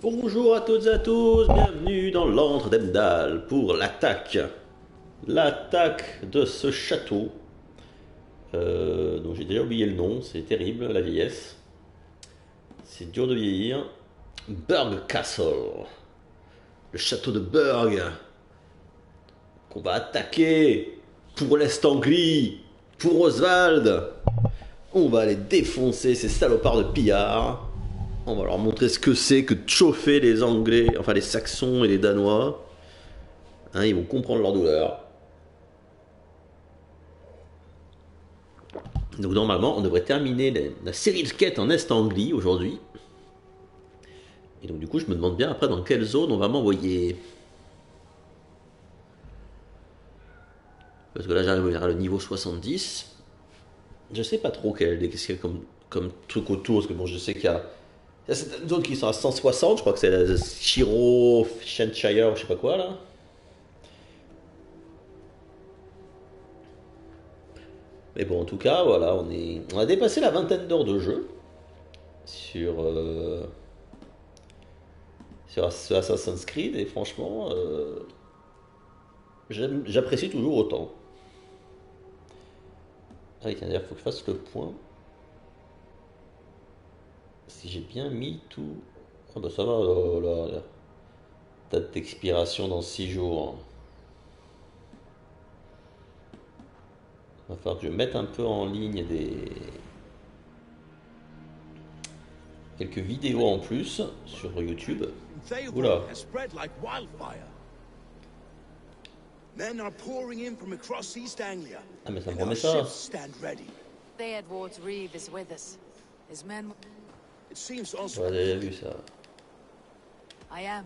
Bonjour à toutes et à tous, bienvenue dans l'antre d'Emdal pour l'attaque. L'attaque de ce château, dont j'ai déjà oublié le nom, c'est terrible la vieillesse. C'est dur de vieillir. Burg Castle, le château de Burg, qu'on va attaquer pour l'Est Anglie, pour Oswald. On va aller défoncer ces salopards de pillards. On va leur montrer ce que c'est que de chauffer les Anglais, enfin les Saxons et les Danois. Hein, ils vont comprendre leur douleur. Donc normalement, on devrait terminer la série de quêtes en Est-Anglie aujourd'hui. Et donc du coup, je me demande bien après dans quelle zone on va m'envoyer. Parce que là, j'arrive vers le niveau 70. Je sais pas trop qu'est-ce qu'il y a comme truc autour. Parce que bon, je sais qu'il y a certaines zones qui sont à 160. Je crois que c'est la Shiro, Shenshire, je sais pas quoi là. Mais bon, en tout cas, voilà, on a dépassé la vingtaine d'heures de jeu sur Assassin's Creed et franchement, j'apprécie toujours autant. Ah oui, tiens, d'ailleurs, il faut que je fasse le point. Si j'ai bien mis tout. Ah bah ça va, là. Date d'expiration dans 6 jours. Il va falloir que je mette un peu en ligne quelques vidéos en plus sur YouTube. Oula. Men are pouring in from across East Anglia. Ah mais ça me And our promet ça. ships stand ready. Theodward's Reeve is with us. His men... It seems On a Oswald, déjà vu ça. I am.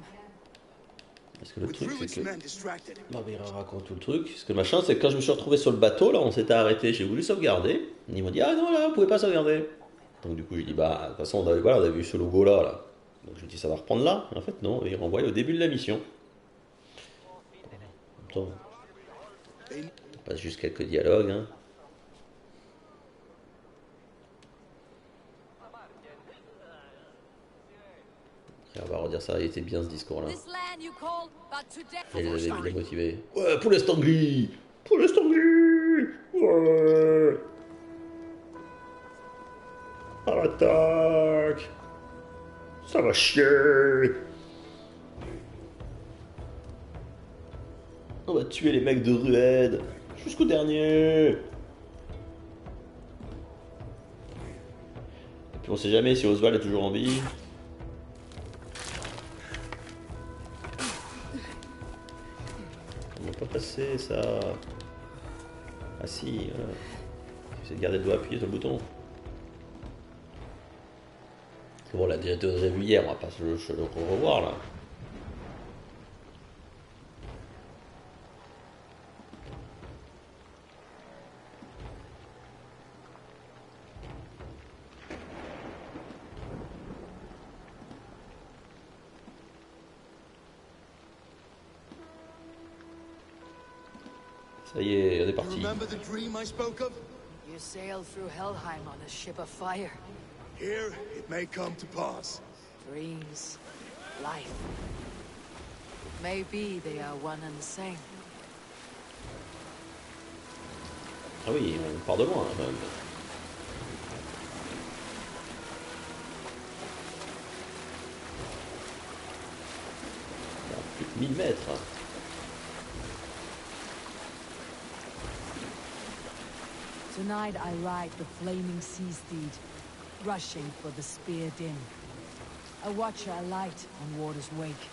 Parce que le with truc c'est Druid's que... men distracted. Bah, il raconte tout le truc. Parce que machin, c'est que quand je me suis retrouvé sur le bateau, là, on s'était arrêté. J'ai voulu sauvegarder. Ils m'ont dit, ah non, là, vous pouvez pas sauvegarder. Donc, du coup, j'ai dit, bah, de toute façon, voilà, on a vu ce logo-là, là. Donc, je me dis, ça va reprendre là. Et en fait, non, il renvoie au début de la mission. Attends, They on passe juste quelques dialogues, hein. Et on va redire ça, il était bien ce discours-là. This land you call, but today... Et les avait bien motivés. Ouais, pour l'Est Anglie. Pour l'Est Anglie. Ouais. À l'attaque. Ça va chier. On va tuer les mecs de Rued. Jusqu'au dernier. Et puis on sait jamais si Oswald est toujours en vie. On va pas passer ça. Ah si, voilà. J'essaie de garder le doigt appuyé sur le bouton. C'est bon, on l'a déjà vu hier, on va pas se le revoir là. Ça y est, on est parti. remember the dream I spoke of? You sailed through Helheim on a ship of fire. Here, it may come to pass. Dreams, life. Maybe they are one and the same. Ah oui, on part de loin quand même. Il y a plus de 1000 mètres. Tonight I ride the flaming sea steed, rushing for the spear dim. A watcher alight on water's wake.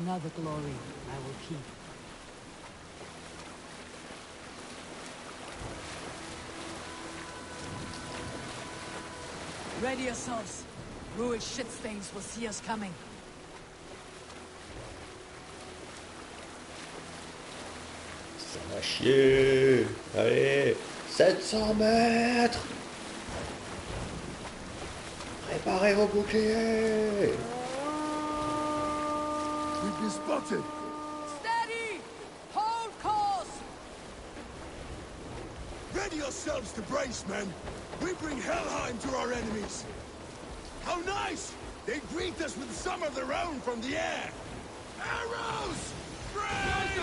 Another glory I will keep. Ready yourselves. Ruined shit stains will see us coming. Ça va chier. Allez, 700 mètres. Préparez vos boucliers. We've been spotted. Steady! Hold course! Ready yourselves to brace, men. We bring Helheim to our enemies. How nice! They greet us with some of their own from the air. Arrows! Brave!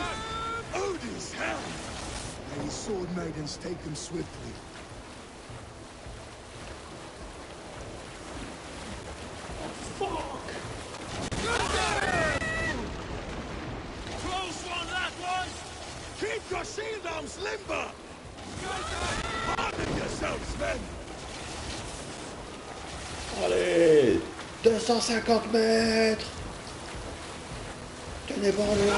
Odin's hell! May his sword maidens take them swiftly. Fuck! Close one, that one! Keep your shield arms limber! Harden yourselves, men! Allez, 250 mètres. Tenez bon là.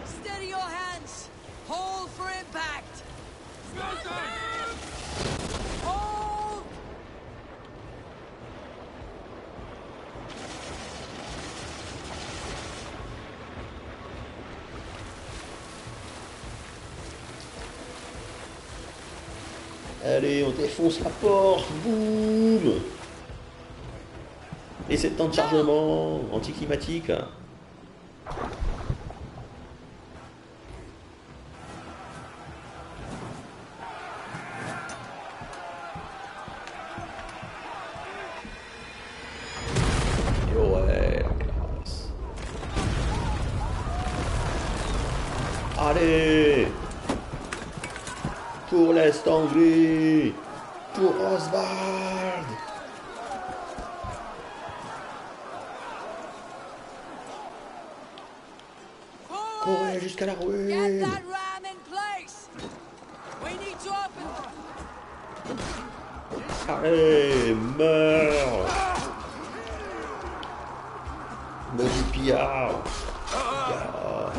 Steady your hands. Hold for impact. Hold. Allez, on défonce la porte. Boum. Et c'est le temps de chargement anticlimatique. Et ouais, la classe. Allez, pour l'Est anglais, pour Oswald. Courez jusqu'à la Get ruine. that ram in place. We need to open. Allez, meurs. Maudit pillard. Pillard.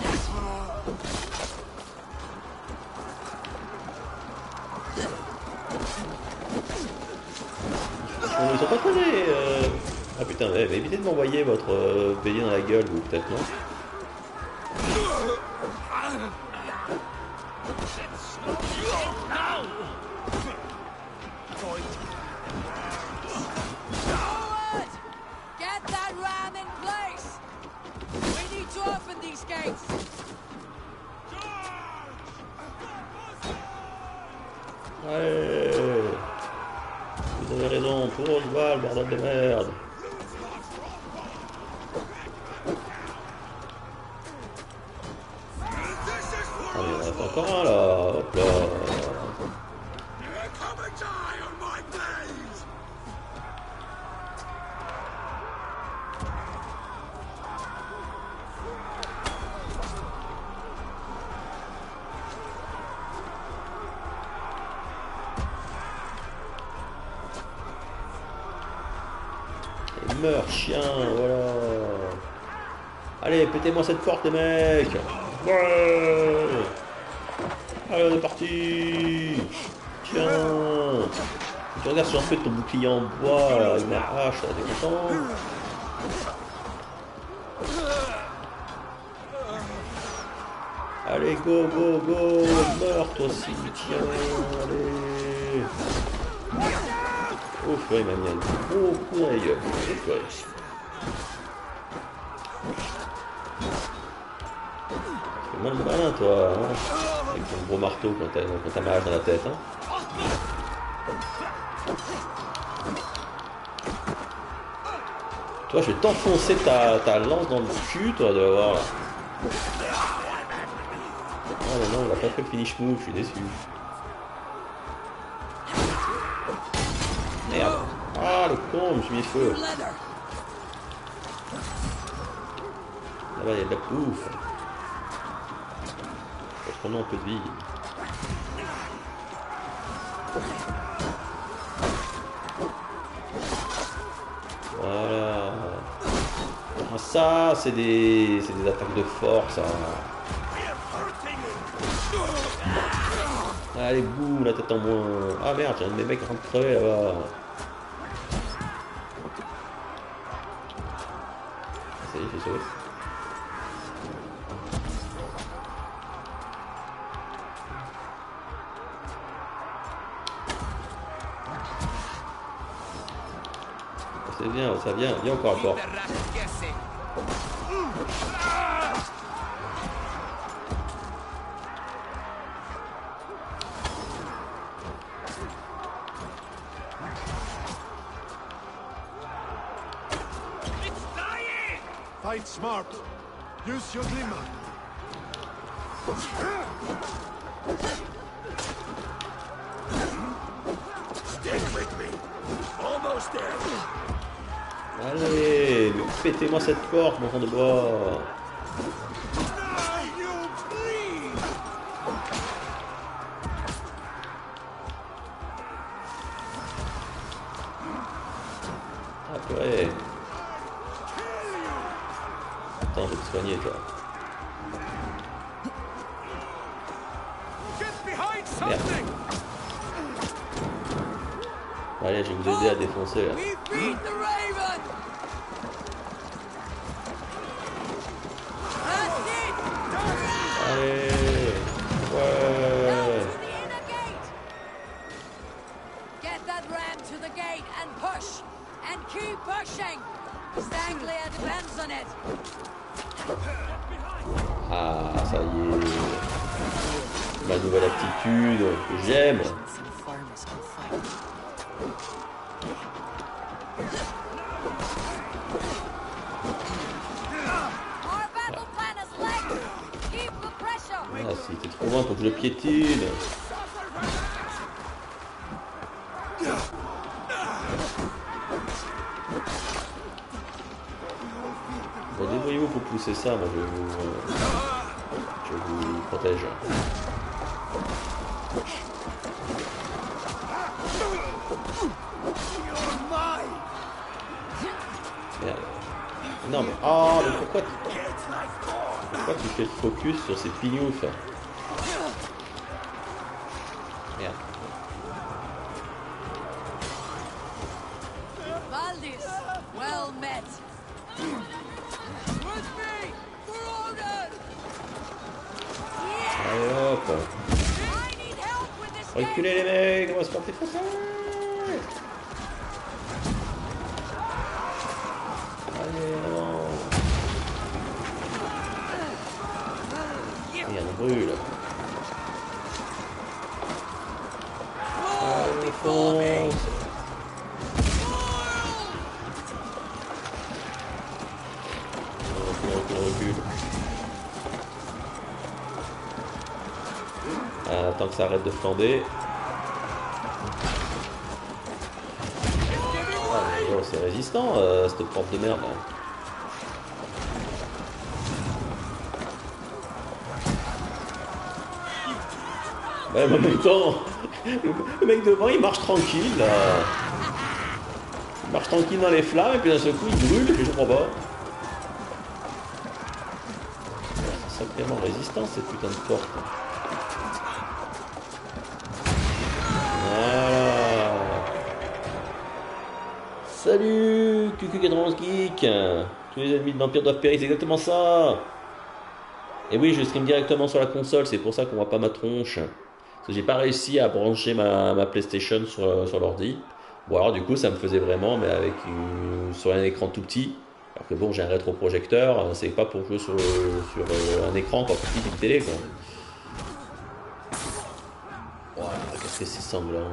Ils sont pas très... Ah putain, ouais, mais évitez de m'envoyer votre bélier dans la gueule, vous, peut-être, non? Forward. Get that ram in place. We need to open these gates. Allez. Vous avez raison, pour Oswald, bordel de merde. Ah mais il en reste encore un là, hop là. Come and die on my blade! Et meurs, chien, voilà. Allez, pétez-moi cette porte, les mecs. Ouais. Allez, on est parti. Tiens. Tu regardes si j'en fais de ton bouclier en bois avec ma hache, là, t'es content? Allez, go, go, go. Meurs, toi aussi, tiens, allez. Oh, purée, il m'a mis un gros coup dans la gueule. Oh, purée. C'est mal malin, toi, hein, avec ton gros marteau quand t'as mal dans la tête, hein. Toi, je vais t'enfoncer ta lance dans le cul, toi, de voir là. Oh non, non, il a pas fait le finish move, je suis déçu. Merde. Ah, le con, je me suis mis feu. Leather. Là-bas, il y a de la bouffe. Prenons un peu de vie. Voilà. Ah, ça, c'est des attaques de force. Hein. Allez, boum, la tête en moins. Ah merde, j'ai un de mes mecs en train de crever là-bas. Ça y est, j'ai sauvé. C'est bien, ça vient, viens encore à fort. Fight smart. Use your glimmer. Stick with me. Almost there. Allez, pétez-moi cette porte, mon sang de bois. Ah purée. Attends, je vais te soigner toi. Merde. Allez, je vais vous aider à défoncer là. Allez. Ouais. Get that ram to the gate and push. And keep pushing. Stanglia depends on it. Ah, ça y est. Ma nouvelle attitude que j'aime. Ah, si t'es trop loin, faut que je le piétine. Bon, débrouillez-vous pour pousser ça, moi je vous protège. Merde. Non mais, oh, mais pourquoi tu fais le focus sur ces pignoufs? Merde. Valdis, well met. With me, for order. Allez hop. I need help with this. Reculez les mecs, on va se faire défoncer. Allez, avant. Il y a un brûle. Allez, fonce. Recule. Attends que ça arrête de flander. Ah, mais oh, c'est résistant, cette porte de merde là. Ouais, mais en même temps, le mec devant il marche tranquille là. Il marche tranquille dans les flammes et puis d'un seul coup il brûle, je comprends pas. C'est sacrément résistant cette putain de porte. Voilà. Salut QQ91 Geek. Tous les ennemis de l'Empire doivent périr, c'est exactement ça. Et oui, je stream directement sur la console, c'est pour ça qu'on voit pas ma tronche. Parce que j'ai pas réussi à brancher ma PlayStation sur l'ordi. Bon alors du coup ça me faisait vraiment, mais avec sur un écran tout petit. Alors que bon, j'ai un rétroprojecteur, c'est pas pour jouer sur un écran encore plus petit qu'une télé quoi. Voilà, qu'est-ce que c'est sanglant.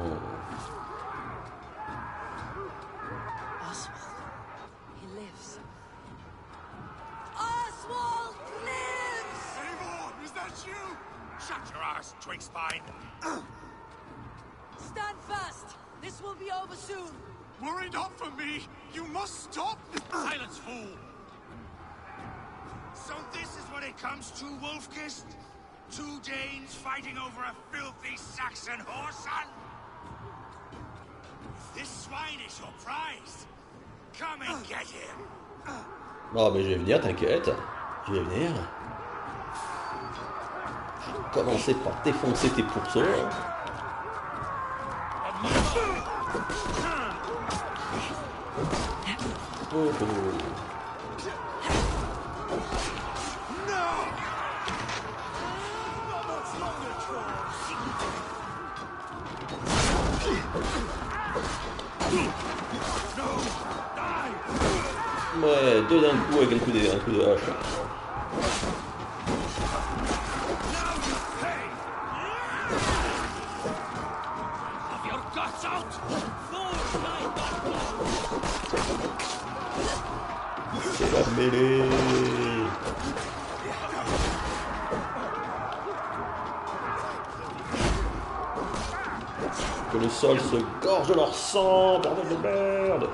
Stand fast. This will be over soon. Worry not for me. You must stop. Silence, fool. So this is what it comes to, Wolfkist? Two Danes fighting over a filthy Saxon whoreson? This swine is your prize. Come and get him. Non mais je vais venir, t'inquiète. Je vais venir. Je vais commencer par défoncer tes pourceaux. Oh, oh. Ouais, deux d'un coup avec un coup de hache. C'est la mêlée. Que le sol se gorge de leur sang, bordel de merde.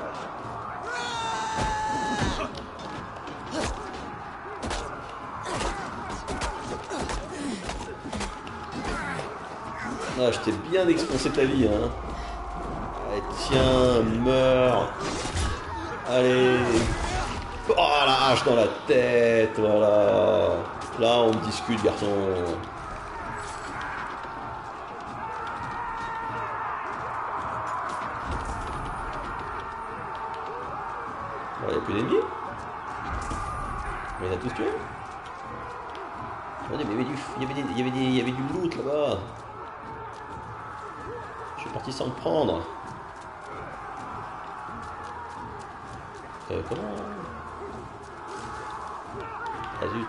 Ah, je t'ai bien exponcé ta vie, hein. Allez, tiens, meurs. Allez. Oh, la hache dans la tête, voilà. Là, on discute, garçon. Il n'y a plus d'ennemis. Mais il a tous tué. Attendez, mais il y avait du loot là-bas. Je suis parti sans le prendre. Comment? Ah zut.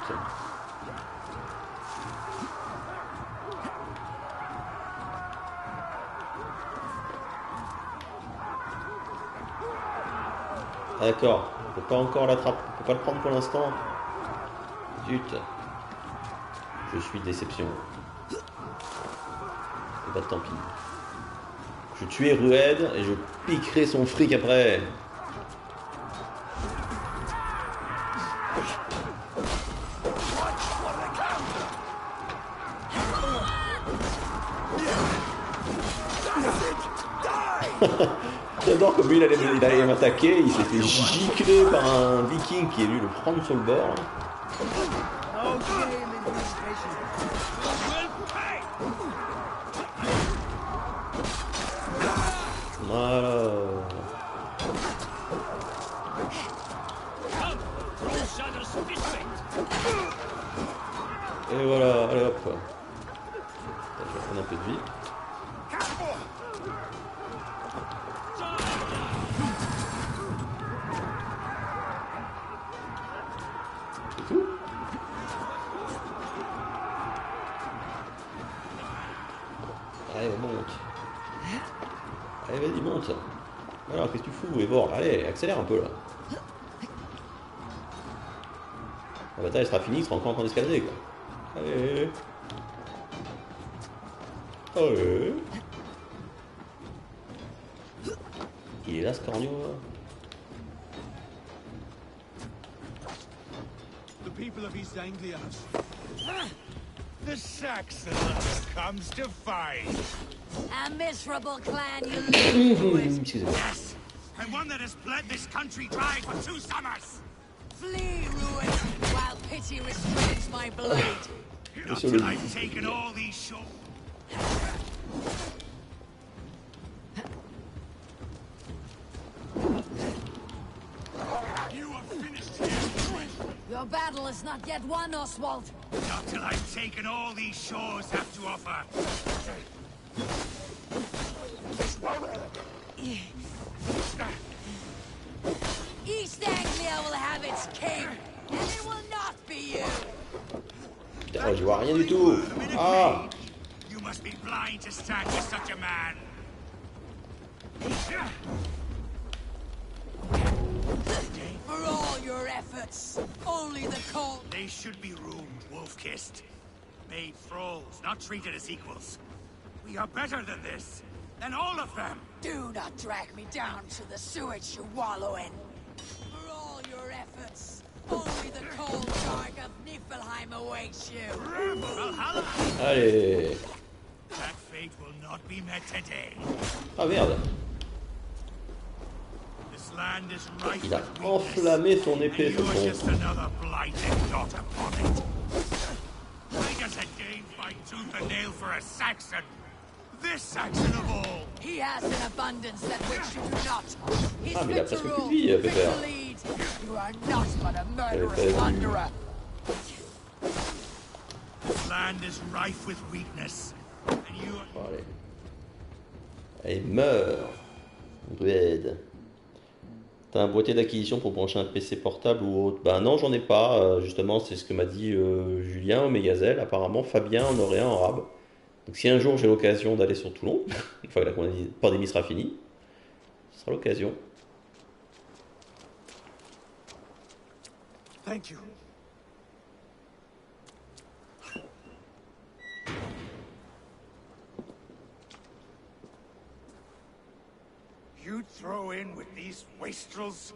Ah, d'accord, on peut pas encore l'attraper, on peut pas le prendre pour l'instant. Zut. Je suis déception. Et bah tant pis. Je tuerai Rued et je piquerai son fric après. J'adore comme lui il allait m'attaquer, il s'est fait gicler par un viking qui est venu le prendre sur le bord. Voilà. Et voilà, allez hop. Je vais prendre un peu de vie. C'est tout. Allez, on monte. Allez, vas-y, monte. Alors, qu'est-ce que tu fous, Evor? Allez, accélère un peu, là. La bataille sera finie, il sera encore en train d'escalader, quoi. Allez. Allez. Il est là, ce corneau, là. The people of East Anglia. The Saxons comes to fight. A miserable clan you live with. Excusez-moi. Yes, and one that has bled this country dry for 2 summers. Flee, ruin, while pity restrains my blade. Not till I've taken all these shores. You are finished here. Your battle is not yet won, Oswald. Not till I've taken all these shores have to offer. East Anglia will have its king, and it will not be you. Putain, je vois rien du tout. Ah. You must be blind to stand with such a man. For all your efforts, only the cold. They should be roomed, wolf-kissed. Made thralls, not treated as equals. We are better than this. Than all of them. Do not drag me down to the sewage you wallow in. For all your efforts, only the cold dark of Niflheim awaits you. Valhalla! Allez. That fate will not be met today. Ah merde. This land is rife Il a with weakness, enflammé son and épée, you ce are con. just another blighted dot upon it. Make us a game fight tooth and nail for a Saxon. This Saxon of all. He has an abundance that which you do not. He's Ah, mais il a fit to presque plus de rule, vie, fit Pépère. to lead. You are not but a J'avais murderous pas vu. wanderer. This land is rife with weakness, and you are... Bon, allez. Allez, meurs. Rued. T'as un boîtier d'acquisition pour brancher un PC portable ou autre? Bah non, j'en ai pas. Justement, c'est ce que m'a dit Julien au Mégazel. Apparemment, Fabien en aurait un en rab. Donc si un jour j'ai l'occasion d'aller sur Toulon, une fois que la pandémie sera finie, ce sera l'occasion. Thank you. You'd throw in with these wastrels?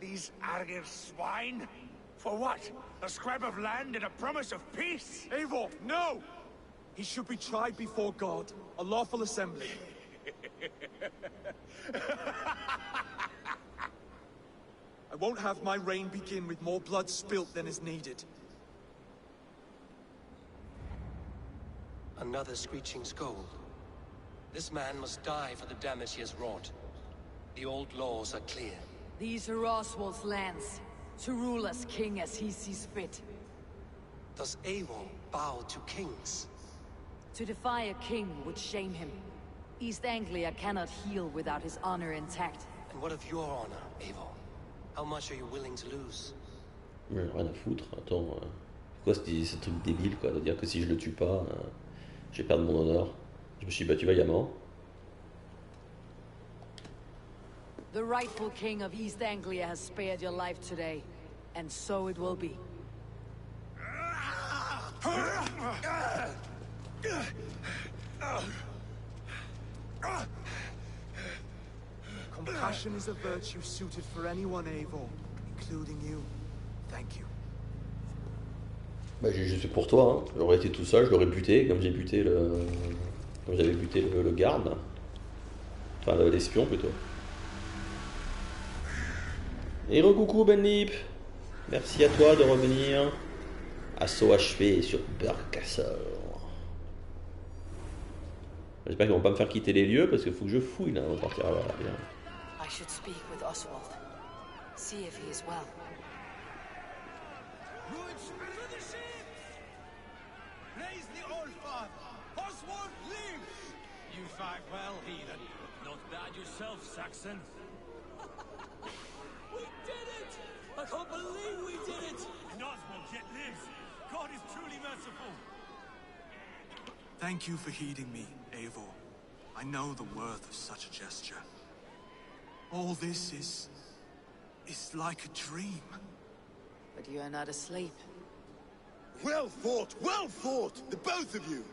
These Argir swine? For what? A scrap of land and a promise of peace? Eivor, no! He should be tried before God, a lawful assembly. I won't have my reign begin with more blood spilt than is needed. Another screeching scold. This man must die for the damage he has wrought. The old laws are clear. These are Oswald's lands, to rule as king as he sees fit. Does Eivor bow to kings? To defy a king would shame him. East Anglia cannot heal without his honor intact. And what of your honor, Eivor? How much are you willing to lose? Rien à foutre, attends. Pourquoi ce truc débile quoi, de dire que si je le tue pas, je vais perdre mon honneur. Je me suis battu vaillamment. The rightful king of East Anglia has spared your life today, and so it will be. Compassion is a virtue suited for anyone, Eivor, including you. Thank you. Bah j'ai juste fait pour toi, hein. J'aurais été tout seul, je l'aurais buté comme j'ai buté le. Comme j'avais buté le garde. Enfin l'espion plutôt. Et recoucou Benlip. Merci à toi de revenir. Assaut achevé sur Burgcastle. J'espère qu'ils vont pas me faire quitter les lieux parce qu'il faut que je fouille là avant de partir là. Bien. I should speak with Oswald. See if he is well. Roots to the ships! Praise the Old Father! Oswald lives! You fight well, heathen. Not bad yourself, Saxon. We did it! I can't believe we did it! And Oswald yet lives! God is truly merciful! Thank you for heeding me, Eivor. I know the worth of such a gesture. All this is like a dream. But you are not asleep. Well fought! Well fought! The both of you!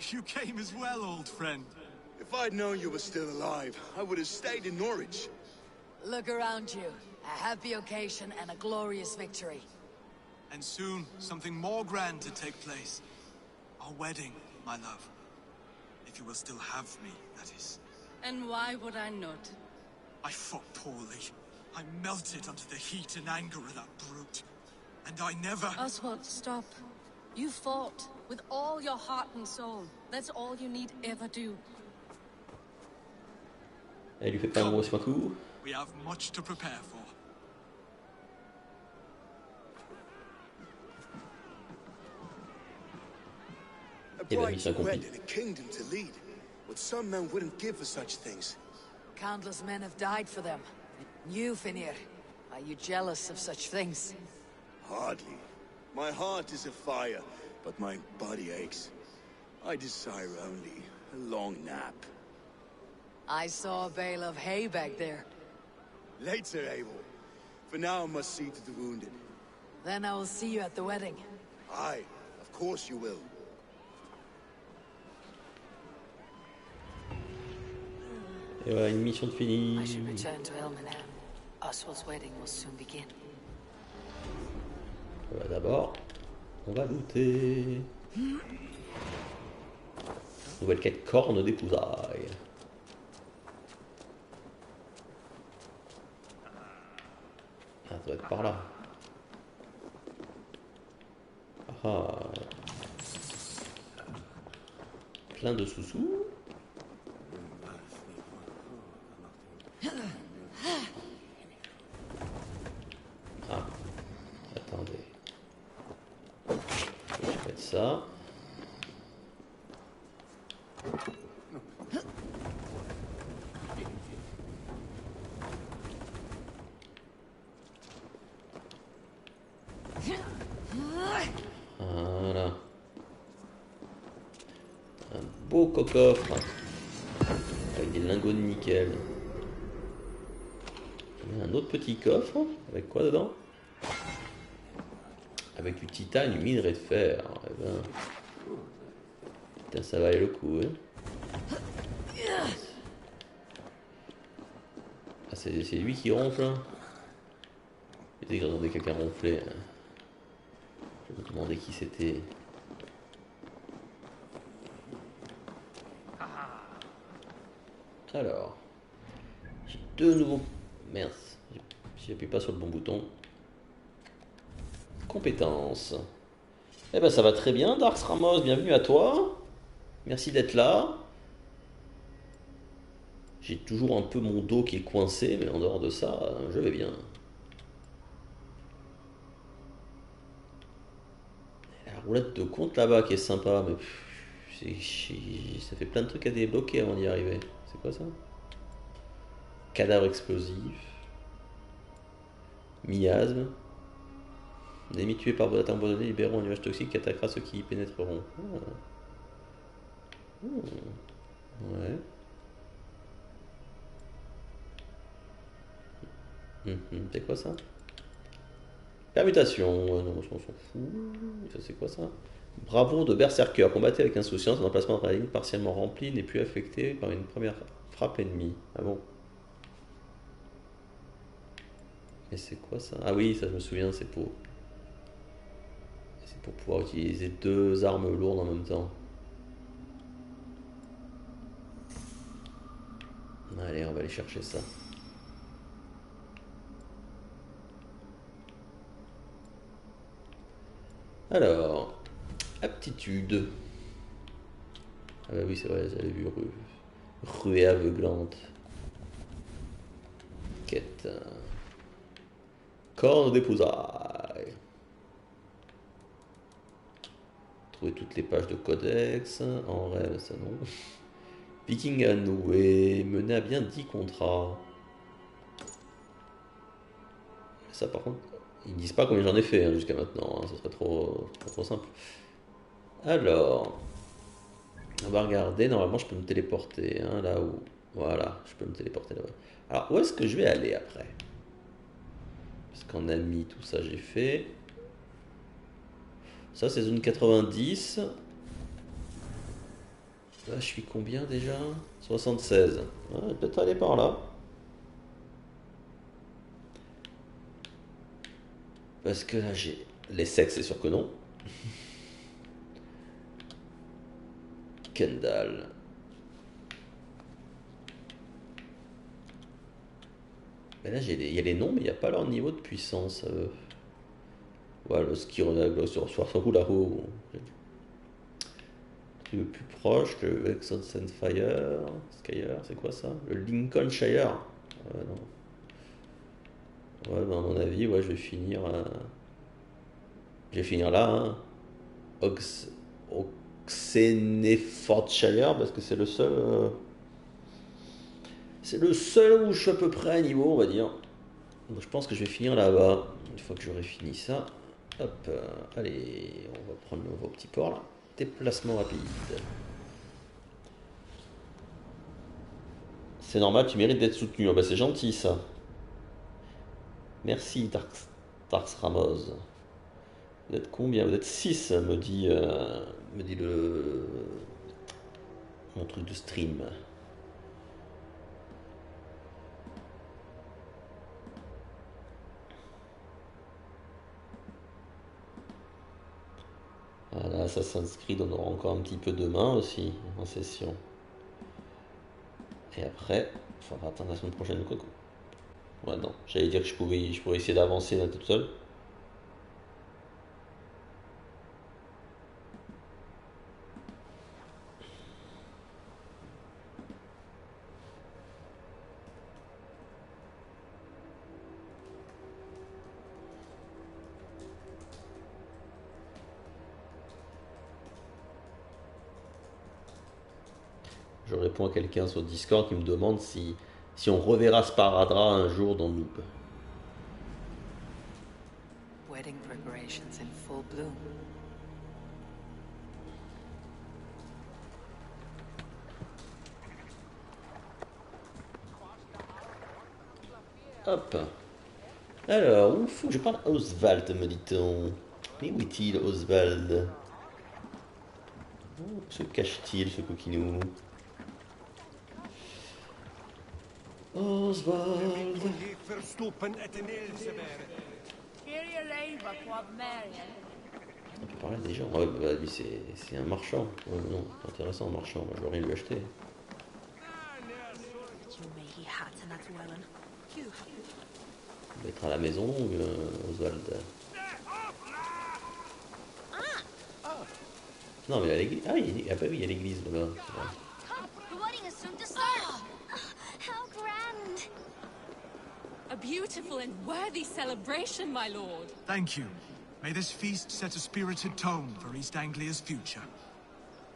You came as well, old friend. If I'd known you were still alive, I would have stayed in Norwich. Look around you. A happy occasion and a glorious victory. And soon, something more grand to take place. Our wedding, my love. If you will still have me, that is. And why would I not? I fought poorly. I melted under the heat and anger of that brute. And I never... Oswald, stop. You fought with all your heart and soul. That's all you need ever do. Elle lui fait pas un gros coup. We have much to prepare for. A bride's wed and a kingdom to lead. What some men wouldn't give for such things. Countless men have died for them. And you, Finir, are you jealous of such things? Hardly. My heart is afire, but my body aches. I desire only a long nap. I saw a bale of hay back there. Later, Abel. For now, I must see to the wounded. Then I will see you at the wedding. Aye, of course you will. Et voilà, une mission de finie. I should return to Elmenham. Oswald's wedding will soon begin. D'abord, on va looter. Nouvelle quête corne d'épousailles. Ah, ça doit être par là. Ah. Plein de sous-sous. Ah, attendez. Je vais mettre ça. Voilà. Un beau coffre avec des lingots de nickel. Il y a un autre petit coffre. Avec quoi dedans? Avec du titane, du minerai de fer. Eh ben... Putain, ça valait le coup, hein. Ah, c'est lui qui ronfle, hein. J'ai entendu quelqu'un ronfler. Je me demandais qui c'était. Alors, j'ai deux nouveaux... Merde, j'appuie pas sur le bon bouton. Compétences. Eh ben ça va très bien, Darks Ramos, bienvenue à toi. Merci d'être là. J'ai toujours un peu mon dos qui est coincé, mais en dehors de ça, je vais bien. La roulette de compte là-bas qui est sympa, mais ça fait plein de trucs à débloquer avant d'y arriver. C'est quoi ça? Cadavre explosif. Miasme. Ennemis tués par vos attaques empoisonnées libéreront un nuage toxique qui attaquera ceux qui y pénétreront. Ah. Ouais. C'est quoi ça? Permutation. Non, on s'en fout. Ça c'est quoi ça? Bravo de berserker. Combattez avec insouciance. Un emplacement de la ligne partiellement rempli n'est plus affecté par une première frappe ennemie. Ah bon? Mais c'est quoi ça? Ah oui, ça je me souviens, c'est pour pouvoir utiliser deux armes lourdes en même temps. Allez, on va aller chercher ça. Alors, aptitude. Ah bah oui, c'est vrai, j'avais vu ruée aveuglante. Quête. Corne d'épousailles. Trouver toutes les pages de codex. En rêve, ça non. Viking à nouer. Mener à bien 10 contrats. Ça par contre, ils disent pas combien j'en ai fait hein, jusqu'à maintenant. Hein, ça serait trop simple. Alors, on va regarder. Normalement, je peux me téléporter. Hein, là où. Voilà, je peux me téléporter là-bas. Alors, où est-ce que je vais aller après? Parce qu'en ami, tout ça, j'ai fait. Ça, c'est zone 90. Là, je suis combien déjà? 76. Ouais, peut-être aller par là. Parce que là, j'ai... Les sexes, c'est sûr que non. Kendall. Mais là, il y a les noms, mais il n'y a pas leur niveau de puissance. Voilà, le ski sur Soirsoku le plus proche, le Exxon Fire. Skyer, c'est quoi ça? Le Lincolnshire. Non. Ouais, bah, à mon avis, ouais, je vais finir. Je vais finir là. Hein. Oxenefordshire, parce que c'est le seul. C'est le seul où je suis à peu près à niveau, on va dire. Donc, je pense que je vais finir là-bas. Une fois que j'aurai fini ça. Hop, allez, on va prendre le nouveau petit port là. Déplacement rapide. C'est normal, tu mérites d'être soutenu. Oh, bah, c'est gentil ça. Merci Tars Ramos. Vous êtes combien? Vous êtes 6, me dit mon truc de stream. Voilà, ça s'inscrit, on aura encore un petit peu demain aussi en session. Et après, il faudra attendre la semaine prochaine. Coco. Ouais, non, j'allais dire que je pourrais essayer d'avancer là tout seul. Je réponds à quelqu'un sur Discord qui me demande si on reverra Sparadra un jour dans Noob. Wedding preparations in full bloom. Hop. Alors, où faut que je parle à Oswald, me dit-on. Mais où est-il, Oswald? Où se cache-t-il, ce coquinou? Oswald. On peut parler des gens. Ouais, bah, lui, c'est un marchand. Ouais, non, c'est intéressant, un marchand. Moi, je veux rien lui acheter. Il va être à la maison longue, Oswald. Non, mais à l'église. Ah, ah bah oui, il y a l'église là-bas. How grand! A beautiful and worthy celebration, my lord. Thank you. May this feast set a spirited tone for East Anglia's future.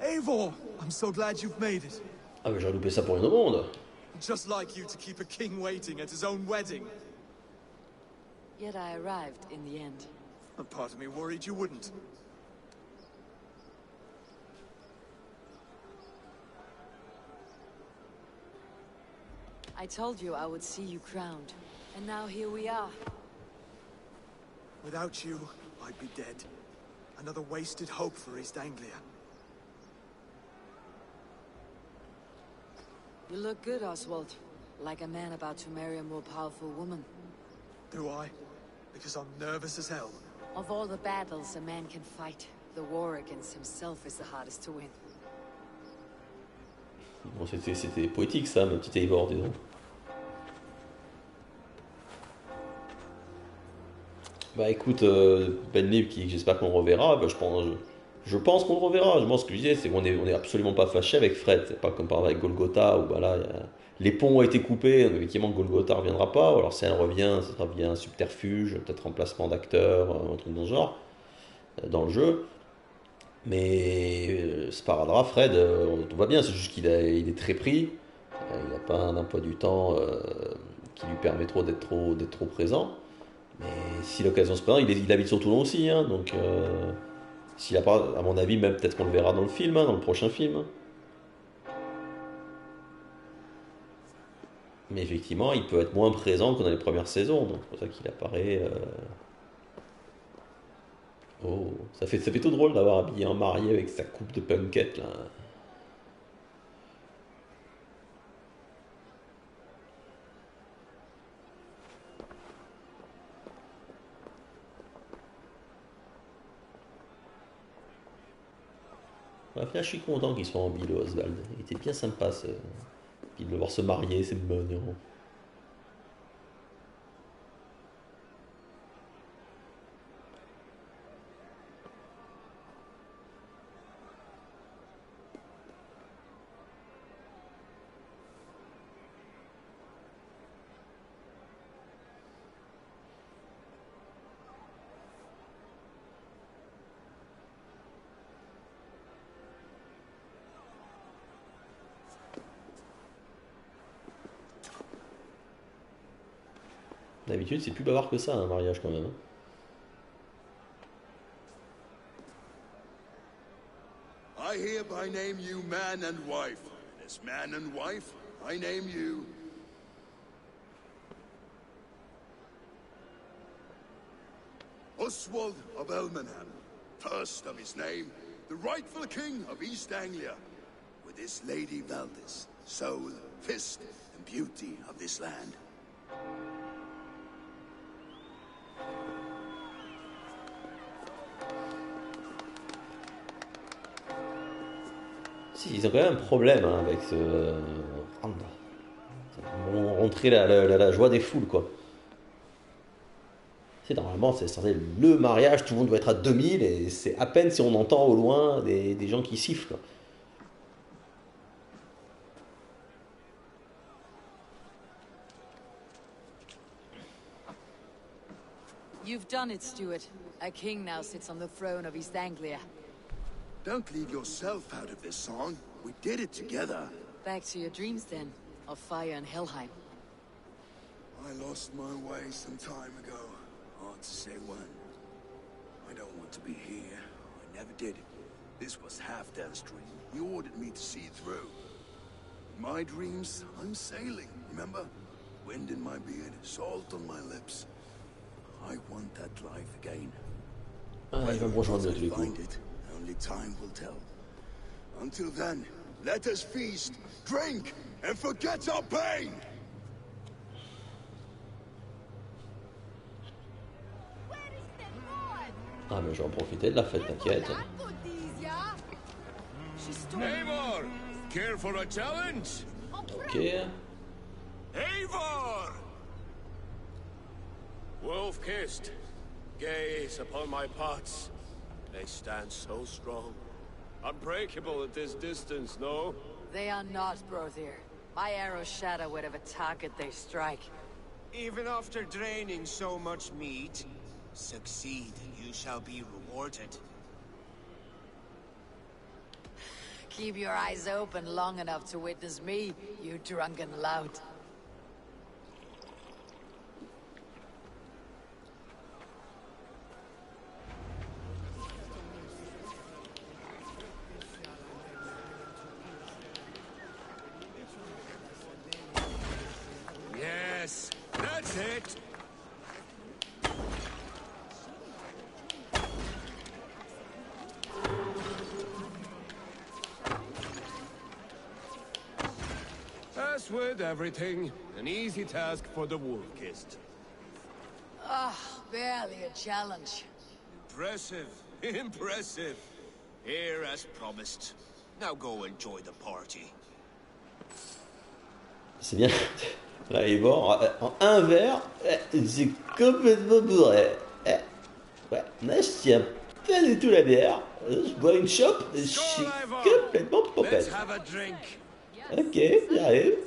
Eivor, I'm so glad you've made it. Ah, mais j'aurais loupé ça pour une ronde. Just like you to keep a king waiting at his own wedding. Yet I arrived in the end. A part of me worried you wouldn't. I told you I would see you crowned, and now here we are. Without you, I'd be dead. Another wasted hope for East Anglia. You look good, Oswald. Like a man about to marry a more powerful woman. Do I? Because I'm nervous as hell. Of all the battles a man can fight, the war against himself is the hardest to win. Bon, c'était poétique ça, ma petite Eivor, dis donc. Bah écoute, Ben Lib, qui j'espère qu'on le reverra, bah, je pense qu'on le reverra. Moi, ce que je disais, c'est qu'on est absolument pas fâché avec Fred. C'est pas comme par exemple avec Golgotha, où bah, là, les ponts ont été coupés, donc effectivement Golgotha ne reviendra pas. Ou alors si elle revient, ce sera via un subterfuge, peut-être remplacement d'acteur, un truc dans ce genre, dans le jeu. Mais Sparadrap, Fred, tout va bien, c'est juste qu'il est très pris. Il n'a pas un emploi du temps qui lui permet d'être trop présent. Mais si l'occasion se présente, il habite sur Toulon aussi, hein, donc s'il a pas, à mon avis, même peut-être qu'on le verra dans le film, hein, dans le prochain film. Mais effectivement, il peut être moins présent que dans les premières saisons, donc c'est pour ça qu'il apparaît. Oh, ça fait tout drôle d'avoir habillé un marié avec sa coupe de punkette là. Là, je suis content qu'il soit en bille, Oswald. Il était bien sympa, puis de le voir se marier, c'est mignon. D'habitude, c'est plus bavard que ça, un mariage quand même. Hein. I hereby name you man and wife. And as man and wife, I name you... Oswald of Elmenham, first of his name, the rightful king of East Anglia, with this Lady Valdis, soul, fist, and beauty of this land. Si, ils ont quand même un problème hein, avec ce... Rentrer la joie des foules, quoi. C'est normalement, c'est censé le mariage, tout le monde doit être à 2000, et c'est à peine si on entend au loin des gens qui sifflent, quoi. You've done it, Stuart. A king now sits on the throne of East Anglia. Don't leave yourself out of this song. We did it together. Back to your dreams, then, of fire and Helheim. I lost my way some time ago. Hard to say when. I don't want to be here. I never did. This was Halfdan's dream. He ordered me to see it through. In my dreams, I'm sailing, remember? wind in my beard, salt on my lips. I want that life again. Ah, il va me rejoindre tous les coups. Find it, only time will tell. Until then, let us feast, drink, and forget our pain. Ah, mais je vais en profiter de la fête, t'inquiète. Eivor, care for a challenge? Ok. Eivor! Wolf-kissed, gaze upon my pots. They stand so strong. Unbreakable at this distance, no? They are not, Brother. My arrows shatter whatever target they strike. Even after draining so much meat, succeed and you shall be rewarded. Keep your eyes open long enough to witness me, you drunken lout. Yes, that's it! As with everything, an easy task for the wolf-kissed. Ah, barely a challenge. Impressive, impressive. Here as promised. Now go enjoy the party. C'est bien. Là, Eivor, en un verre, c'est complètement bourré. Ouais, là, je tiens pas du tout la bière. Je bois une chope, je suis complètement popette. Ok, j'arrive.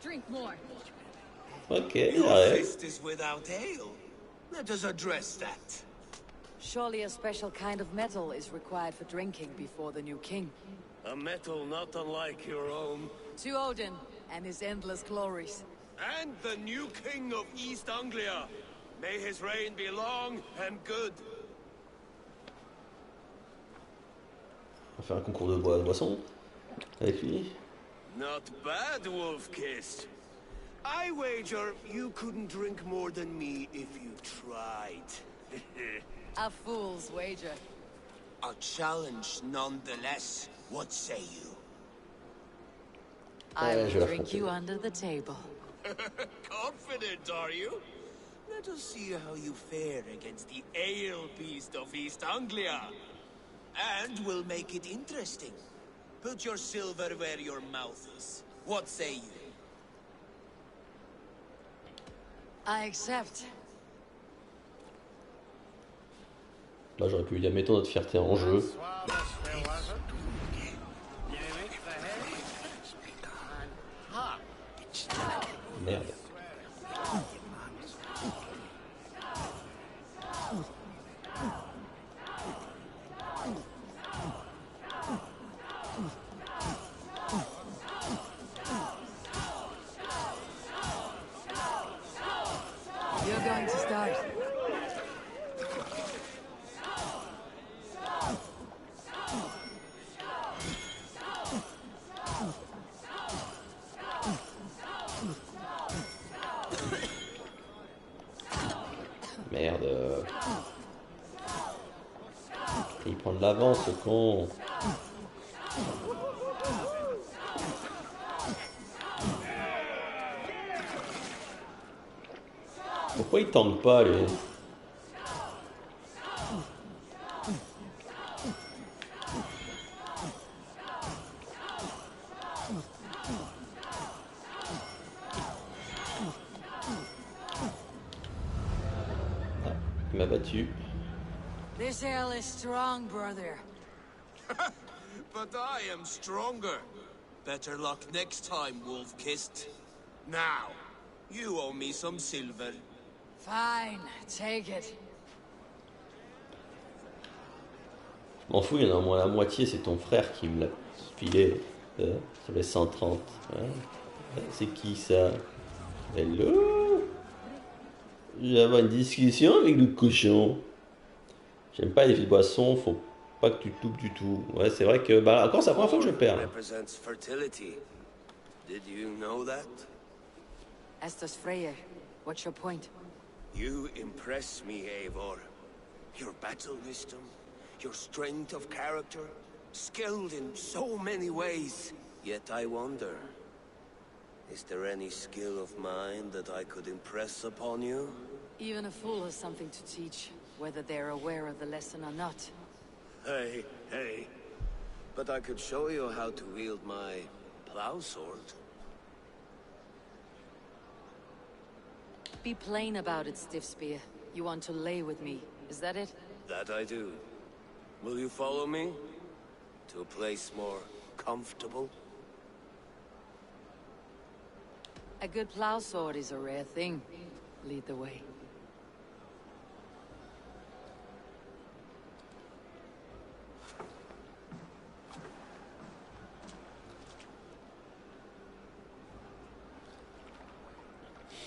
Drink more. Ok, Your j'arrive. fist is without ale. Let us address that. Surely a special kind of metal is required for drinking before the new king. A metal not unlike your own. To Odin and his endless glories. And the new king of East Anglia. May his reign be long and good. On va faire un concours de boisson avec lui. Not bad, Wolf-kissed. I wager you couldn't drink more than me if you tried. A fool's wager. A challenge nonetheless. What say you? I will je vais drink l'affronter. you under the table. Confident, are you? Let us see how you fare against the ale beast of East Anglia. And we'll make it interesting. Put your silver where your mouth is. What say you? I accept. Là, j'aurais pu lui dire, mettons notre fierté en jeu. Merde. You're going to start. Merde. Il prend de l'avance, ce con. Pourquoi il tangue pas, lui? Ah, il m'a battu. This ale is strong, brother. But I am stronger. Better luck next time, Wolf-kissed. Now, you owe me some silver. Fine, take it. Je m'en fous, il y en a au moins la moitié, c'est ton frère qui me l'a filé sur les 130. Hein. C'est qui ça? Hello? Je vais avoir une discussion avec le cochon. J'aime pas les filles de boisson, faut pas que tu te loupes du tout. Ouais, c'est vrai que, encore c'est la première fois que je perds. Represents fertility. Did you know that? As does Freyr. What's your point? You impress me, Eivor. Your battle wisdom, your strength of character, skilled in so many ways. Yet I wonder, is there any skill of mine that I could impress upon you? Even a fool has something to teach, whether they're aware of the lesson or not. Hey, hey. But I could show you how to wield my plow sword. Be plain about it, Stiffspear. You want to lay with me, is that it? That I do. Will you follow me? To a place more comfortable? A good plow sword is a rare thing. Lead the way.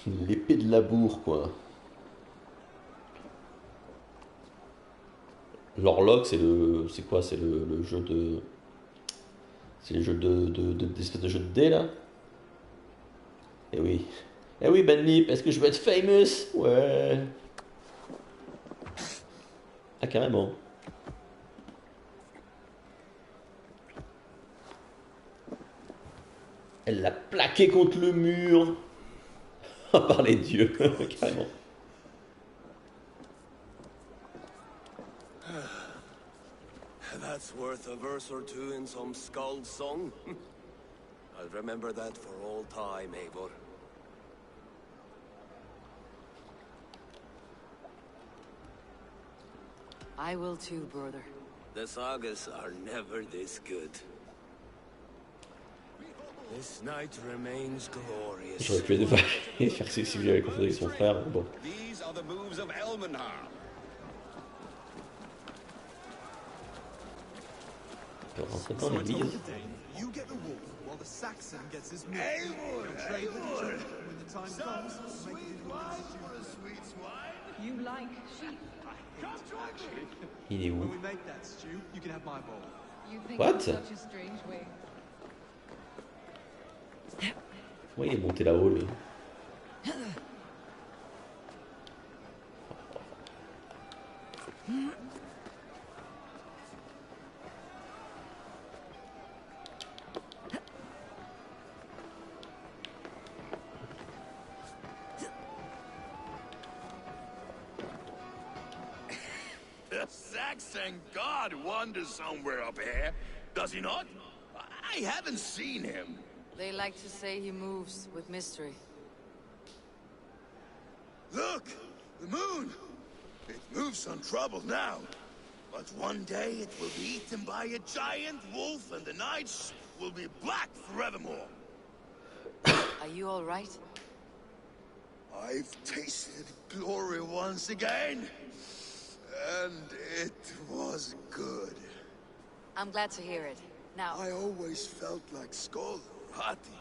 L'épée de labour, quoi. L'Orlog, c'est quoi? C'est le jeu de... C'est le jeu d'espèce de jeu de dés, là? Eh oui. Eh oui, Ben Lip, est-ce que je veux être famous? Ouais. Ah, carrément. Elle l'a plaqué contre le mur. Par les dieux, carrément. That's worth a verse or two in some skald song. I'll remember that for all time, Eivor. I will too, brother. The sagas are never this good. This night remains glorious. J'aurais pu les faire que si lui avait confondu avec son frère, mais bon. These are the moves of Elmenhar. Je vais rentrer dans l'église. You get the wolf while the Saxon gets his meat. You'll trade with each other when the time comes. Sweet wine for a sweet swine. You like sheep. Il est où? When we make that stew, you can have my bowl. You think What? in such a strange way. Pourquoi il est monté là-haut, lui? The Saxon god wanders somewhere up here, does he not? I haven't seen him. They like to say he moves with mystery. Look! The moon! It moves untroubled now. But one day it will be eaten by a giant wolf and the nights will be black forevermore. Are you all right? I've tasted glory once again. And it was good. I'm glad to hear it. Now, I always felt like Skoll or Hati.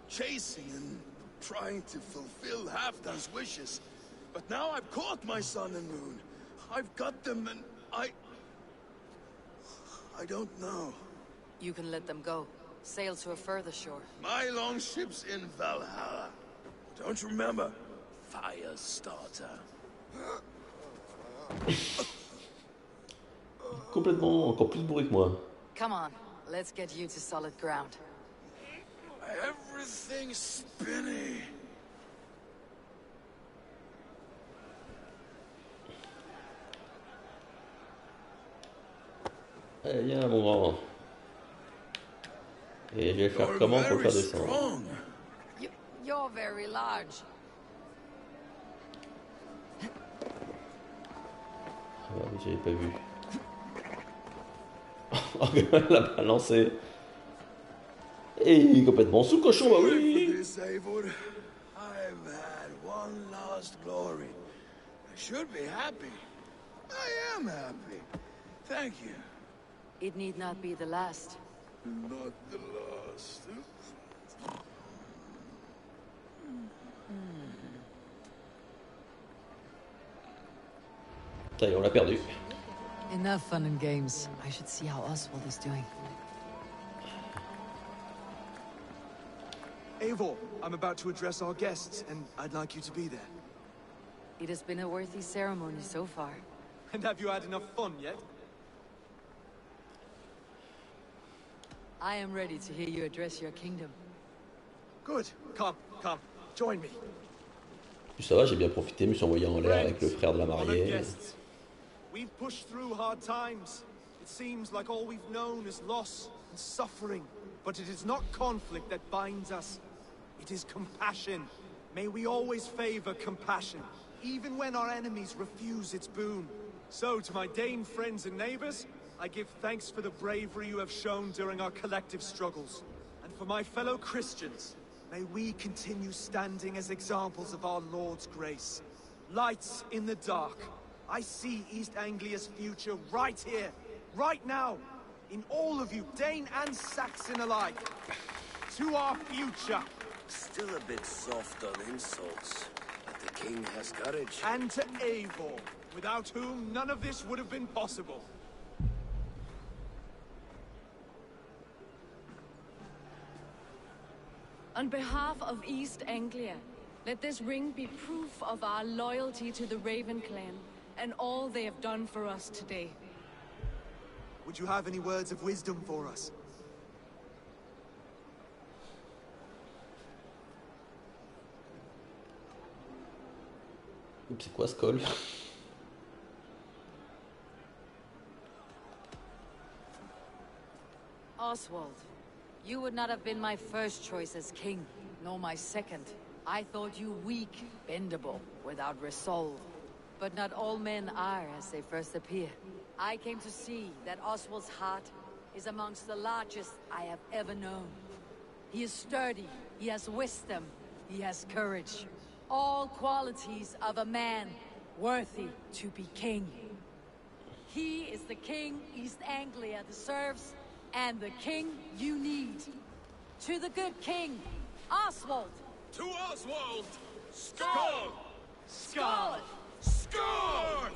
Chasing and trying to fulfill Halfdan's wishes. But now I've caught my sun and moon. I've got them and I don't know. you can let them go. Sail to a further shore. My longship's in Valhalla. Don't you remember? Firestarter. Complètement, encore plus bourré que moi. Come on, let's get you to solid ground. Everything's spinny. Allez, viens, mon grand. Et je vais faire comment pour le faire descendre? You're very large. Ah bah oui, j'avais pas vu. Oh, elle l'a balancé. Et il est complètement sous le cochon, bah oui. I've had one last glory. I should be happy. I am happy. Thank you. It need not be the last. Not the last. Ça y est, on l'a perdu. Enough fun and games. I should see how Oswald is doing. Eivor, I'm about to address our guests, and I'd like you to be there. It has been a worthy ceremony so far. And have you had enough fun yet? I am ready to hear you address your kingdom. Good. Come, join me. Ça va, j'ai bien profité, je me suis envoyé en l'air avec le frère de la mariée. We've pushed through hard times. It seems like all we've known is loss and suffering. But it is not conflict that binds us. It is compassion. May we always favor compassion, even when our enemies refuse its boon. So, to my Dane friends and neighbors, I give thanks for the bravery you have shown during our collective struggles. And for my fellow Christians, may we continue standing as examples of our Lord's grace. Lights in the dark. I see East Anglia's future right here, right now, in all of you, Dane and Saxon alike. To our future. Still a bit soft on insults, but the king has courage. And to Eivor, without whom none of this would have been possible. On behalf of East Anglia, let this ring be proof of our loyalty to the Raven clan and all they have done for us today. Would you have any words of wisdom for us? Oups, c'est quoi ce col? Oswald, you would not have been my first choice as king, nor my second. I thought you weak, bendable, without resolve. But not all men are as they first appear. I came to see that Oswald's heart is amongst the largest I have ever known. He is sturdy, he has wisdom, he has courage. All qualities of a man worthy to be king. He is the king East Anglia deserves, and the king you need. To the good king, Oswald! To Oswald! Skull! Skull! Score!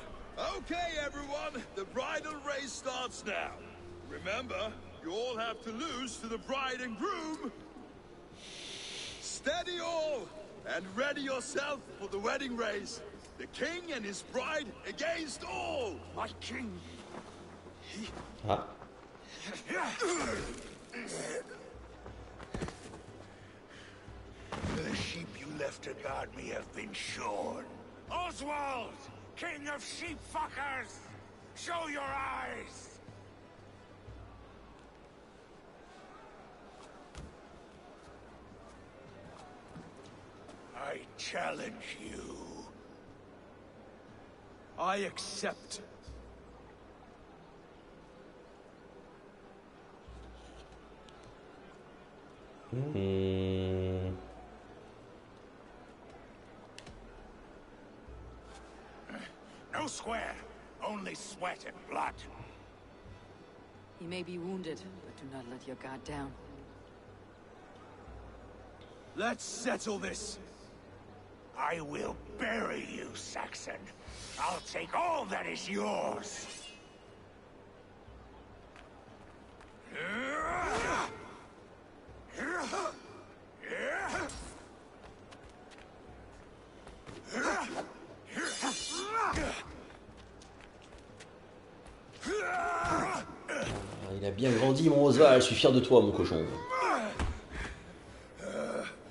Okay, everyone, the bridal race starts now. Remember, you all have to lose to the bride and groom. Steady all, and ready yourself for the wedding race. The king and his bride against all. My king. Ah. The sheep you left to guard me have been shorn. Oswald! King of sheep fuckers! Show your eyes! I challenge you. I accept. No square, only sweat and blood. He may be wounded, but do not let your guard down. Let's settle this. I will bury you, Saxon. I'll take all that is yours. Il a bien grandi, mon Oswald. Je suis fier de toi, mon cochon.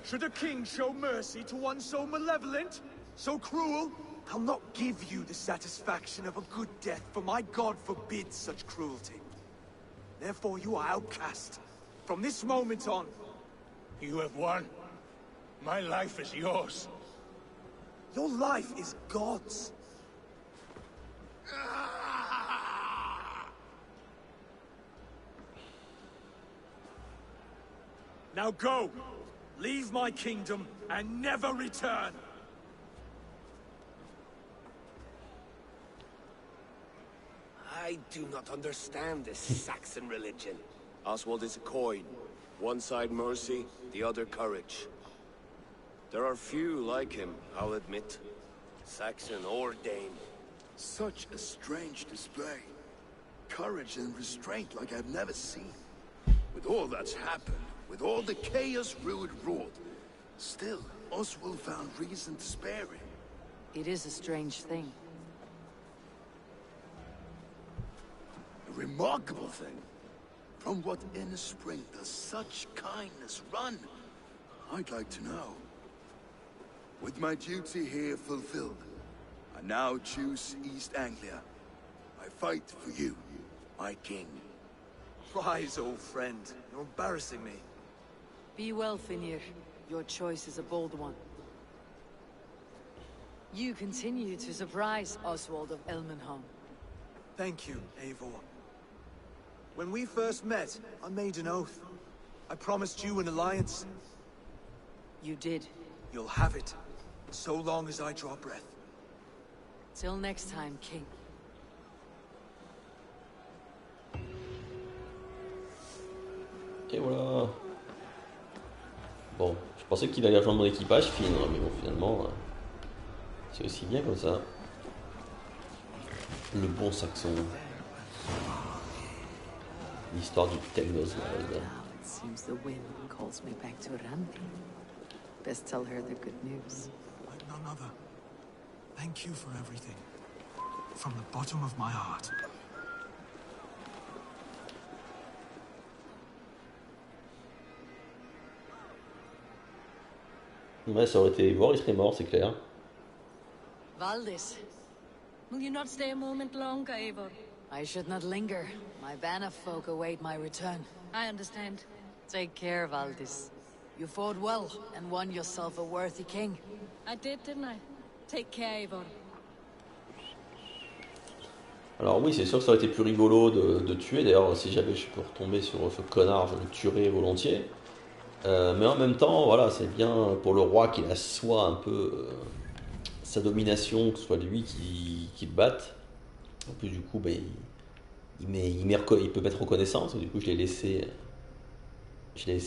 Should a king show mercy to one so malevolent, so cruel? I'll not give you the satisfaction of a good death, for my god forbids such cruelty. Therefore you are outcast. From this moment on. You have won. My life is yours. Your life is God's. Now go! Leave my kingdom and never return! I do not understand this Saxon religion. Oswald is a coin. One side mercy, the other courage. There are few like him, I'll admit. Saxon or Dane. Such a strange display. Courage and restraint like I've never seen. With all that's happened, With all the chaos Rued wrought, still, Oswald found reason to spare him. It is a strange thing. A remarkable thing. From what inner spring does such kindness run? I'd like to know. With my duty here fulfilled, I now choose East Anglia. I fight for you, my king. Rise, old friend. You're embarrassing me. Be well, Finir. Your choice is a bold one. You continue to surprise Oswald of Elmenham. Thank you, Eivor. When we first met, I made an oath. I promised you an alliance. You did. You'll have it, so long as I draw breath. Till next time, King. Et voilà. Bon, je pensais qu'il allait rejoindre mon équipage, Finir, mais bon, finalement, c'est aussi bien comme ça. Le bon saxon. L'histoire du Technos. It seems the wind calls me back to Randi. Best tell her the good news. Like none other. Thank you for everything. From the bottom of my heart. Ouais, ça aurait été Eivor, il serait mort, c'est clair. Valdis, Will you not stay a moment longer, Eivor? I should not linger. My banner folk await my return. I understand. Take care, Valdis. You fought well and won yourself a worthy king. I did, didn't I? Take care, Eivor. Alors oui, c'est sûr que ça aurait été plus rigolo de tuer. D'ailleurs, si jamais je peux retomber sur ce connard, je le tuerais volontiers. Mais en même temps, voilà, c'est bien pour le roi qu'il assoie un peu sa domination, que ce soit lui qui le batte. En plus, du coup, il peut mettre reconnaissance. Du coup, je l'ai laissé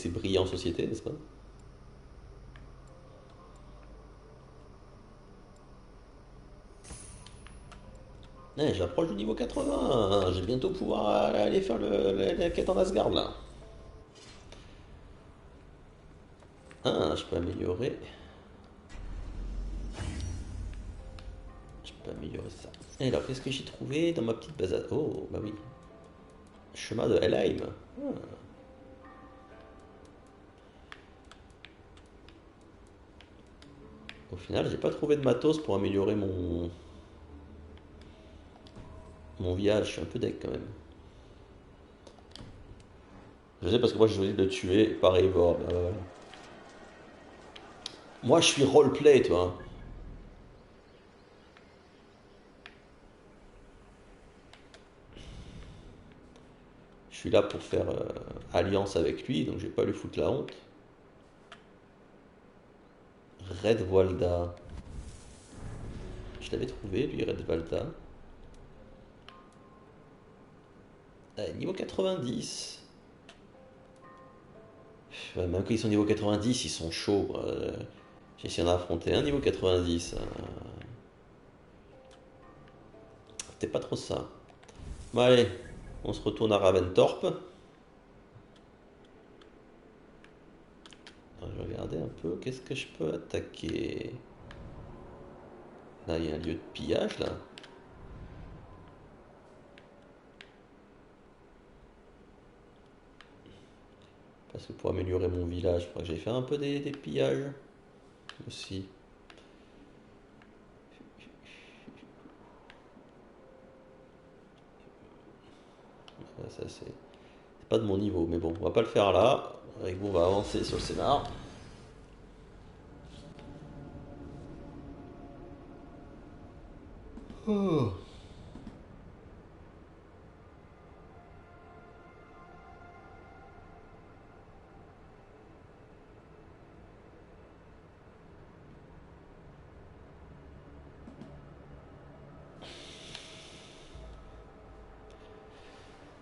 briller en société, n'est-ce pas? J'approche du niveau 80. Je vais bientôt pouvoir aller faire la quête en Asgard, là. Ah, je peux améliorer. Je peux améliorer ça. Et alors, qu'est-ce que j'ai trouvé dans ma petite base à... Oh, bah oui. Chemin de Helheim. Ah. Au final, j'ai pas trouvé de matos pour améliorer mon village. Je suis un peu deck quand même. Je sais parce que moi j'ai choisi de le tuer par Eivor. Moi je suis roleplay, toi. Je suis là pour faire alliance avec lui, donc je vais pas lui foutre la honte. Redvalda. Je l'avais trouvé, lui, Redvalda. Niveau 90. Même quand ils sont niveau 90, ils sont chauds. J'ai essayé d'en affronter un niveau 90. C'était pas trop ça. Bon, allez, on se retourne à Ravensthorpe. Je vais regarder un peu. Qu'est-ce que je peux attaquer? Là, il y a un lieu de pillage, là. Parce que pour améliorer mon village, il faudra que j'aille faire un peu des pillages aussi. Ça c'est pas de mon niveau, mais bon, on va pas le faire là. Avec vous, on va avancer sur le scénar. Oh.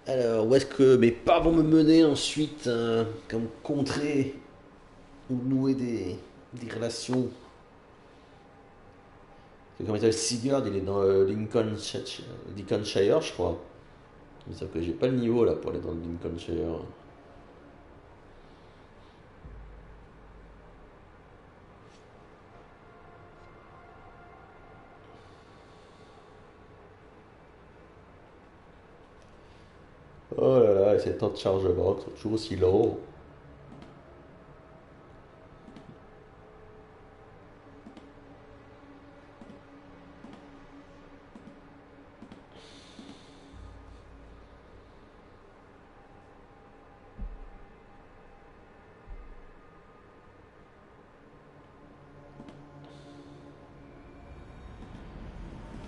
Alors, où est-ce que mes pas vont me mener ensuite, comme contrée ou nouer des relations? Comment il s'appelle, Sigurd, il est dans Lincolnshire, je crois. Mais sauf que j'ai pas le niveau là pour aller dans le Lincolnshire. Oh là là, ces temps de chargement qui sont toujours aussi longs.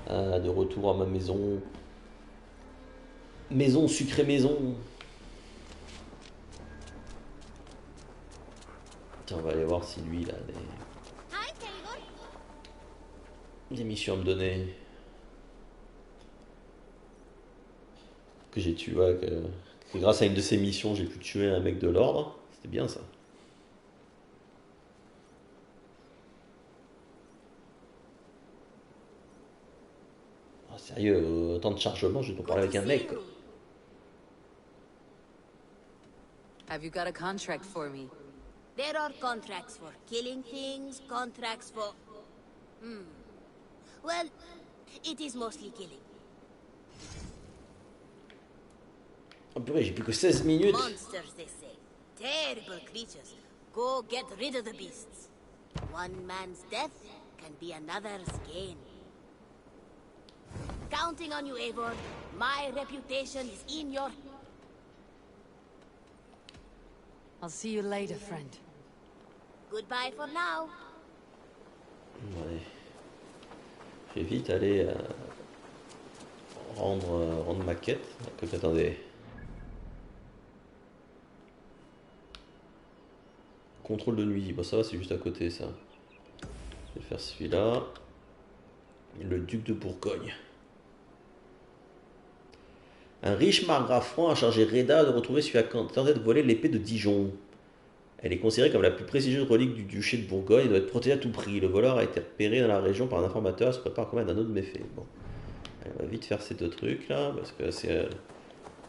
Ah, de retour à ma maison. Maison sucrée maison. Tiens, on va aller voir si lui il a des missions à me donner. Que j'ai tué, ouais, que grâce à une de ces missions j'ai pu tuer un mec de l'ordre. C'était bien ça. Ah, sérieux, temps de chargement, je vais parler avec un mec quoi. Have you got a contract for me? There are contracts for killing things, contracts for... Well, it is mostly killing. Oh purée, j'ai plus que 16 minutes. Monsters, they say. Terrible creatures. Go get rid of the beasts. One man's death can be another's gain. Counting on you, Eivor. My reputation is in your... I'll see you later, friend. Goodbye for now. Ouais. Je vais vite aller rendre ma quête. Donc, attendez. Contrôle de nuit. Bon, ça va, c'est juste à côté ça. Je vais faire celui-là. Le duc de Bourgogne. Un riche margrave franc a chargé Reda de retrouver celui qui a tenté de voler l'épée de Dijon. Elle est considérée comme la plus prestigieuse relique du duché de Bourgogne et doit être protégée à tout prix. Le voleur a été repéré dans la région par un informateur et se prépare à commettre un autre méfait. Bon. Allez, on va vite faire ces deux trucs là, parce que c'est...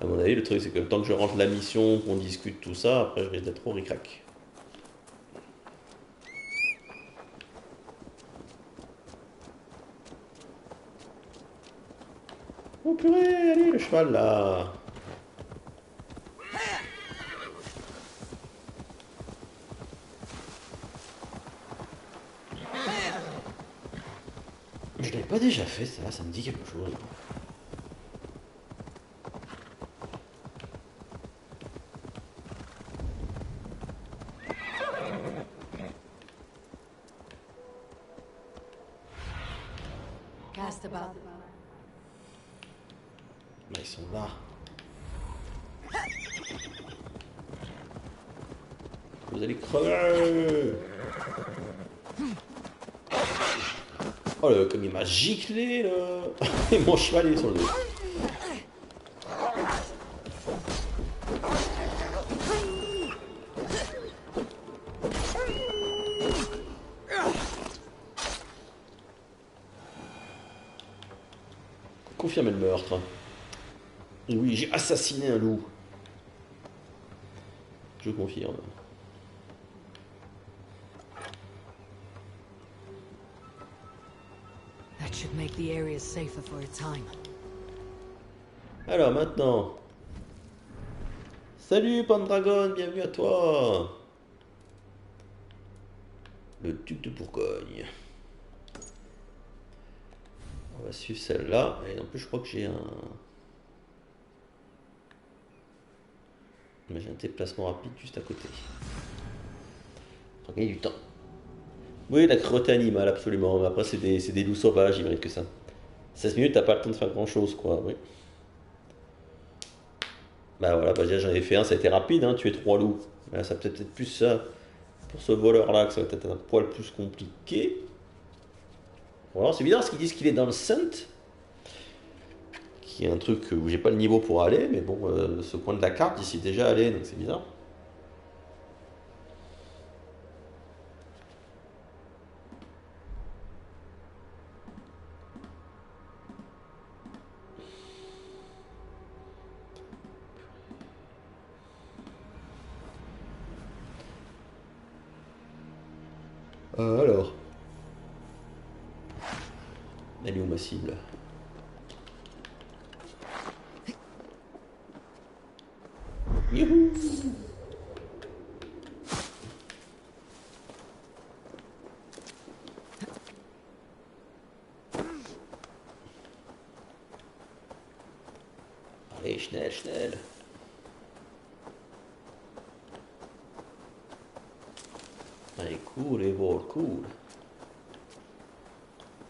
à mon avis, le truc c'est que le temps que je rentre la mission, qu'on discute tout ça, après je risque d'être trop ric-rac. Oh purée, allez le cheval là. Je l'avais pas déjà fait ça me dit quelque chose. Cast about. Bah, ils sont là. Vous allez crever. Oh là, comme il m'a giclé là. Et mon cheval il est sur le dos. Confirmer le meurtre. Et oui, j'ai assassiné un loup. Je confirme. That should make the area safer for a time. Alors maintenant. Salut Pendragon, bienvenue à toi. Le duc de Bourgogne. On va suivre celle-là. Et en plus je crois que j'ai un... Mais j'ai un déplacement rapide juste à côté. Faut gagner du temps. Oui, la cruauté animale, absolument. Mais après, c'est des loups sauvages, ils méritent que ça. 16 minutes, t'as pas le temps de faire grand chose, quoi. Oui. Bah voilà, bah déjà j'en ai fait un, ça a été rapide, hein, tuer 3 loups. Là, ça peut-être plus ça pour ce voleur-là, que ça va peut-être un poil plus compliqué. Voilà, c'est bizarre parce qu'ils disent qu'il est dans le Saint. Qui est un truc où j'ai pas le niveau pour aller, mais bon, ce coin de la carte, j'y suis déjà allé, donc c'est bizarre. Alors. Elle est où ma cible? Youhou. Allez, schnell, schnell. Allez, cool, Eivor, cool.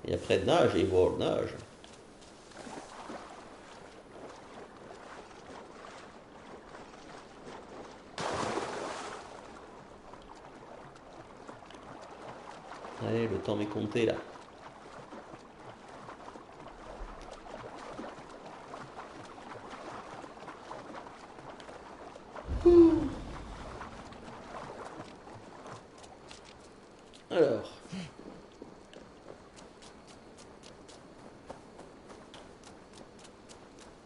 Et après, nage, Eivor, nage. Allez, le temps m'est compté, là. Alors.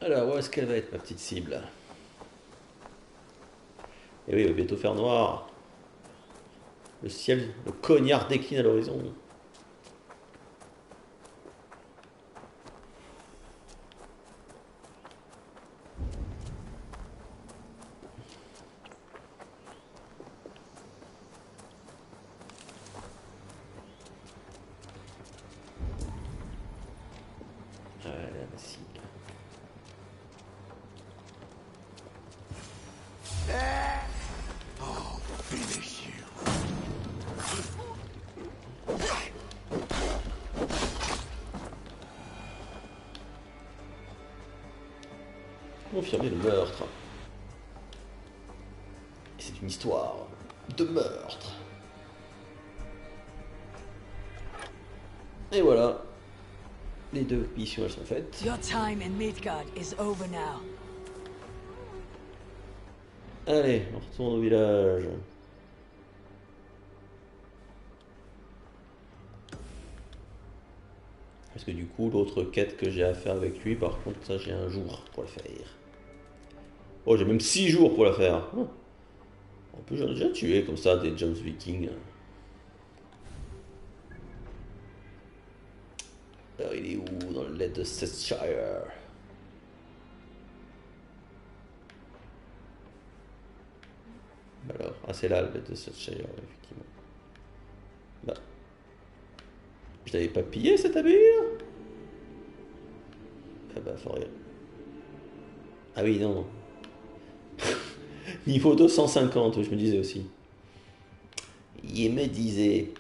Alors, où est-ce qu'elle va être, ma petite cible? Et oui, il va bientôt faire noir. Le ciel, le cognard décline à l'horizon. Voilà, ma cible. I'll finish you. Confirmer le meurtre. Et c'est une histoire de meurtre. Et voilà. Les deux missions, elles sont faites. Your time in Midgard is over now. Allez, on retourne au village. Parce que du coup, l'autre quête que j'ai à faire avec lui, par contre, ça j'ai un jour pour le faire. Oh, j'ai même 6 jours pour la faire. En plus, j'en ai déjà tué comme ça des Jones Vikings. Alors, il est où? Dans le lait de Cheshire. Alors, ah, c'est là le lait de Cheshire, effectivement. Bah. Je l'avais pas pillé cette habile? Ah bah, faut rien. Ah oui, non. Niveau 250, je me disais aussi. Il me disait.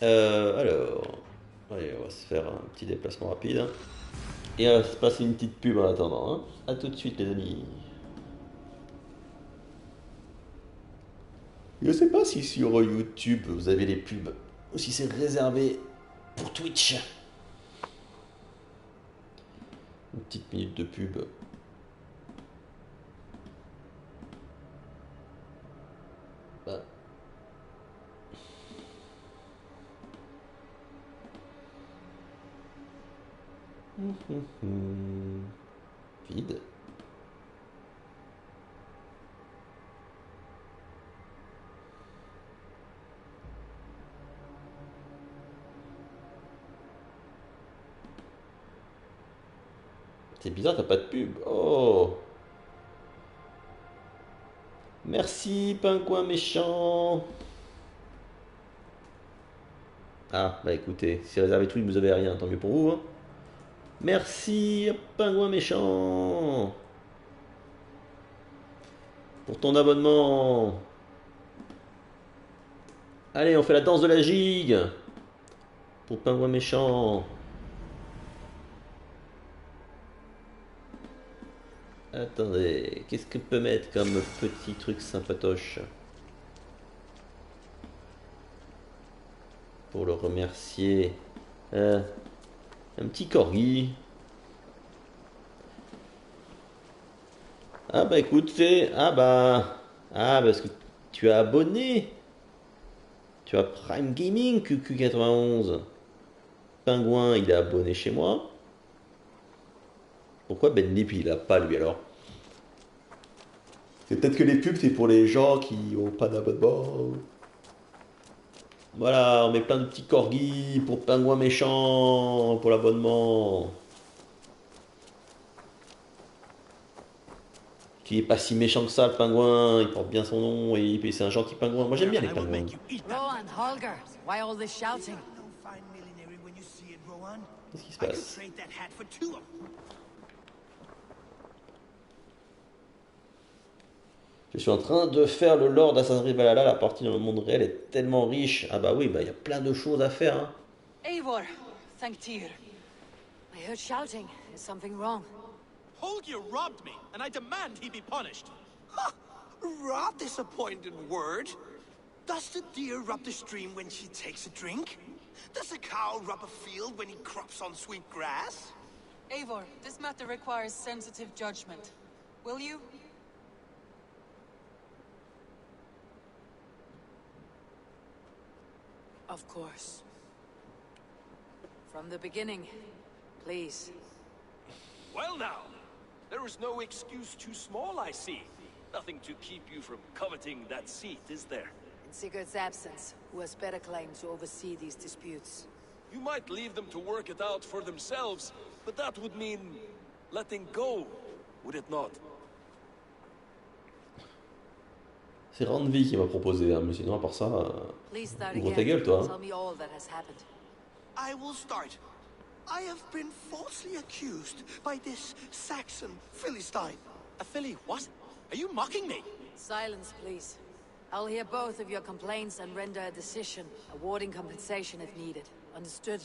Alors. Allez, on va se faire un petit déplacement rapide. Hein. Et on va se passer une petite pub en attendant. Hein. A tout de suite, les amis. Je sais pas si sur YouTube vous avez les pubs ou si c'est réservé pour Twitch. Une petite minute de pub. Bah. Vide. C'est bizarre, t'as pas de pub. Oh. Merci, pingouin méchant. Ah, bah écoutez, si réservé tout, vous avez rien, tant mieux pour vous. Hein. Merci, pingouin méchant. Pour ton abonnement. Allez, on fait la danse de la gigue. Pour pingouin méchant. Attendez, qu'est-ce que peut mettre comme petit truc sympatoche pour le remercier? Un petit corgi. Ah bah écoutez, parce que tu as abonné. Tu as Prime Gaming QQ91. Pingouin, il est abonné chez moi. Pourquoi Ben Lip il a pas lui alors? C'est peut-être que les pubs c'est pour les gens qui ont pas d'abonnement. Voilà, on met plein de petits corgis pour pingouin méchant pour l'abonnement. Qui est pas si méchant que ça, le pingouin. Il porte bien son nom et c'est un gentil pingouin. Moi j'aime bien les pingouins. Rowan, Holger, why all this shouting? Qu'est-ce qui se passe? Je suis en train de faire le lore d'Assassin's Creed Valhalla. La partie dans le monde réel est tellement riche. Ah bah oui, bah il y a plein de choses à faire. Hein. Eivor, thank Tyr. I heard shouting. Is something wrong? Holger robbed me, and I demand he be punished. Ha! Robbed is a pointed word. Does the deer rub the stream when she takes a drink? Does a cow rub a field when he crops on sweet grass? Eivor, this matter requires sensitive judgment. Will you? Of course. From the beginning, please. Well now, there is no excuse too small, I see. Nothing to keep you from coveting that seat, is there? In Sigurd's absence, who has better claim to oversee these disputes? You might leave them to work it out for themselves, but that would mean letting go, would it not? C'est Randvi qui m'a proposé, hein, mais sinon à part ça, ouvre ta gueule toi. Hein. I will start. I have been falsely accused by this Saxon Philistine. A Philly what? Are you mocking me? Silence, please. I'll hear both of your complaints and render a decision, awarding compensation if needed. Understood?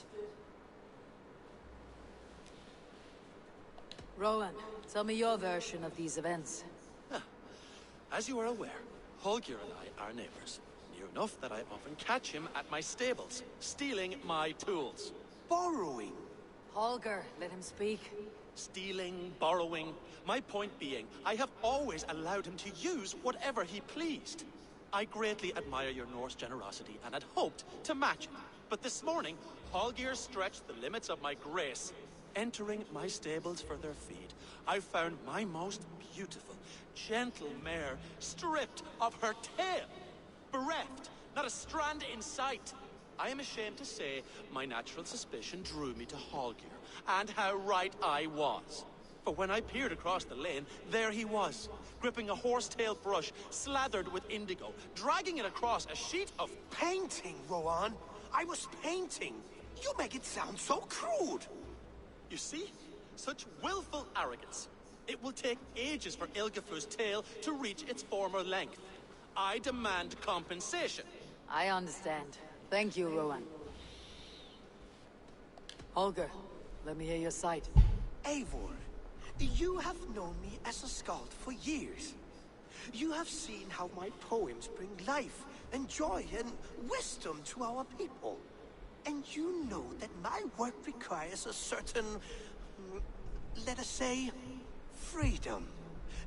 Rowan, tell me your version of these events. As you are aware, Holger and I are neighbors. Near enough that I often catch him at my stables, stealing my tools. Borrowing. Holger, let him speak. Stealing, borrowing. My point being, I have always allowed him to use whatever he pleased. I greatly admire your Norse generosity and had hoped to match it. But this morning, Holger stretched the limits of my grace. Entering my stables for their feed, I found my most beautiful, gentle mare stripped of her tail. Bereft, not a strand in sight. I am ashamed to say my natural suspicion drew me to Holger, and how right I was. For when I peered across the lane, there he was, gripping a horsetail brush slathered with indigo, dragging it across a sheet of painting, Rowan. I was painting. You make it sound so crude. You see? Such willful arrogance. It will take ages for Ilgafur's tail to reach its former length. I demand compensation. I understand. Thank you, Rowan. Holger, let me hear your side. Eivor, you have known me as a skald for years. You have seen how my poems bring life and joy and wisdom to our people. And you know that my work requires a certain, let us say, freedom.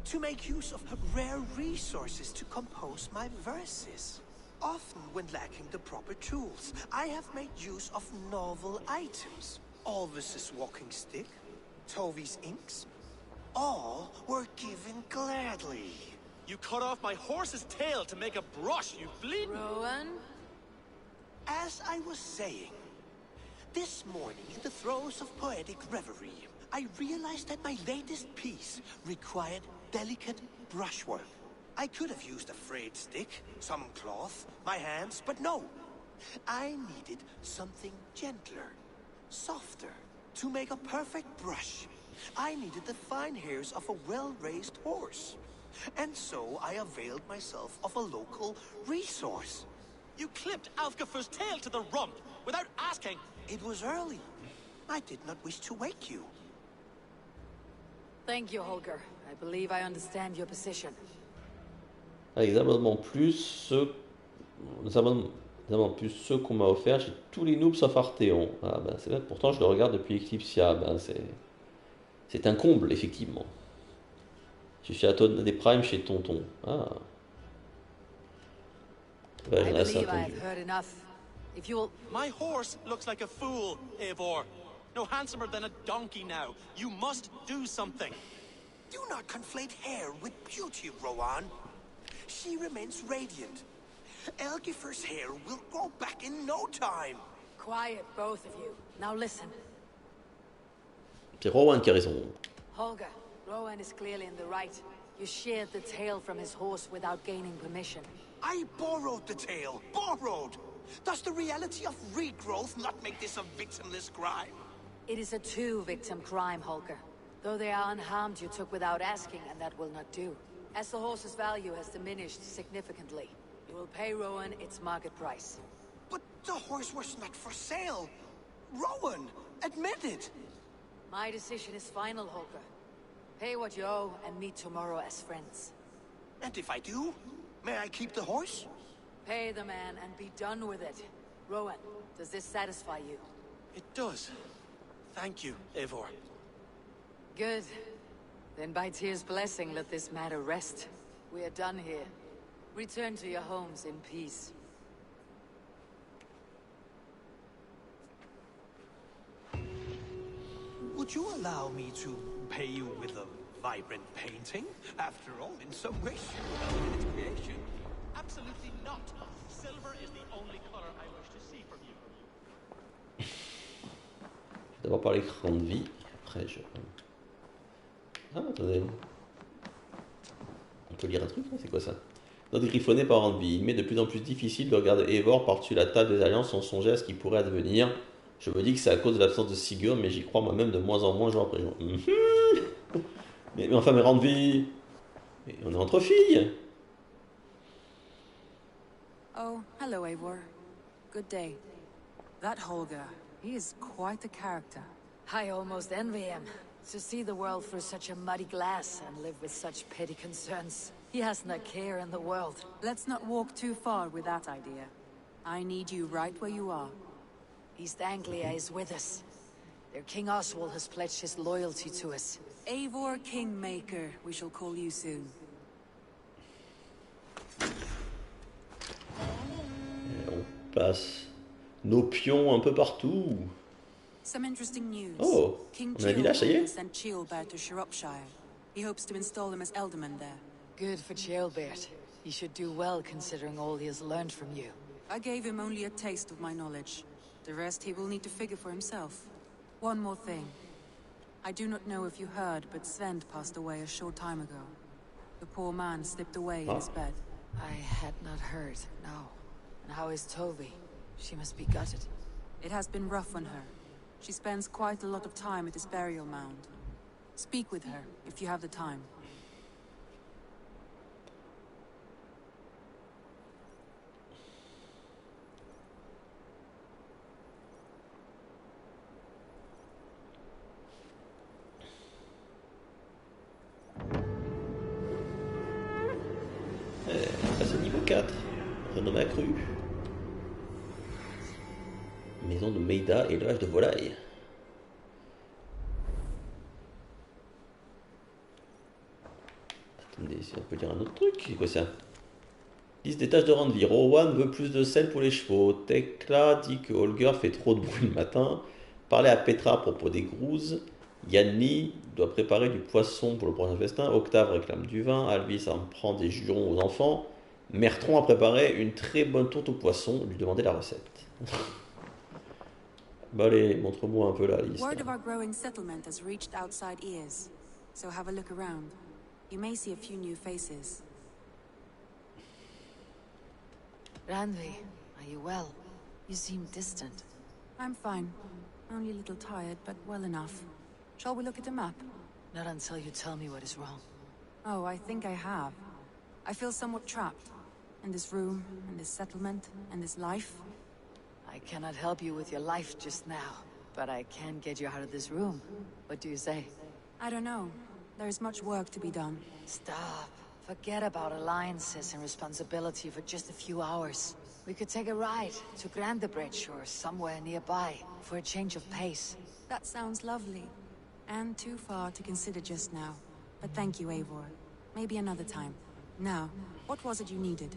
To make use of rare resources to compose my verses. Often when lacking the proper tools, I have made use of novel items. Alvis's walking stick, Tovi's inks. All were given gladly. You cut off my horse's tail to make a brush, you bleeding... Rowan? As I was saying, this morning in the throes of poetic reverie, I realized that my latest piece required delicate brushwork. I could have used a frayed stick, some cloth, my hands, but no. I needed something gentler, softer. To make a perfect brush, I needed the fine hairs of a well-raised horse. And so I availed myself of a local resource. You clipped Alfgafur's tail to the rump without asking. It was early. I did not wish to wake you. Thank you, Holger. I believe I understand your position. Les abonnements plus ceux qu'on m'a offert, j'ai tous les noobs sauf Arthéon. Ah ben c'est vrai, pourtant je le regarde depuis Eclipsia. Ben c'est un comble effectivement. Je suis à des primes chez Tonton. Ah. Ouais, j'en ai assez attendu. My horse looks like a fool, Eivor. No handsomer than a donkey now. You must do something. Do not conflate hair with beauty, Rowan. She remains radiant. Elgifur's hair will grow back in no time. Quiet, both of you. Now listen. C'est Rowan qui a raison. Holger, Rowan is clearly in the right. You sheared the tail from his horse without gaining permission. I borrowed the tail. Borrowed! Does the reality of regrowth not make this a victimless crime? It is a two-victim crime, Holger. Though they are unharmed, you took without asking, and that will not do. As the horse's value has diminished significantly, you will pay Rowan its market price. But the horse was not for sale. Rowan, admit it. My decision is final, Holger. Pay what you owe and meet tomorrow as friends. And if I do, may I keep the horse? Pay the man and be done with it. Rowan, does this satisfy you? It does. Thank you, Eivor. Good. Then by Tyr's blessing, let this matter rest. We are done here. Return to your homes in peace. Would you allow me to pay you with a vibrant painting? After all, in some ways, you are its creation. Absolutely not. Silver is the only color I wish to see from you. Je vais d'abord parler grande vie, après je... Ah, attendez. On peut lire un truc, là, c'est quoi ça? Notre griffonné par envie. Il m'est de plus en plus difficile de regarder Eivor par-dessus la table des alliances sans songer à ce qui pourrait advenir. Je me dis que c'est à cause de l'absence de Sigurd, mais j'y crois moi-même de moins en moins jour après jour. Mais enfin, mes Randvi, mais on est entre filles. Oh, hello, Eivor. Good day. That Holger, he is quite the character. I almost envy him. To see the world through such a muddy glass and live with such petty concerns. He hasn't a care in the world. Let's not walk too far with that idea. I need you right where you are. East Anglia is with us. Their King Oswald has pledged his loyalty to us. Eivor Kingmaker, we shall call you soon. Et on passe nos pions un peu partout. Some interesting news. Oh, King on a un village, ça y est? sent Ceolbert to Shropshire. He hopes to install him as Elderman there. Good for Ceolbert. He should do well considering all he has learned from you. I gave him only a taste of my knowledge. The rest he will need to figure for himself. One more thing. I do not know if you heard, but Sven passed away a short time ago. The poor man slipped away in his bed. I had not heard, no. And how is Tovi? She must be gutted. It has been rough on her. She spends quite a lot of time at his burial mound. Speak with her, if you have the time. Passe au niveau 4. Renommée accrue. Maison de Meida et élevage de volailles. Attendez, si on peut dire un autre truc. C'est quoi ça? Liste des tâches de Randvi. Rowan veut plus de sel pour les chevaux. Tekla dit que Holger fait trop de bruit le matin. Parler à Petra à propos des grouses. Yanni doit préparer du poisson pour le prochain festin. Octave réclame du vin. Alvis en prend des jurons aux enfants. Mertron a préparé une très bonne tourte au poisson. Lui demander la recette. Bah allez, montre-moi un peu la liste. Word of our growing settlement has reached outside ears, so have a look around. You may see a few new faces. Randvi, are you well? You seem distant. I'm fine. Only a little tired, but well enough. Shall we look at the map? Not until you tell me what is wrong. Oh, I think I have. I feel somewhat trapped. In this room, in this settlement, in this life. I cannot help you with your life just now, but I can get you out of this room. What do you say? I don't know. There is much work to be done. Stop. Forget about alliances and responsibility for just a few hours. We could take a ride to Grandebridge or somewhere nearby for a change of pace. That sounds lovely. And too far to consider just now. But thank you, Eivor. Maybe another time. Now, what was it you needed?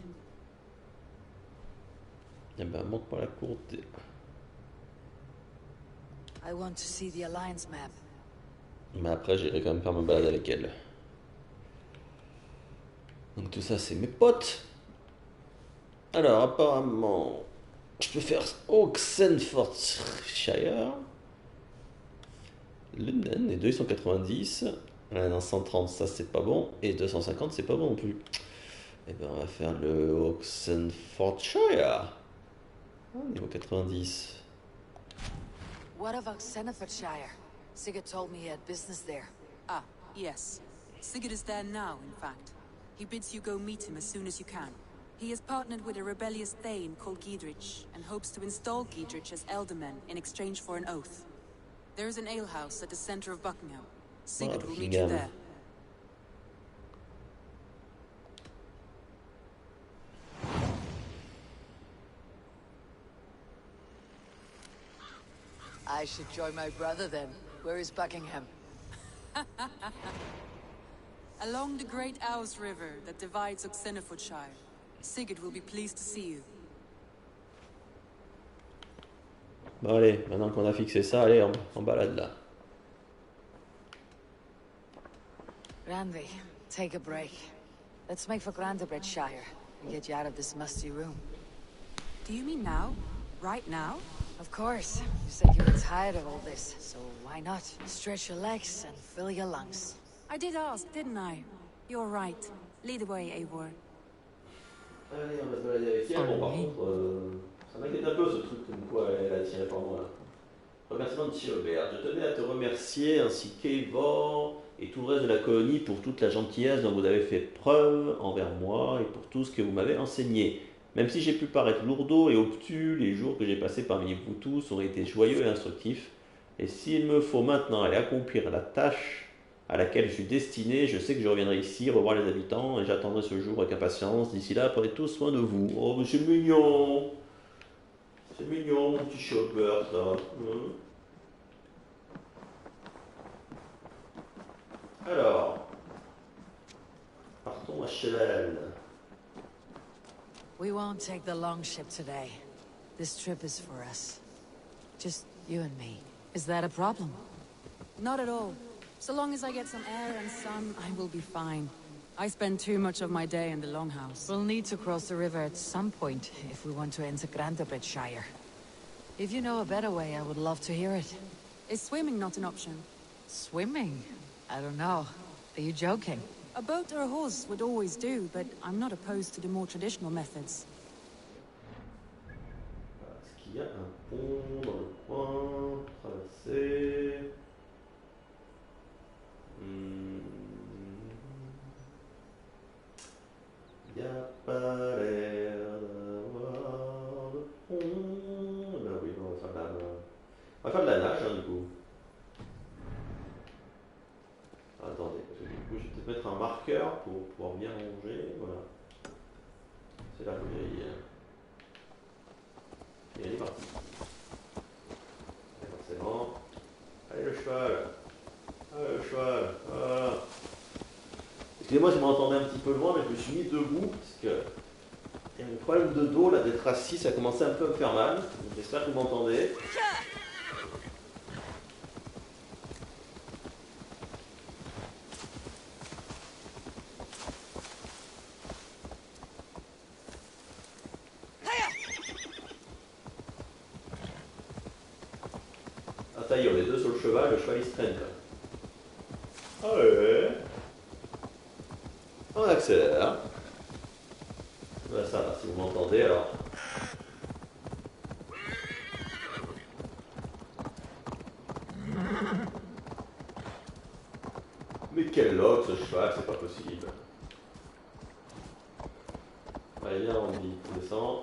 Eh ben, montre-moi la courte. I want to see the Alliance map. Mais après, j'irai quand même faire ma balade avec elle. Donc tout ça, c'est mes potes. Alors, apparemment, je peux faire Oxenfordshire. London, les deux, ils sont 90. Ouais, non, 130, ça c'est pas bon. Et 250, c'est pas bon non plus. Et ben on va faire le Oxenfordshire. Niveau 90. What of Oxenfordshire? Sigurd told me he had business there. Ah, yes. Sigurd is there now, in fact. He bids you go meet him as soon as you can. He has partnered with a rebellious Thane called Giedrich, and hopes to install Giedrich as Elderman in exchange for an oath. There is an alehouse at the center of Buckingham. Sigurd will meet you there. I should join my brother then. Where is Buckingham? Along the great Ouse River that divides Oxenfordshire. Sigurd will be pleased to see you. Bon allez, maintenant qu'on a fixé ça, allez, en balade là. Randy, take a break. Let's make for Grandabridgeshire and get you out of this musty room. Do you mean now? Right now? Of course. You said you were tired of all this, so why not? Stretch your legs and fill your lungs. I did ask, didn't I? You're right. Lead the way, Eivor. Allez, on va se balader avec elle. Bon, par contre, ça m'inquiète un peu ce truc comme quoi elle a tiré par moi là. Remerciement de Thierry. Je tenais à te remercier ainsi qu'Eivor et tout le reste de la colonie pour toute la gentillesse dont vous avez fait preuve envers moi et pour tout ce que vous m'avez enseigné. Même si j'ai pu paraître lourdeau et obtus, les jours que j'ai passés parmi vous tous ont été joyeux et instructifs. Et s'il me faut maintenant aller accomplir la tâche à laquelle je suis destiné, je sais que je reviendrai ici, revoir les habitants, et j'attendrai ce jour avec impatience. D'ici là, prenez tous soin de vous. Oh, mais c'est mignon! C'est mignon, mon petit chopper, ça. Alors, partons à cheval. We won't take the long ship today. This trip is for us. Just you and me. Is that a problem? Not at all. So long as I get some air and sun, I will be fine. I spend too much of my day in the Longhouse. We'll need to cross the river at some point if we want to enter Grandabridgeshire. If you know a better way, I would love to hear it. Is swimming not an option? Swimming? I don't know. Are you joking? A boat or a horse would always do, but I'm not opposed to the more traditional methods. Est-ce qu'il y a un pont dans le coin? Traverser. Il n'y a pas l'air d'avoir de pont. Ben oui, on va faire de la nage, hein, du coup. Attendez, parce que du coup, je vais peut-être mettre un marqueur pour pouvoir bien ranger. Voilà. C'est la grille. Et elle est partie. Et forcément. Allez, le cheval. Allez, le cheval. Voilà. Excusez-moi si vous m'entendez un petit peu loin, mais je me suis mis debout parce que il y a un problème de dos, là, d'être assis, ça a commencé un peu à me faire mal. J'espère que vous m'entendez. Ah, ça y est, on est deux sur le cheval il se traîne. Allez. On accélère. Ben, ça va, si vous m'entendez alors. Mais quel lock ce cheval, c'est pas possible. Allez, viens, on dit, on descend.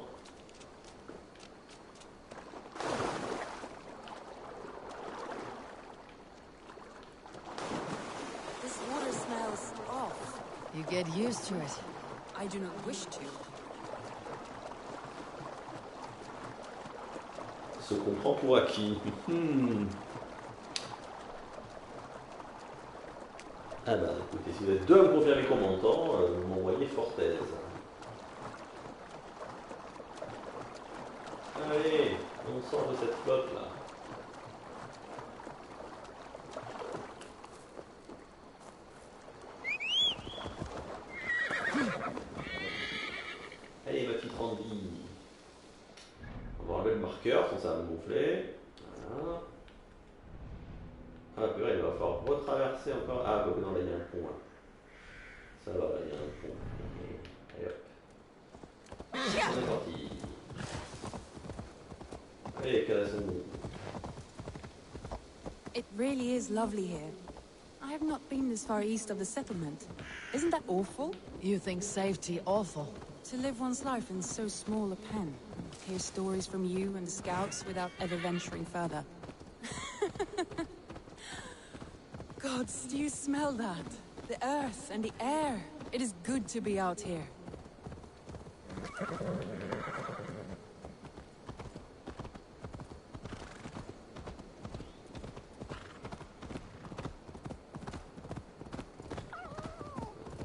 This water smells off. You get used to it. I do not wish to. Se comprend pour acquis. Ah bah écoutez, si vous êtes deux à me confirmer qu'on m'entend, vous m'envoyez Fortaise. Allez, on sort de cette flotte là. Allez ma petite Randy. On va enlever le marqueur, sinon ça va me gonfler. Voilà. Ah purée, elle va va falloir retraverser encore. Ah, bah non, là il y a un pont là. Ça va, là il y a un pont. Et hop. On est parti. Allez, calassons-nous. It really is lovely here. I have not been this far east of the settlement. Isn't that awful? You think safety awful? To live one's life in so small a pen. Hear stories from you and the scouts without ever venturing further. Gods, do you smell that? The earth and the air. It is good to be out here.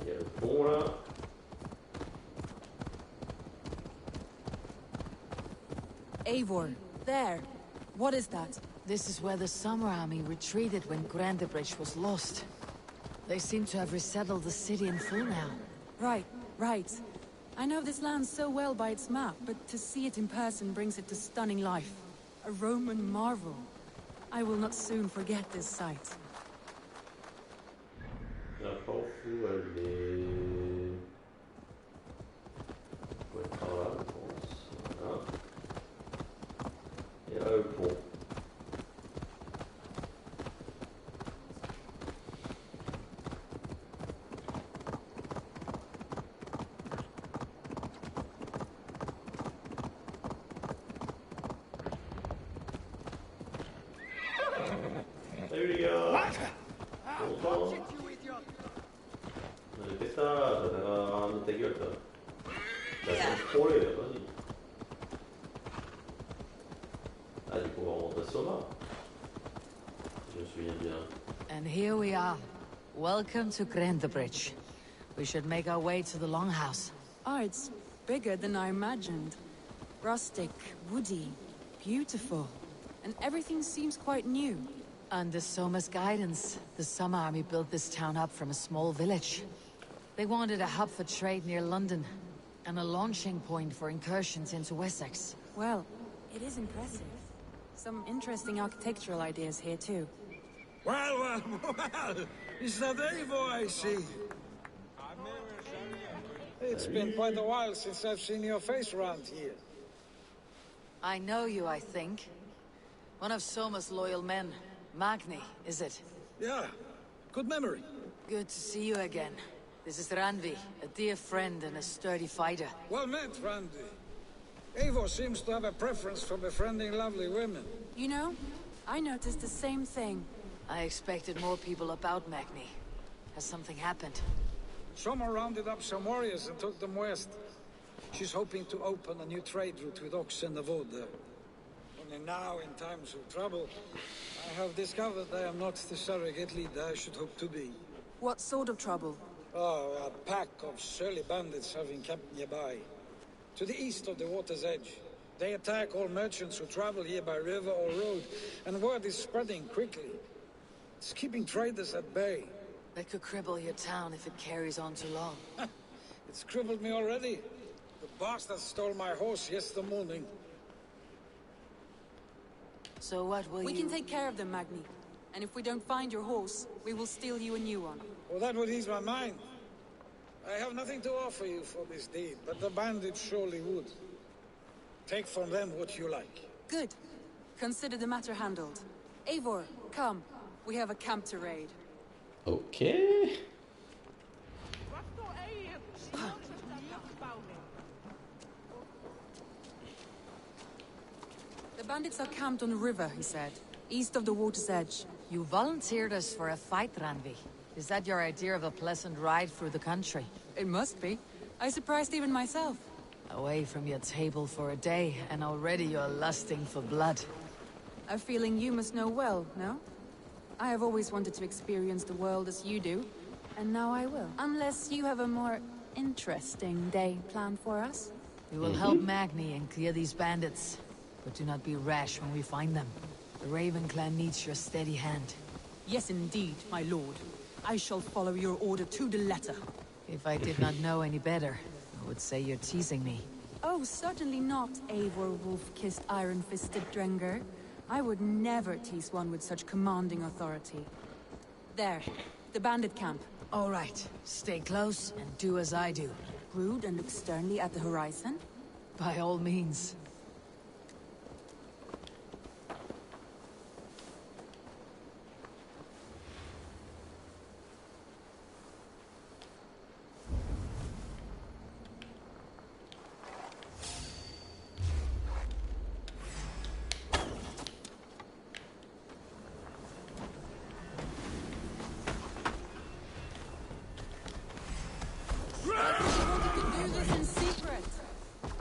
Il y a le pont là. Eivor, there. What is that? This is where the Summer Army retreated when Grandebridge was lost. They seem to have resettled the city in full now. Right, right. I know this land so well by its map, but to see it in person brings it to stunning life. A Roman marvel. I will not soon forget this sight. La porte où elle est. Faut être par là, je pense. Voilà. Et là, le pont. Salut les gars! Content? Qu'est-ce que t'as ramené ta gueule, toi? T'as fait me troller, là, vas-y. Ah, du coup, on va rentrer Soma. Je me souviens bien. And here we are. Welcome to Grandebridge. We should make our way to the Longhouse. Oh, it's bigger than I imagined. Rustic, woody, beautiful. And everything seems quite new. Under Soma's guidance, the Summer Army built this town up from a small village. They wanted a hub for trade near London, and a launching point for incursions into Wessex. Well, it is impressive. Some interesting architectural ideas here, too. Well, well, well! Is that Eivor I see? It's been quite a while since I've seen your face around here. I know you, I think. One of Soma's loyal men. Magni, is it? Yeah, good memory. Good to see you again. This is Randvi, a dear friend and a sturdy fighter. Well met, Randy. Eivor seems to have a preference for befriending lovely women. You know, I noticed the same thing. I expected more people about Magni. Has something happened? Soma rounded up some warriors and took them west. She's hoping to open a new trade route with Ox and the Vod there. Only now, in times of trouble, I have discovered I am not the surrogate leader I should hope to be. What sort of trouble? Oh, a pack of surly bandits have encamped nearby. To the east of the water's edge. They attack all merchants who travel here by river or road, and word is spreading quickly. It's keeping traders at bay. That could cripple your town if it carries on too long. It's crippled me already. The bastard stole my horse yesterday morning. So what will We can take care of them, Magni. And if we don't find your horse, we will steal you a new one. Well, that would ease my mind. I have nothing to offer you for this deed, but the bandits surely would. Take from them what you like. Good. Consider the matter handled. Eivor, come. We have a camp to raid. Okay. The bandits are camped on the river, he said. East of the water's edge. You volunteered us for a fight, Randvi. Is that your idea of a pleasant ride through the country? It must be. I surprised even myself. Away from your table for a day, and already you're lusting for blood. A feeling you must know well, no? I have always wanted to experience the world as you do, and now I will. Unless you have a more interesting day planned for us? We will help Magni and clear these bandits. But do not be rash when we find them. The Raven clan needs your steady hand. Yes, indeed, my lord. I shall follow your order to the letter. If I did not know any better, I would say you're teasing me. Oh, certainly not, Eivor wolf-kissed iron-fisted Drenger. I would never tease one with such commanding authority. There, the bandit camp. All right, stay close and do as I do. Brood and look sternly at the horizon? By all means.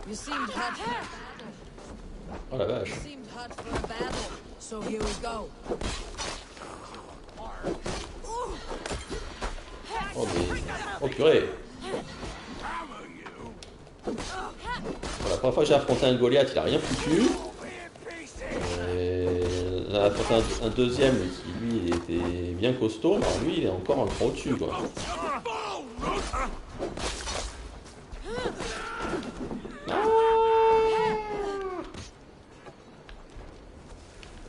You seemed hot for a battle. Oh la vache. You seemed hot for a battle. So here we go. Oh mais... Oh purée. Bon, la première fois que j'ai affronté un Goliath, il a rien foutu. Et j'ai affronté un deuxième qui lui était bien costaud, alors lui il est encore un cran au-dessus quoi.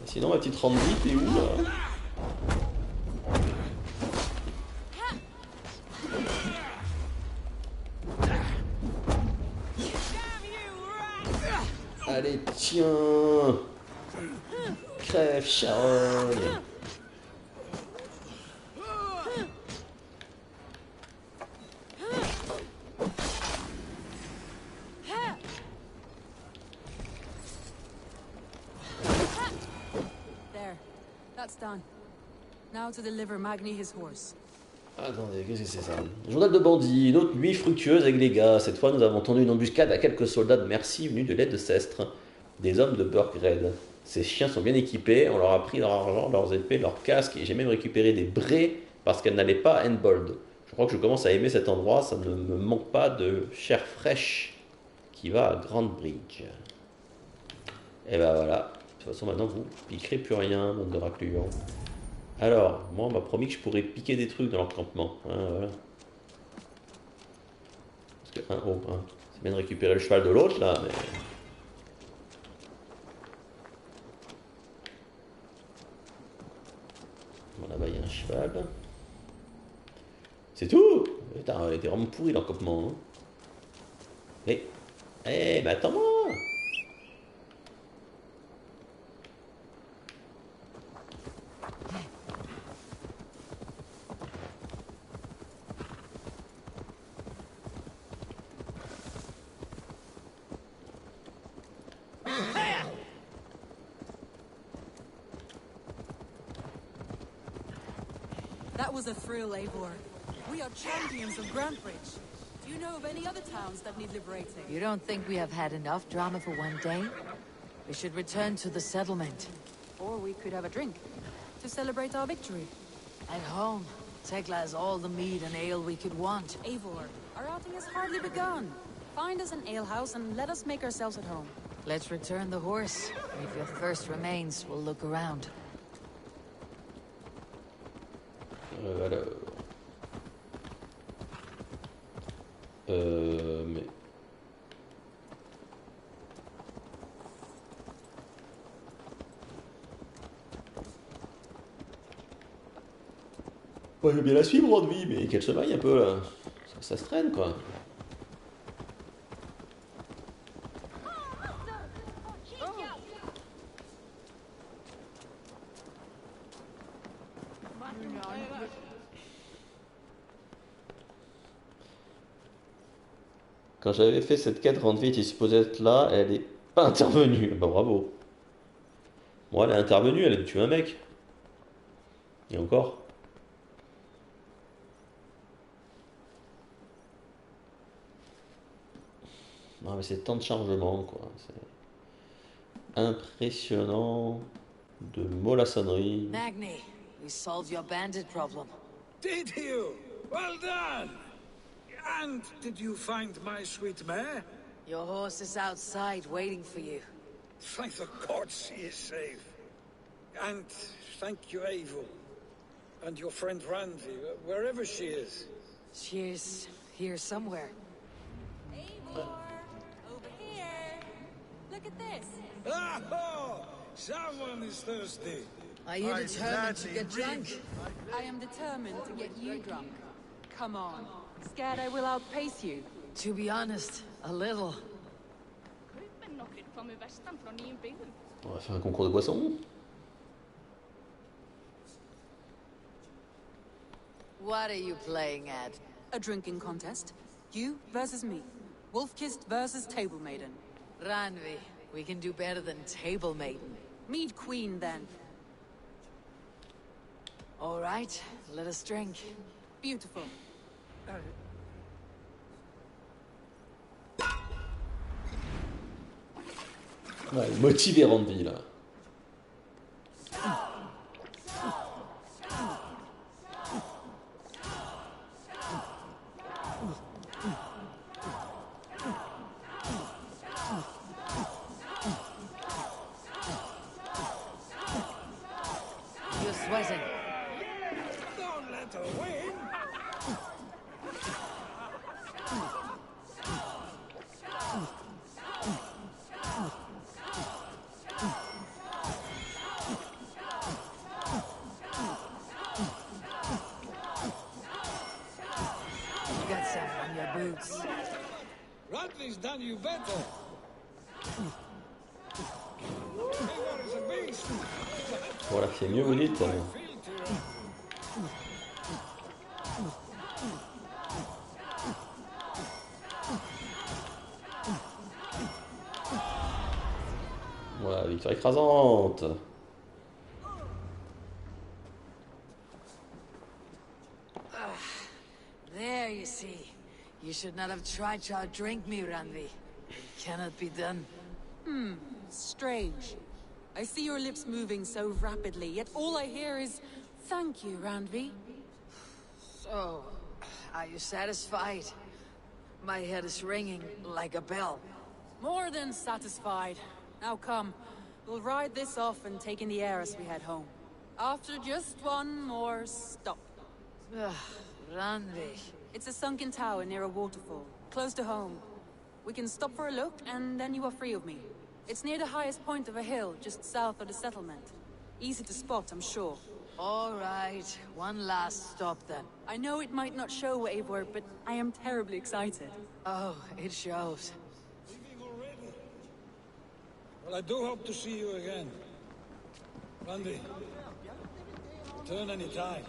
Sinon ma petite Randy, t'es où là? Allez tiens, crève charogne. That's done. Now to deliver Magni his horse. Attendez, qu'est-ce que c'est ça? Journal de bandit, une autre nuit fructueuse avec les gars. Cette fois, nous avons tendu une embuscade à quelques soldats de Merci venus de l'aide de Sestre, des hommes de Burgred. Ces chiens sont bien équipés, on leur a pris leur argent, leurs épées, leurs casques, et j'ai même récupéré des braies parce qu'elles n'allaient pas à Enbold. Je crois que je commence à aimer cet endroit, ça ne me manque pas de chair fraîche qui va à Grand Bridge. Et ben voilà. De toute façon, maintenant, vous piquerez plus rien, bande de raclures. Alors, moi, on m'a promis que je pourrais piquer des trucs dans leur campement. Hein, voilà. Parce que, c'est bien de récupérer le cheval de l'autre, là, mais... Bon, là-bas, il y a un cheval. C'est tout! Putain, il était vraiment pourri, leur campement. Hein. Mais attends-moi! That was a thrill, Eivor. We are champions of Grantbridge. Do you know of any other towns that need liberating? You don't think we have had enough drama for one day? We should return to the settlement. Or we could have a drink to celebrate our victory. At home, Tekla has all the mead and ale we could want. Eivor, our outing has hardly begun. Find us an alehouse and let us make ourselves at home. Let's return the horse. If your thirst remains, we'll look around. Alors... mais... Ouais, je veux bien la suivre, droit de vie, mais qu'elle se vaille un peu, là. Ça se traîne, quoi. Quand j'avais fait cette quête, Randvi était supposée être là, elle est pas intervenue. Bah bravo. Bon, elle est intervenue, elle a tué un mec. Et encore. Non mais c'est tant de chargement, quoi. C'est impressionnant de mollassonnerie. Magni, we solved your bandit problem. Did you? Well done! And did you find my sweet mare? Your horse is outside waiting for you. Thank the gods she is safe. And thank you, Eivor. And your friend Randy, wherever she is. She is here somewhere. Eivor! Over here! Look at this! Oh! Someone is thirsty. Are you determined to get drunk? I am determined to get you drunk. Come on. Scared I will outpace you? To be honest, a little. On va faire un concours de boissons. What are you playing at? A drinking contest. You versus me. Wolf-Kissed versus Table Maiden. Ranvi, we can do better than Table Maiden. Mead Queen, then. All right, let us drink. Beautiful. Ouais, motivé Randy là. You're sweating. Don't let her win. You got some on your boots. Radley's done you better. Igor is a beast. Voilà, c'est mieux vous dites. Voilà, victoire écrasante. There you see. You should not have tried to outdrink me, Ranvi. It cannot be done. Strange. I see your lips moving so rapidly, yet all I hear is, "Thank you, Randvi." So, are you satisfied? My head is ringing like a bell. More than satisfied. Now come, we'll ride this off and take in the air as we head home. After just one more stop. Ranvi. It's a sunken tower near a waterfall, close to home. We can stop for a look, and then you are free of me. It's near the highest point of a hill, just south of the settlement. Easy to spot, I'm sure. All right, one last stop then. I know it might not show, Eivor, but I am terribly excited. Oh, it shows. Leaving already? Well, I do hope to see you again. Randy, return any time.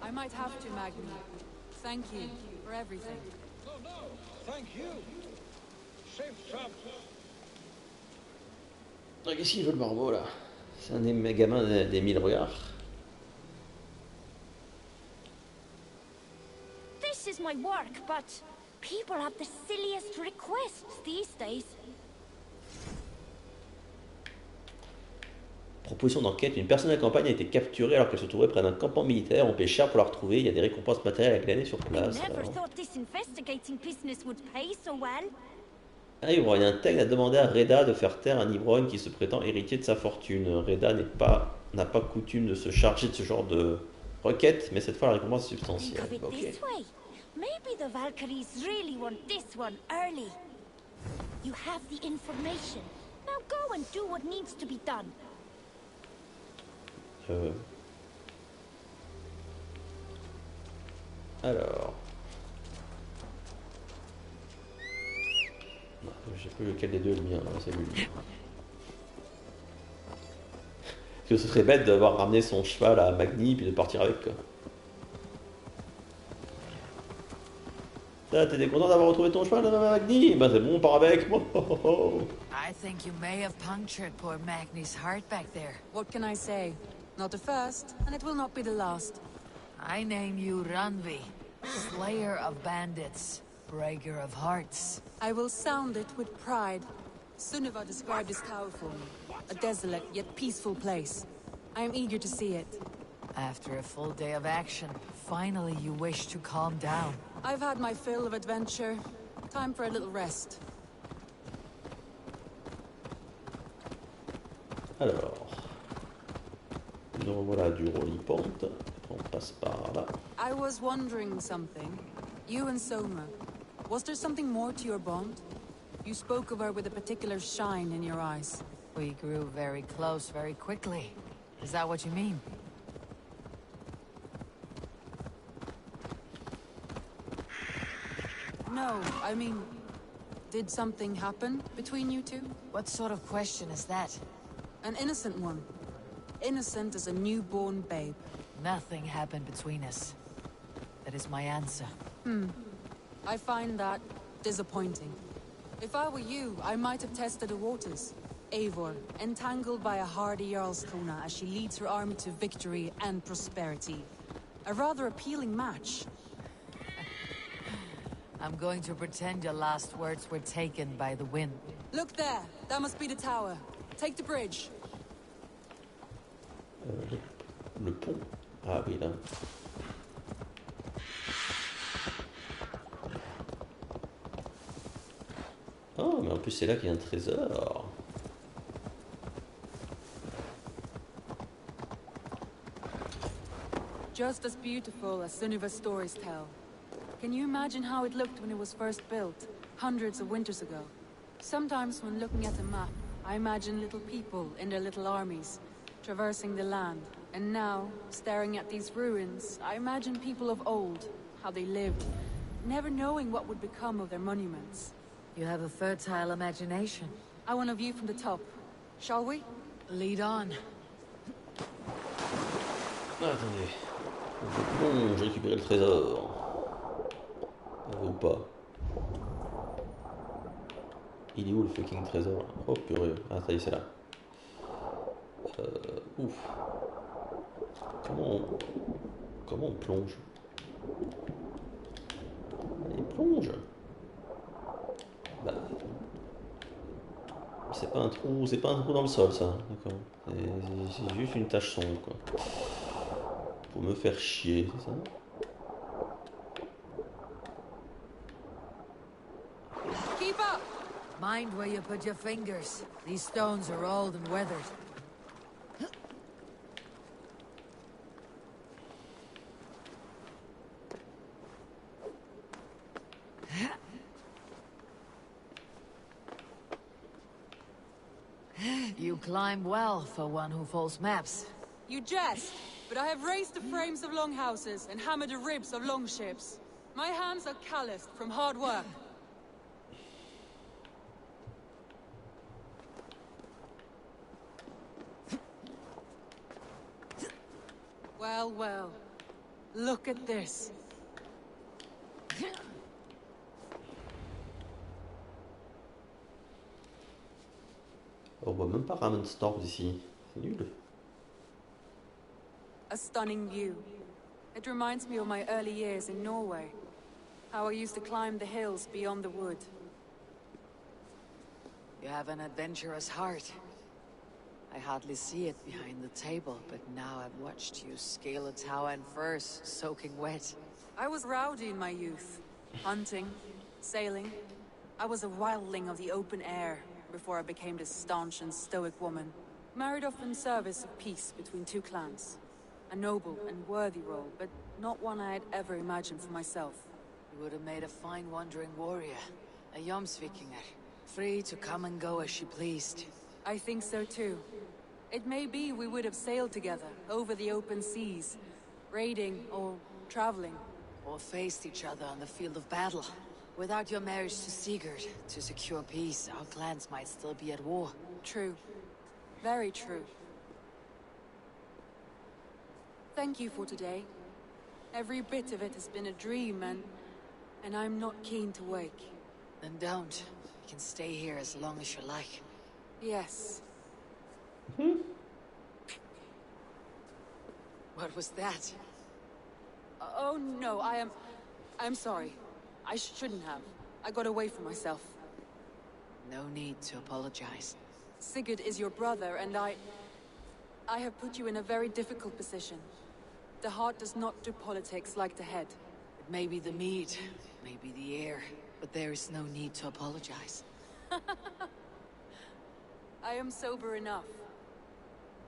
I might have to, Magni. Thank you for everything. No, thank you. Safe travels. Qu'est-ce qu'il veut le barbeau là? C'est un des gamins des 1000 regards. This is my work, but people have the silliest requests these days. Proposition d'enquête, une personne de la campagne a été capturée alors qu'elle se trouvait près d'un campement militaire. On paie cher pour la retrouver, il y a des récompenses matérielles à glaner sur place. Never thought this investigating business would pay so well. Ah, ivrogne, un Teg a demandé à Reda de faire taire un ivrogne qui se prétend héritier de sa fortune. Reda n'a pas coutume de se charger de ce genre de requête, mais cette fois la récompense est substantielle. Okay. Maybe the Valkyries really want this one early. You have the information. Now go and do what needs to be done. Alors. Je sais plus lequel des deux est le mien, c'est lui. Parce que ce serait bête d'avoir ramené son cheval à Magni puis de partir avec quoi. T'étais content d'avoir retrouvé ton cheval à Magni? Ben c'est bon, on part avec. I think you may have punctured poor Magni's heart back there. What can I say? Not the first, and it will not be the last. I name you Ranvi, Slayer of Bandits, Breaker of Hearts. I will sound it with pride. Sunniva described this tower for me. A desolate yet peaceful place. I am eager to see it. After a full day of action, finally you wish to calm down. I've had my fill of adventure. Time for a little rest. Alors, nous revoilà du Rolipante. On passe par là. I was wondering something. You and Soma. Was there something more to your bond? You spoke of her with a particular shine in your eyes. We grew very close very quickly. Is that what you mean? know. I mean, did something happen between you two? What sort of question is that? An innocent one. Innocent as a newborn babe. Nothing happened between us. That is my answer. I find that disappointing. If I were you, I might have tested the waters. Eivor, entangled by a hardy Jarlskona as she leads her army to victory and prosperity. A rather appealing match. I'm going to pretend your last words were taken by the wind. Look there! That must be the tower. Take the bridge. Le pont. Ah oui, là. Oh, mais en plus c'est là qu'il y a un trésor. Just as beautiful as Sunniva's stories tell. Can you imagine how it looked when it was first built, hundreds of winters ago? Sometimes when looking at a map, I imagine little people in their little armies, traversing the land. And now, staring at these ruins, I imagine people of old, how they lived, never knowing what would become of their monuments. You have a fertile imagination. I want a view from the top. Shall we? Lead on. Ah, attendez. Bon, j'ai récupéré le trésor. Ou pas. Il est où le fucking trésor? Oh purée. Ah ça y est, c'est là. Ouf. Comment on plonge? Allez, plonge. Bah. C'est pas un trou dans le sol ça, d'accord. C'est juste une tache sombre quoi. Pour me faire chier, c'est ça? Keep up! Mind where you put your fingers. These stones are old and weathered. You climb well for one who folds maps. You jest, but I have raised the frames of longhouses and hammered the ribs of longships. My hands are calloused from hard work. Well, well. Look at this. On voit même pas Ravenstorm ici. C'est nul. A stunning view. It reminds me of my early years in Norway. How I used to climb the hills beyond the wood. You have an adventurous heart. I hardly see it behind the table, but now I've watched you scale a tower in furs, soaking wet. I was rowdy in my youth. Hunting, sailing. I was a wildling of the open air before I became this staunch and stoic woman. Married off in service of peace between two clans. A noble and worthy role, but not one I had ever imagined for myself. You would have made a fine wandering warrior, a Jomsvikinger, free to come and go as she pleased. I think so too. It may be we would have sailed together, over the open seas, raiding or traveling. Or faced each other on the field of battle. Without your marriage to Sigurd, to secure peace, our clans might still be at war. True. Very true. Thank you for today. Every bit of it has been a dream, and I'm not keen to wake. Then don't. You can stay here as long as you like. Yes. What was that? Oh no, I'm sorry. I shouldn't have. I got away from myself. No need to apologize. Sigurd is your brother, and I have put you in a very difficult position. The heart does not do politics like the head. It may be the meat, maybe the air, but there is no need to apologize. I am sober enough.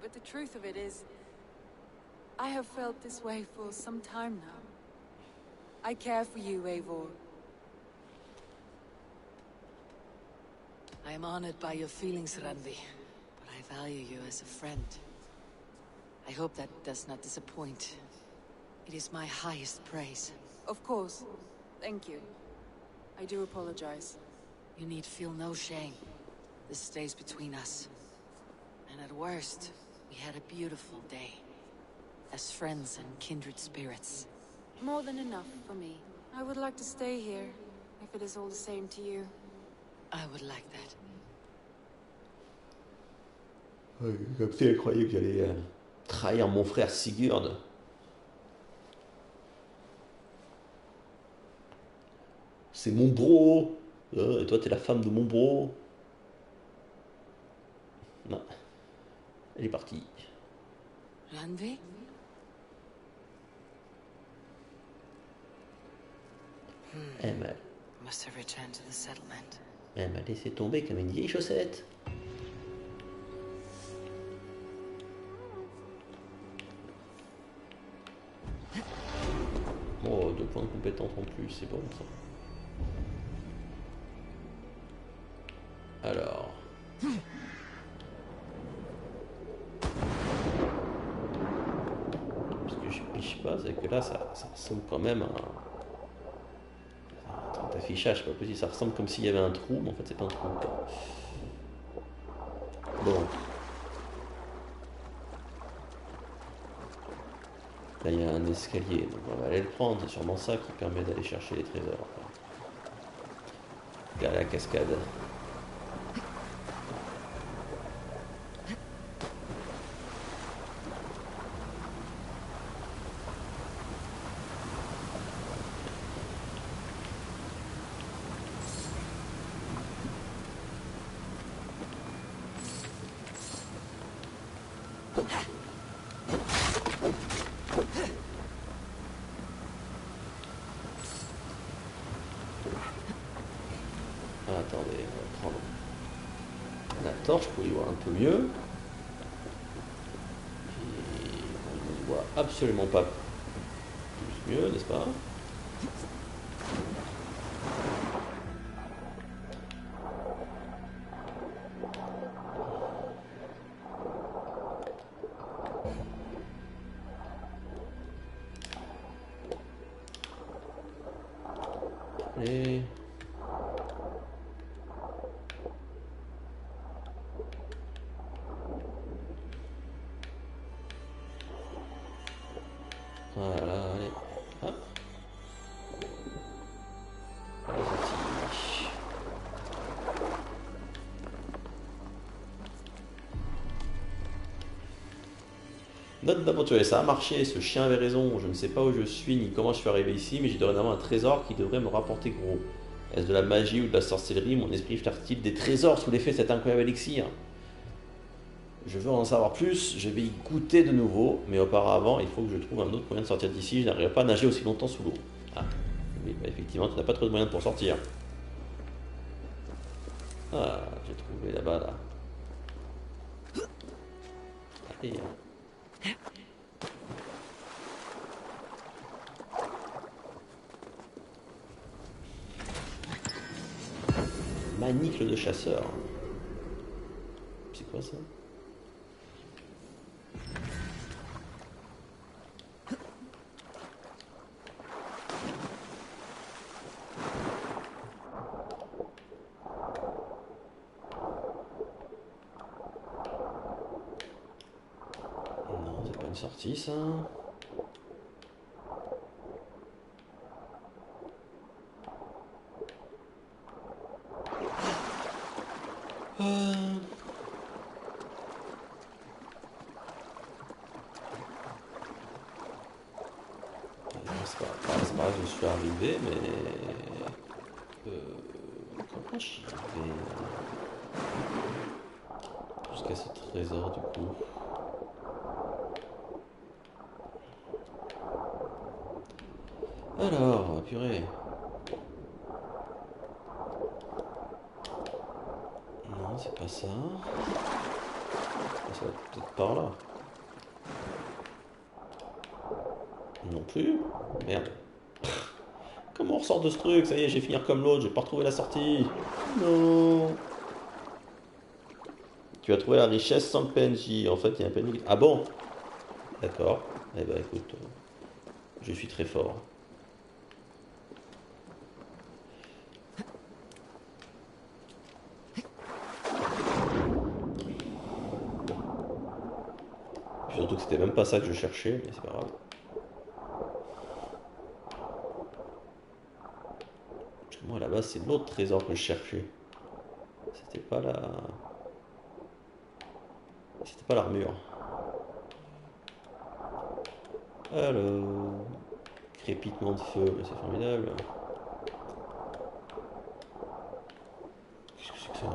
But the truth of it is, I have felt this way for some time now. I care for you, Eivor. I am honored by your feelings, Randi, but I value you as a friend. I hope that does not disappoint. It is my highest praise. Of course. Thank you. I do apologize. You need feel no shame. This stays between us. And at worst, we had a beautiful day. As friends and kindred spirits. More than enough for me. I would like to stay here, if it is all the same to you. I would like that. Comme si elle croyait que j'allais trahir mon frère Sigurd. C'est mon bro. Et toi, t'es la femme de mon bro. Non. Elle est partie. Randvi? Must have returned to the settlement. Elle m'a laissé tomber comme une vieille chaussette. Oh, 2 points de compétence en plus, c'est bon ça. Alors. Ce que je piche pas, c'est que là, ça ressemble quand même à un d'affichage, pas possible. Ça ressemble comme s'il y avait un trou, mais en fait, c'est pas un trou. Quoi. Bon. Là, il y a un escalier, donc on va aller le prendre. C'est sûrement ça qui permet d'aller chercher les trésors. Là, la cascade. Attendez, on va prendre la torche pour y voir un peu mieux. Et on ne voit absolument pas plus mieux, n'est-ce pas? Et... voilà, allez, hop. La sortie. Note d'aventurier, ça a marché, ce chien avait raison, je ne sais pas où je suis ni comment je suis arrivé ici, mais j'ai dorénavant un trésor qui devrait me rapporter gros. Est-ce de la magie ou de la sorcellerie? Mon esprit cherche-t-il des trésors sous l'effet de cet incroyable élixir? Je veux en savoir plus, je vais y goûter de nouveau, mais auparavant, il faut que je trouve un autre moyen de sortir d'ici, je n'arriverai pas à nager aussi longtemps sous l'eau. Ah, oui, bah effectivement, tu n'as pas trop de moyens pour sortir. Ah, j'ai trouvé là-bas, là. Allez. Manicle de chasseur. C'est quoi ça? Non, c'est pas une sortie ça. C'est pas grave, je suis arrivé, mais... comment j'y vais jusqu'à ce trésor du coup? Alors, purée. Non, c'est pas ça. Ça va peut-être par là. Non plus. Merde. Comment on ressort de ce truc? Ça y est, je vais finir comme l'autre, je vais pas retrouver la sortie. Non. Tu as trouvé la richesse sans le PNJ. En fait, il y a un PNJ. Ah bon? D'accord. Eh ben écoute, je suis très fort. c'était même pas ça que je cherchais, mais c'est pas grave. Moi, à la base, c'est l'autre trésor que je cherchais. C'était pas la... C'était pas l'armure. Alors... Crépitement de feu, c'est formidable. Qu'est-ce que c'est que ça?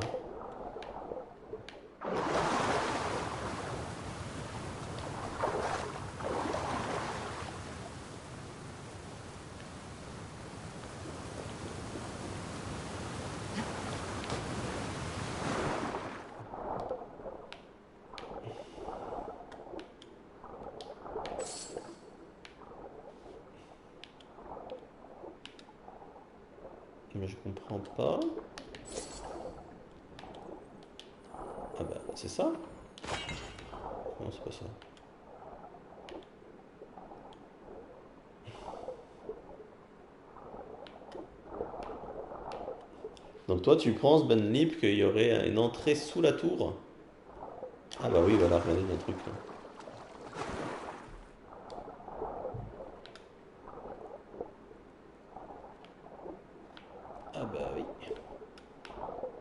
Mais je comprends pas. Ah bah c'est ça? Non, c'est pas ça. Donc toi tu penses Ben Lip qu'il y aurait une entrée sous la tour? Ah bah oui voilà, regardez le truc là. Ah bah oui.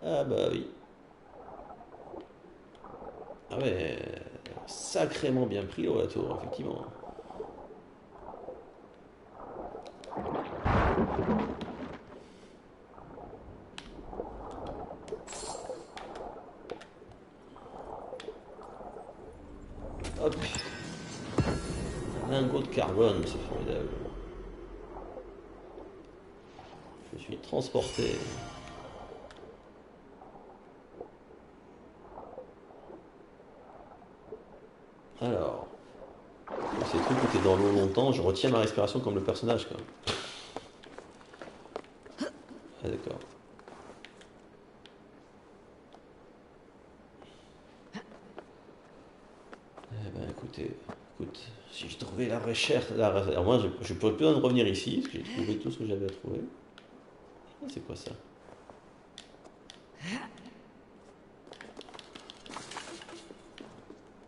Ah bah oui. Ah ouais, sacrément bien pris là, la tour, effectivement. Hop. Lingot de carbone, c'est formidable. Je suis transporté. Alors. Ces trucs où t'es dans l'eau longtemps, je retiens ma respiration comme le personnage, quoi. Ah d'accord. Eh ben écoutez, écoute, si je trouvais la recherche... Alors moi, je pourrais plus en revenir ici, parce que j'ai trouvé tout ce que j'avais à trouver. Ah, c'est quoi ça?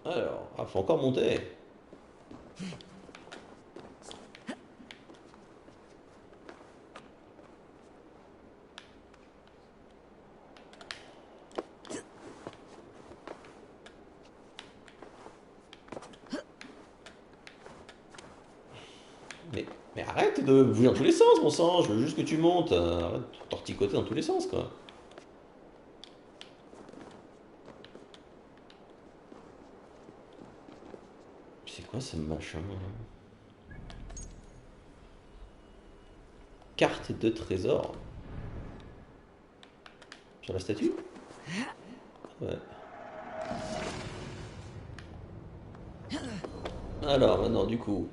Alors, ah, faut encore monter. Mais arrête de bouger dans tous les sens, mon sang, je veux juste que tu montes. Arrête de torticoter dans tous les sens, quoi. C'est quoi ce machin? Carte de trésor. Sur la statue? Ouais. Alors, maintenant, du coup,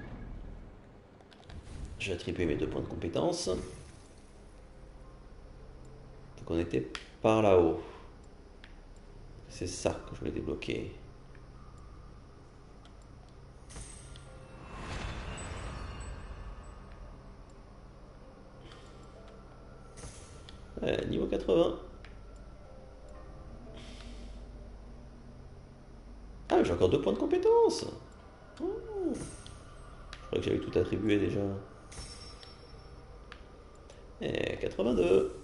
je vais triper mes 2 points de compétence. Donc, on était par là-haut. C'est ça que je voulais débloquer. Ouais, niveau 80. Ah, j'ai encore 2 points de compétence. Oh. Je crois que j'avais tout attribué déjà. Et 82.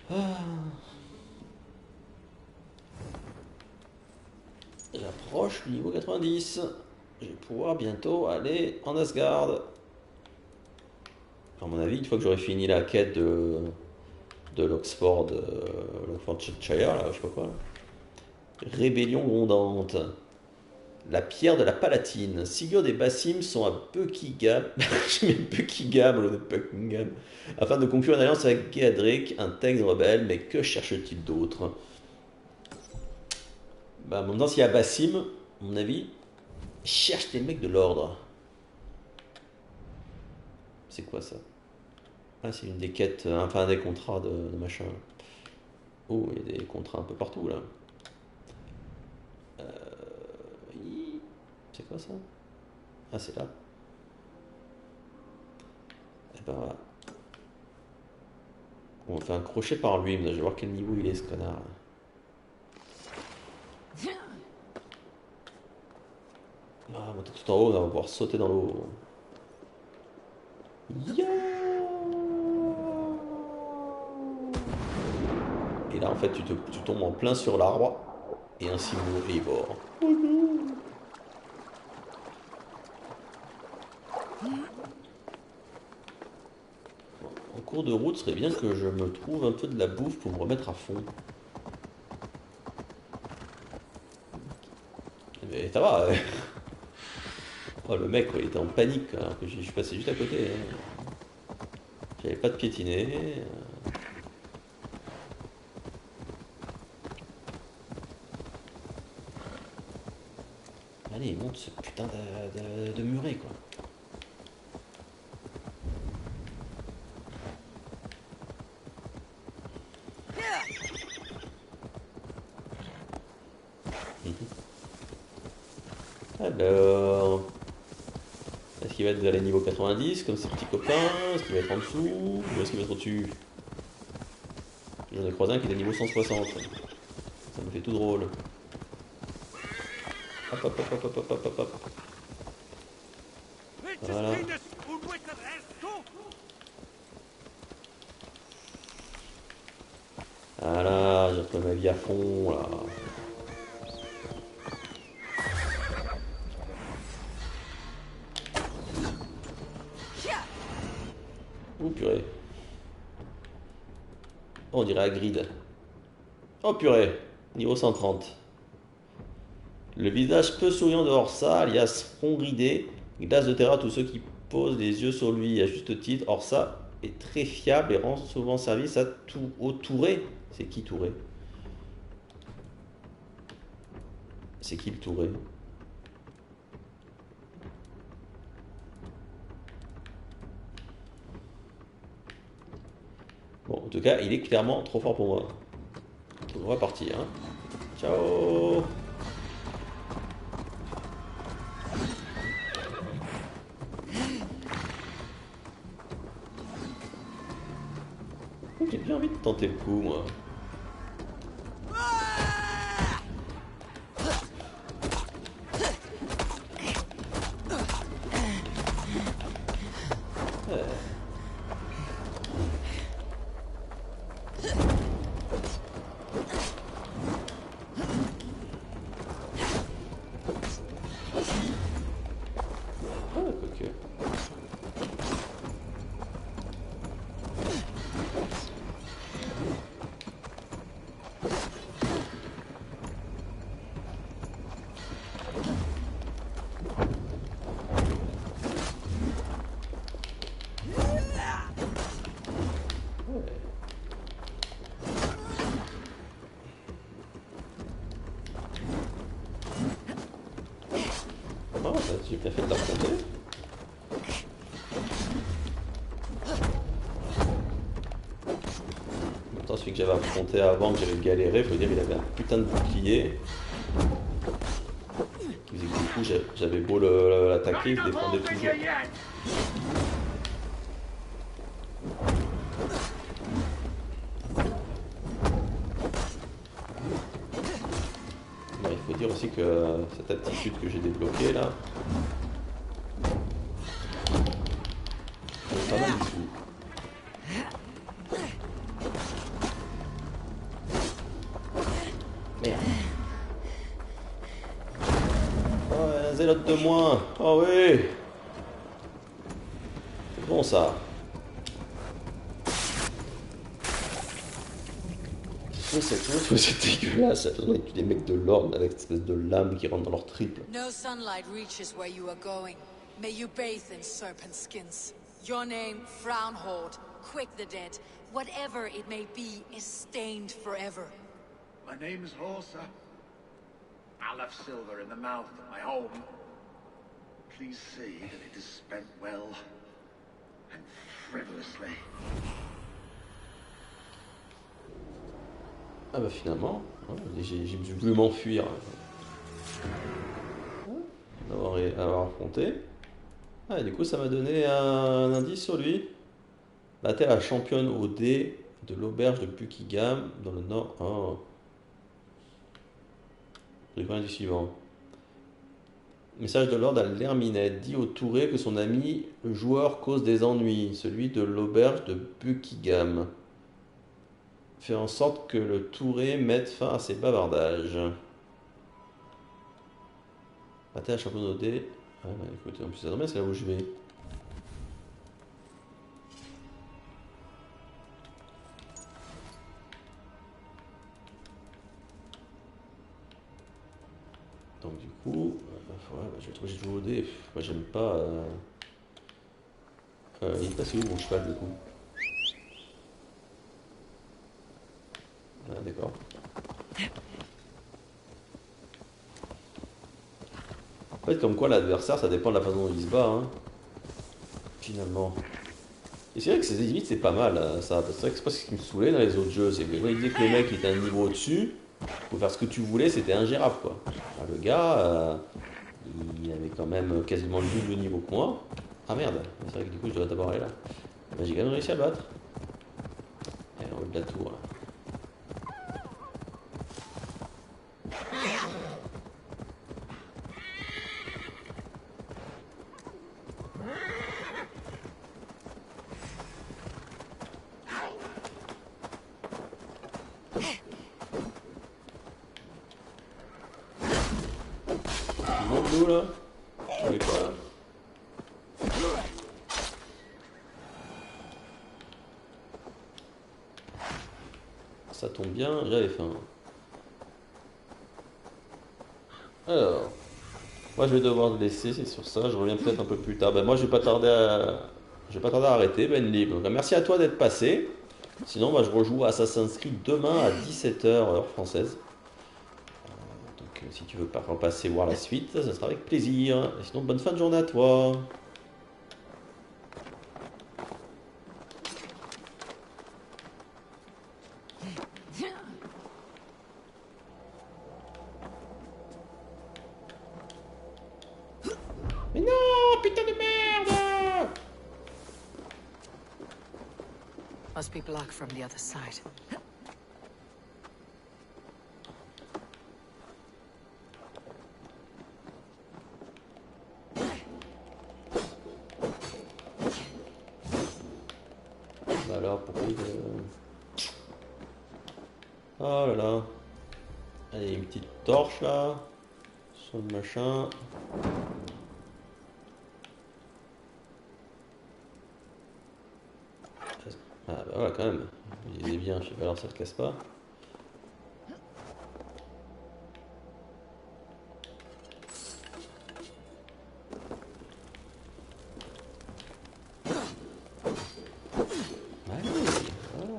Ah. J'approche du niveau 90. Je vais pouvoir bientôt aller en Asgard. À mon avis, une fois que j'aurai fini la quête de l'Oxfordshire, là, je sais pas quoi. Là. Rébellion grondante. La pierre de la Palatine. Sigurd et Basim sont à Buckingham. J'ai mis Buckingham, le Buckingham. Afin de conclure une alliance avec Geadric, un Teg rebelle, mais que cherche-t-il d'autre? Bah, maintenant, s'il y a Basim, à mon avis, cherche des mecs de l'ordre. C'est quoi ça? Ah, c'est une des quêtes, enfin des contrats de machin. Oh, il y a des contrats un peu partout là. C'est quoi ça? Ah, c'est là. Et ben voilà. Bon, on fait un crochet par lui, mais je vais voir quel niveau il est ce connard. Ah, monter tout en haut, on va pouvoir sauter dans l'eau. Yeah. Et là, en fait, tu tombes en plein sur l'arbre et ainsi mourir et mort. Oh non. En cours de route, ce serait bien que je me trouve un peu de la bouffe pour me remettre à fond. Mais ça va. Oh, le mec, quoi, il était en panique alors que je suis passé juste à côté. Hein. J'avais pas de piétiner. Allez, il monte ce putain de muret, quoi. Alors, est-ce qu'il va être vers les niveaux 90 comme ses petits copains? Est-ce qu'il va être en dessous? Ou est-ce qu'il va être au-dessus? J'en ai croisé un qui est à niveau 160. Ça me fait tout drôle. Hop hop hop hop hop hop hop hop. Voilà. Voilà, j'ai repris ma vie à fond là. Oh purée. Oh, on dirait à grid. Oh purée, niveau 130. Le visage peu souriant de Orsa, alias front ridé, glace de terre à tous ceux qui posent les yeux sur lui à juste titre. Orsa est très fiable et rend souvent service au Touré. C'est qui Touré? C'est qui le Touré? Bon, en tout cas, il est clairement trop fort pour moi. On va partir. Hein. Ciao. J'ai bien envie de tenter le coup, moi. Oh, j'ai bien fait de l'affronter. Pourtant, celui que j'avais affronté avant, que j'avais galéré, faut dire, il avait un putain de bouclier. Du coup, j'avais beau l'attaquer, il se défendait toujours. Bon, il faut dire aussi que cette aptitude que j'ai débloquée là, c'est pas mal du tout. Merde. Oh, un zélote de moins. Oh oui. C'est bon ça. C'est dégueulasse, avec des mecs de l'ordre avec cette espèce de lame qui rentre dans leur triple. No sunlight reaches where you are going. May you bathe in serpent skins. Your name, Frownhorde, quick the dead. Whatever it may be is stained forever. My name is Horsa. I left silver in the mouth of my home. Please see that it is spent well and frivolously. Ah bah finalement, j'ai voulu m'enfuir. Avoir affronté. Ah, et du coup ça m'a donné un indice sur lui. Bah t'es la championne au dé de l'auberge de Buckingham dans le nord. Oh. Le suivant. Message de Lord à l'Herminette. Dit au Touré que son ami, le joueur, cause des ennuis. Celui de l'auberge de Buckingham. Fait en sorte que le Touré mette fin à ses bavardages. Pâté à chapeauté. Ah bah écoutez, en plus ça tombe bien, c'est là où je vais. Donc du coup, je vais trouver toujours dé. Moi j'aime pas. Il est passé où mon cheval du coup? Ah d'accord. En fait comme quoi l'adversaire ça dépend de la façon dont il se bat hein. Finalement. Et c'est vrai que ces limites c'est pas mal ça. C'est vrai que c'est pas ce qui me saoulait dans les autres jeux. C'est que quand il disait que le mec était un niveau au-dessus, pour faire ce que tu voulais c'était ingérable quoi. Enfin, le gars, il avait quand même quasiment le double niveau que moi. Ah merde, c'est vrai que du coup je dois d'abord aller là. Ben, j'ai quand même réussi à le battre. Et en haut de la tour là. Là. Quoi, là ça tombe bien, j'avais faim. Alors, moi je vais devoir le laisser, c'est sur ça, je reviens peut-être un peu plus tard. Ben, moi je vais pas tarder à arrêter, Ben Libre. Ben, merci à toi d'être passé. Sinon, je rejoue à Assassin's Creed demain à 17h heure française. Donc si tu veux pas repasser voir la suite, ça sera avec plaisir. Et sinon, bonne fin de journée à toi. Mais non, putain de merde! Must be blocked from the other side. Bah alors, pourquoi il... Oh là là. Allez, une petite torche là. Sur le machin. Ah bah voilà quand même. Il est bien, je sais pas, alors ça ne casse pas. Allez, voilà.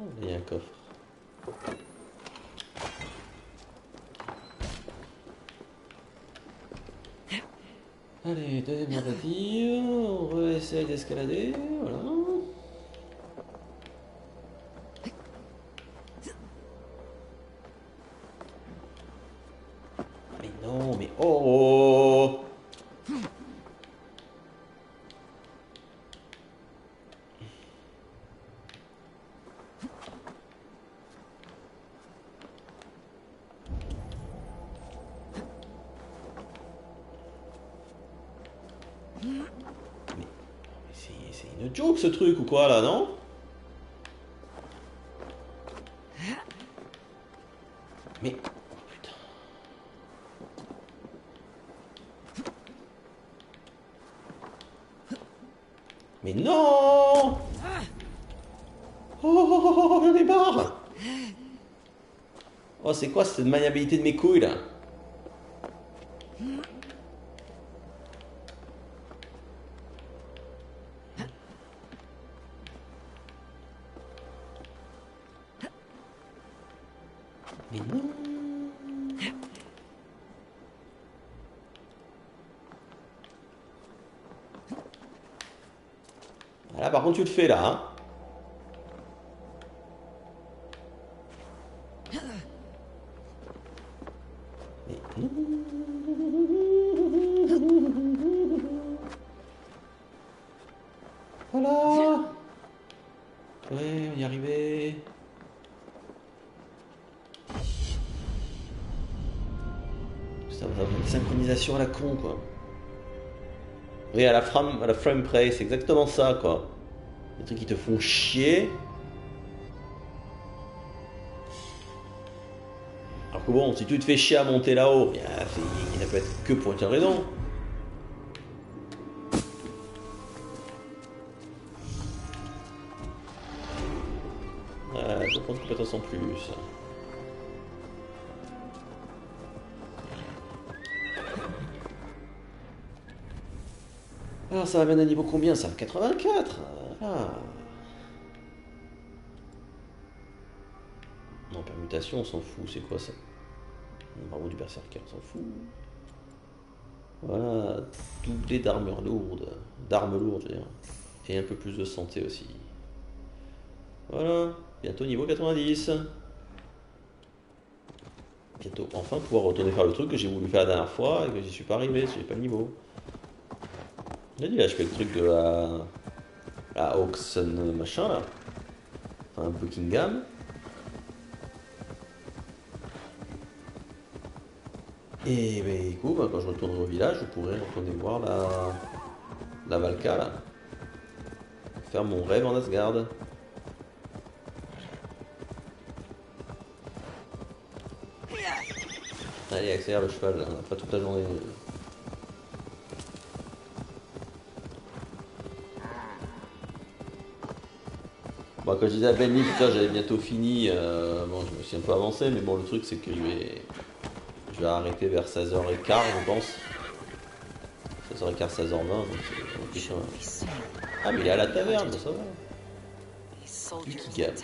Oh, il y a un coffre. Allez, deuxième tentative, on réessaye d'escalader, voilà. Mais non, mais oh! C'est une joke ce truc ou quoi là, non? Mais... Oh putain. Mais non! Oh, j'en ai marre! Oh, c'est quoi cette maniabilité de mes couilles là? Mais non. Là par contre tu le fais là hein. Mais non. Voilà. Ouais, on y arrivait. Ça va une synchronisation à la con, quoi. Oui, à la frame près, c'est exactement ça, quoi. Des trucs qui te font chier. Alors que bon, si tu te fais chier à monter là-haut, ça peut être que pour une seule raison. Voilà, 2 points de compétence en plus. Alors ça ramène à niveau combien ça? 84. Ah. Non, permutation, on s'en fout, c'est quoi ça? Bravo du berserker, on s'en fout. Voilà, doublé d'armure lourde. D'armes lourdes, je veux dire. Et un peu plus de santé aussi. Voilà, bientôt niveau 90. Bientôt enfin pouvoir retourner faire le truc que j'ai voulu faire la dernière fois et que j'y suis pas arrivé, parce que j'ai pas le niveau. J'ai dit là, je fais le truc de la Oxen machin là. Enfin, Buckingham. Et ben, du coup, quand je retournerai au village, je pourrai retourner voir la Valka là. Faire mon rêve en Asgard. Allez, accélère le cheval, on n'a pas toute la journée. Bon, quand je disais à Benny, putain, j'avais bientôt fini. Bon, je me suis un peu avancé, mais bon, le truc, c'est que je vais arrêter vers 16h15, je pense. 16h15, 16h20, donc c'est quand même. Ah, mais il est à la taverne, ça va. Lui qui gagne.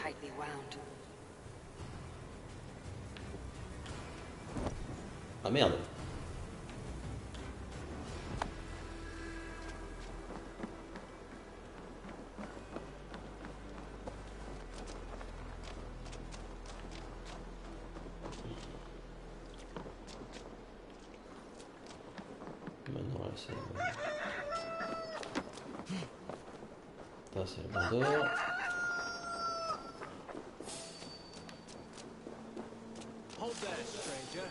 Ah merde. Maintenant là c'est... Ça c'est le bandeur. Hold there, stranger.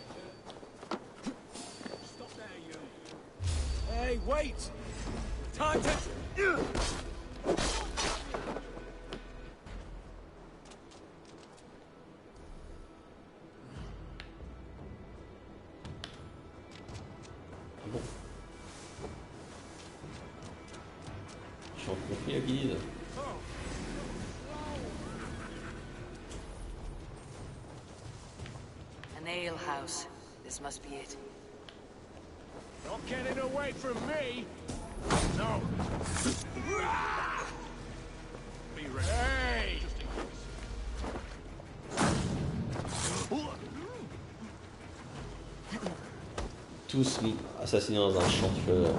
Stop there, you. Hey, wait! Time to... Bon. Je suis en conflit avec Guide. An ale house. This must be it. Not getting away from me! No! Be ready. Hey! Tous assassinés dans un champ de fleurs.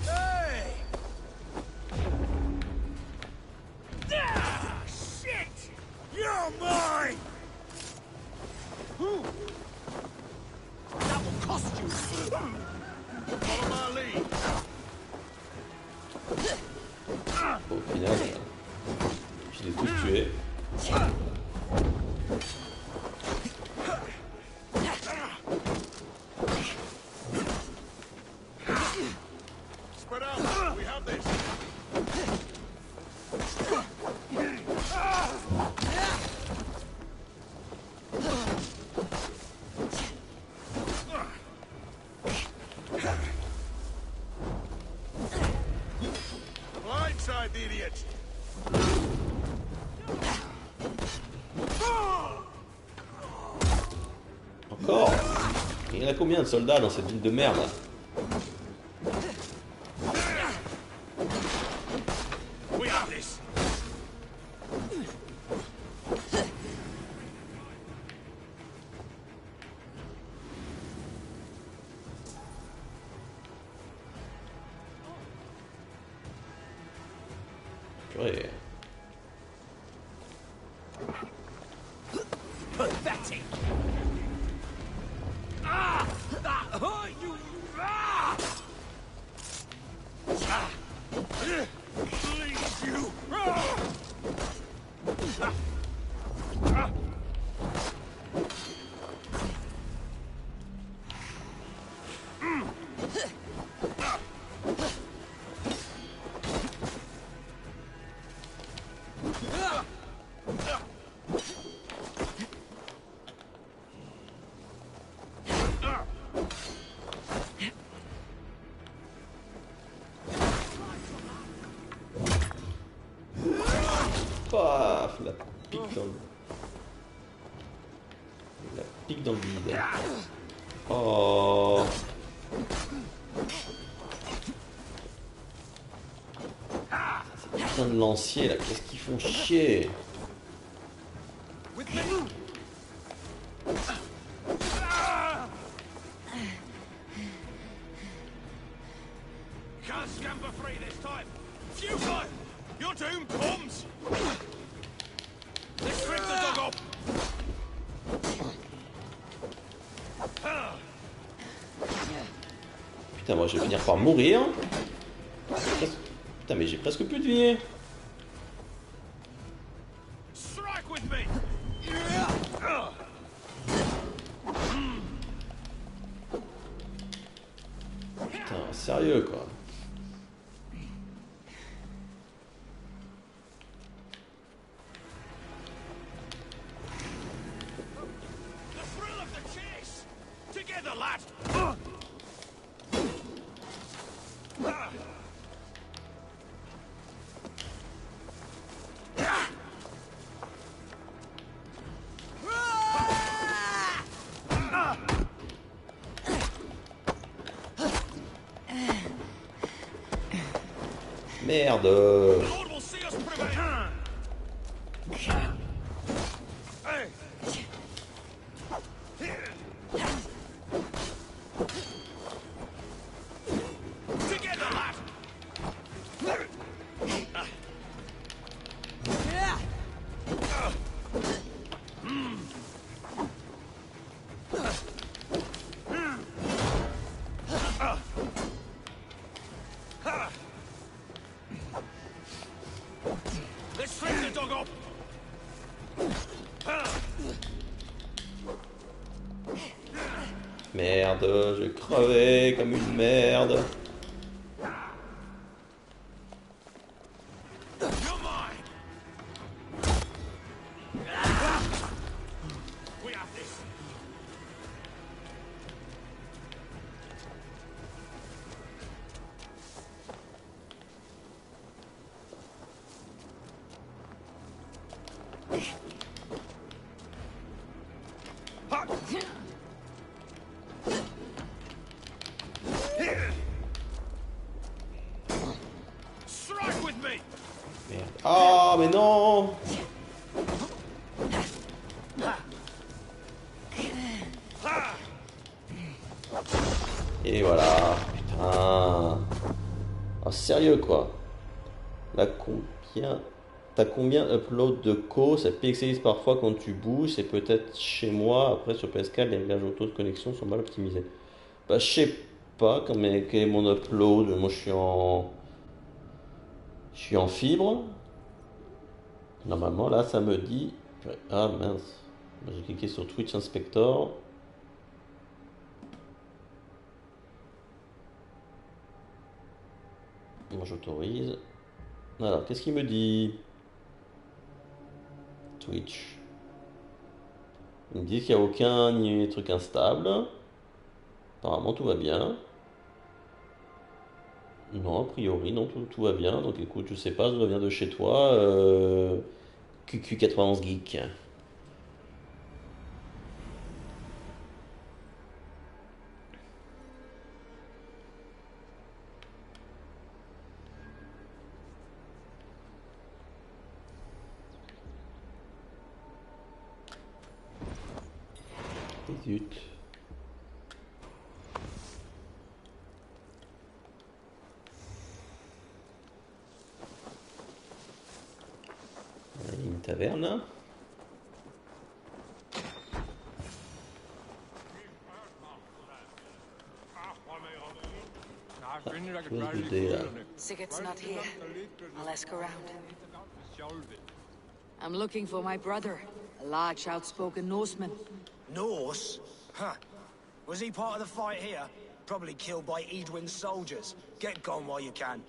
Hey! Ah, shit! You're mine! That will cost you! Follow my lead! Au final, je les ai tous tués. Spread out! We have this! Blindside the idiot! Encore. Il y en a combien de soldats dans cette ville de merde là? We have this! Purée. Pathetic! Ah! That hurt you! Ah! Paf, la pique dans le... La pique dans le vide. Oh. Ces putains de lanciers là, qu'est-ce qu'ils font chier. Can't scamper free this time. Futile! Your doom comes! Let's rip the dog up! Putain, moi je vais finir par mourir. Putain, mais j'ai presque plus de vie. Strike with me! Putain, sérieux quoi. The thrill of the chase! Together, lad! Merde. Lord will see us prevail! Together, lad! Let's strip the dog up! Merde, je vais crever comme une merde. You're mine! We have this! Strike with me! Merde. Ah, mais non. Et voilà. Putain. Ah, sérieux quoi. Là, combien... T'as combien upload de co? Ça pixelise parfois quand tu bouges. C'est peut-être chez moi. Après, sur PS4, les réglages auto de connexion sont mal optimisés. Bah, je sais pas quel est mon upload. Moi, je suis en... Je suis en fibre. Normalement, là, ça me dit... Ah, mince. J'ai cliqué sur Twitch Inspector. Moi, j'autorise. Alors, qu'est-ce qu'il me dit? Twitch. Il me dit qu'il n'y a aucun truc instable. Apparemment, tout va bien. Non, a priori, non, tout va bien. Donc, écoute, je sais pas, ça vient de chez toi. QQ91 Geek. Zut. Il y a une taverne là. Sigurd's not here. I'll ask around. I'm looking for my brother, a large, outspoken Norseman. Norse? Huh. Was he part of the fight here? Probably killed by Edwin's soldiers. Get gone while you can.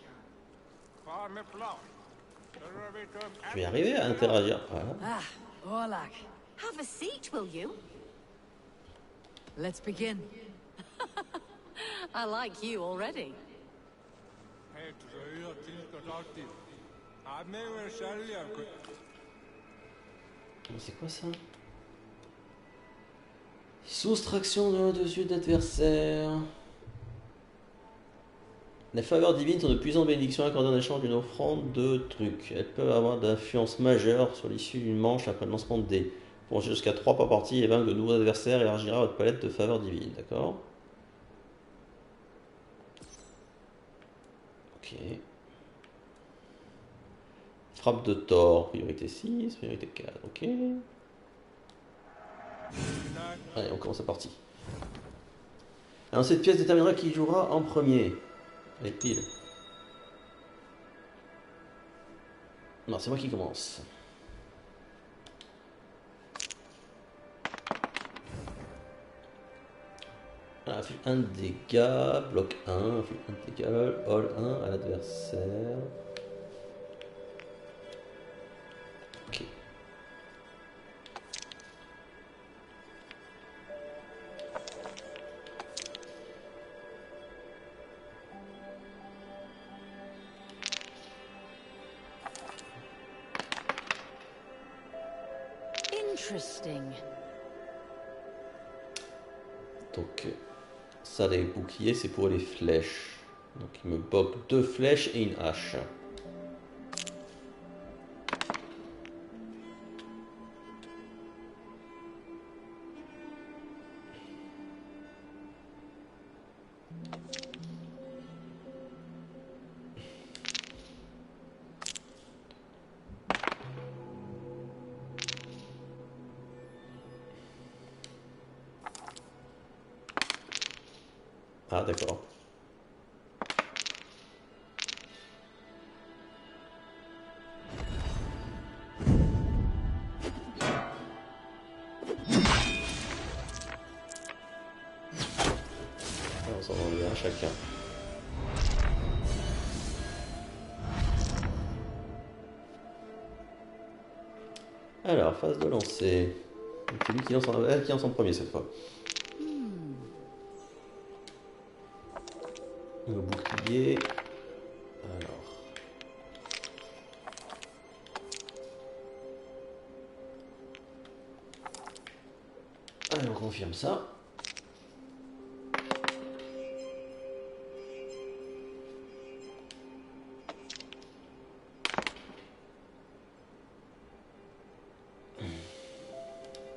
Je vais arriver à interagir. Voilà. Ah, Orlak. Have a seat, will you? Let's begin. I like you already. C'est quoi ça? Soustraction de dessus d'adversaire. Les faveurs divines sont de puissantes bénédictions accordées en échange d'une offrande de trucs. Elles peuvent avoir d'influence majeure sur l'issue d'une manche après le lancement de dés. Pour enchaîner jusqu'à 3 par partie et vaincre de nouveaux adversaires élargira votre palette de faveurs divines. D'accord? Ok. Frappe de tort, priorité 6, priorité 4, ok. Allez, on commence la partie. Alors cette pièce déterminera qui jouera en premier. Allez, pile. Non, c'est moi qui commence. Ah, fait 1 dégât, bloc 1, fait 1 dégât, all 1 à l'adversaire. Ok. Interesting. Donc, ça, les boucliers, c'est pour les flèches. Donc, il me bloque 2 flèches et une hache. Ah, d'accord. On s'en rend bien chacun. Alors, phase de lancer. C'est lui qui lance en premier cette fois. Le bouclier. Alors. Allez, on confirme ça.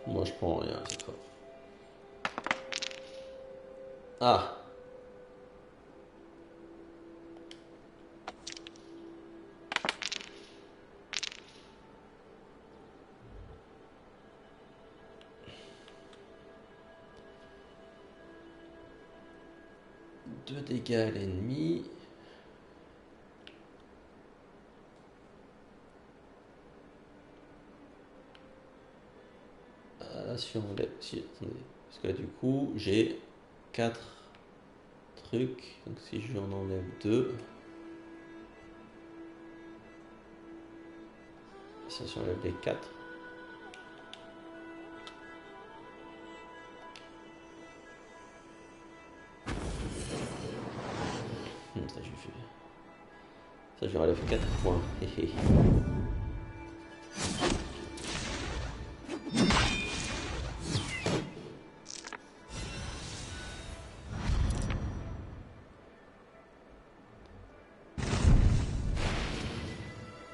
Moi, je prends rien cette fois. Ah! Deux dégâts à l'ennemi. Si on enlève. Si, attendez. Parce que là, du coup, j'ai 4 trucs. Donc, si je lui en enlève 2. Si on enlève les 4. Ça, je fais. Ça, je lui enlève 4 points.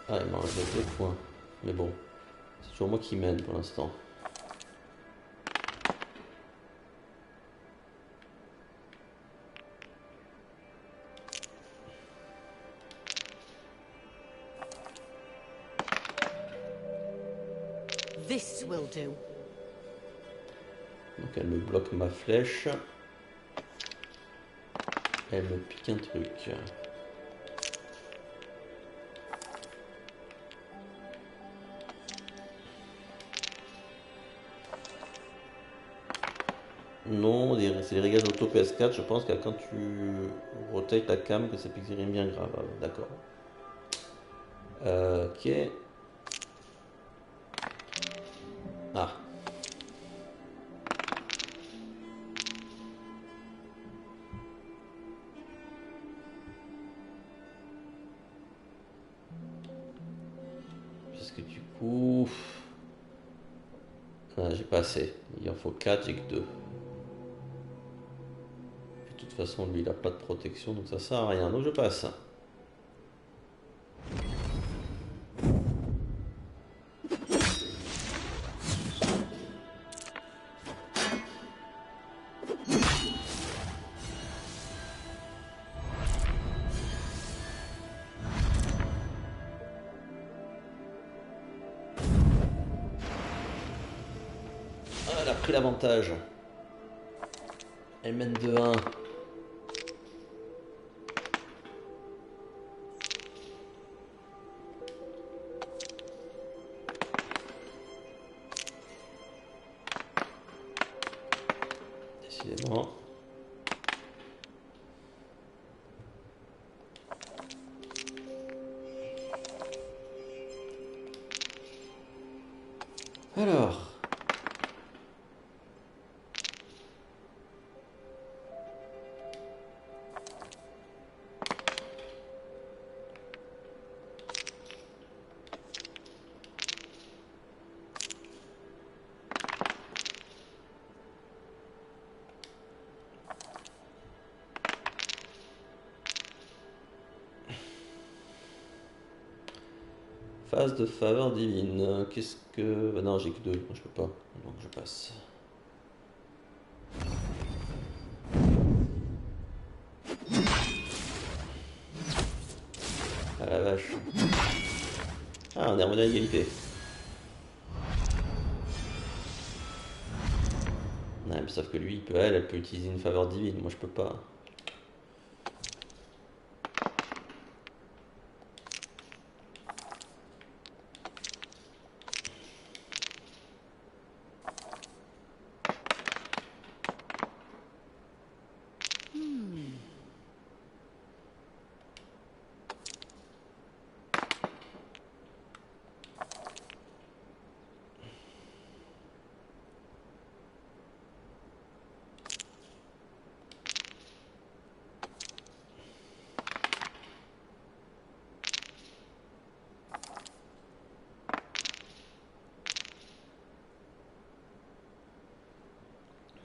Ah, il m'a enlevé 2 points. Mais bon, c'est toujours moi qui mène pour l'instant. This will do. Donc elle me bloque ma flèche. Elle me pique un truc. Non, c'est les réglages auto PS4. Je pense que quand tu rotates la cam, que ça pique rien bien grave. D'accord. Ok. Ah. Parce que du coup... Ah, j'ai pas assez. Il en faut 4, j'ai que 2. De toute façon, lui, il a pas de protection, donc ça sert à rien. Donc je passe. Ah, elle a pris l'avantage. Elle mène de 1. Décidément. Alors. Phase de faveur divine. Qu'est-ce que... Bah non, j'ai que 2. Je peux pas. Donc je passe. Ah la vache. Ah, on est revenu à égalité. Ouais, mais sauf que lui, elle peut utiliser une faveur divine. Moi, je peux pas.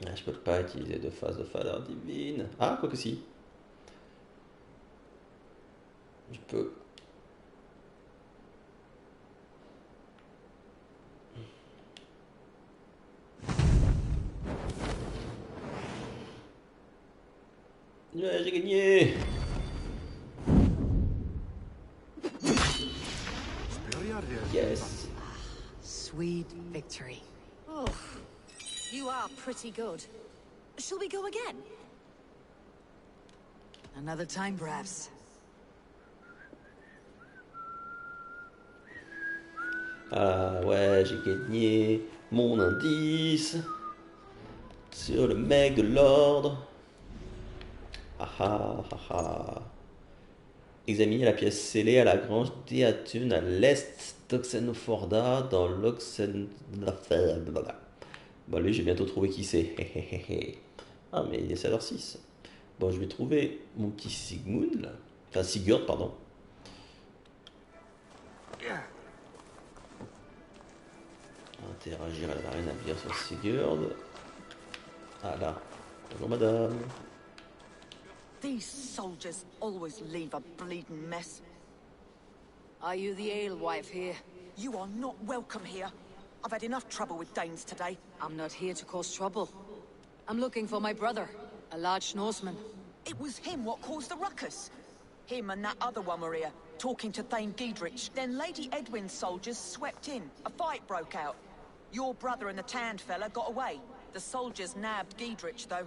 Ah, je peux pas utiliser de phase de faveur divine. Ah, quoi que si. Je peux. Ouais, j'ai gagné. Yes. Sweet victory. Oh, you are pretty good. Shall we go again? Another time, perhaps. Ah ouais, j'ai gagné mon indice sur le mec de l'ordre. Ah ah ah ah. Examinez la pièce scellée à la grange d'Eatun à l'est d'Oxenforda dans l'Oxen... Bon, lui, j'ai bientôt trouvé qui c'est. Ah, mais il est 7h06. Bon, je vais trouver mon petit Sigmund, là. Enfin, Sigurd, pardon. Interagir à l'arène, appuyer sur Sigurd. Ah là. Bonjour, madame. These soldiers always leave a bleeding mess. Are you the alewife here? You are not welcome here. I've had enough trouble with Danes today. I'm not here to cause trouble. I'm looking for my brother, a large Norseman. It was him what caused the ruckus. Him and that other one were here, talking to Thane Giedrich. Then Lady Edwin's soldiers swept in. A fight broke out. Your brother and the tanned fella got away. The soldiers nabbed Giedrich, though.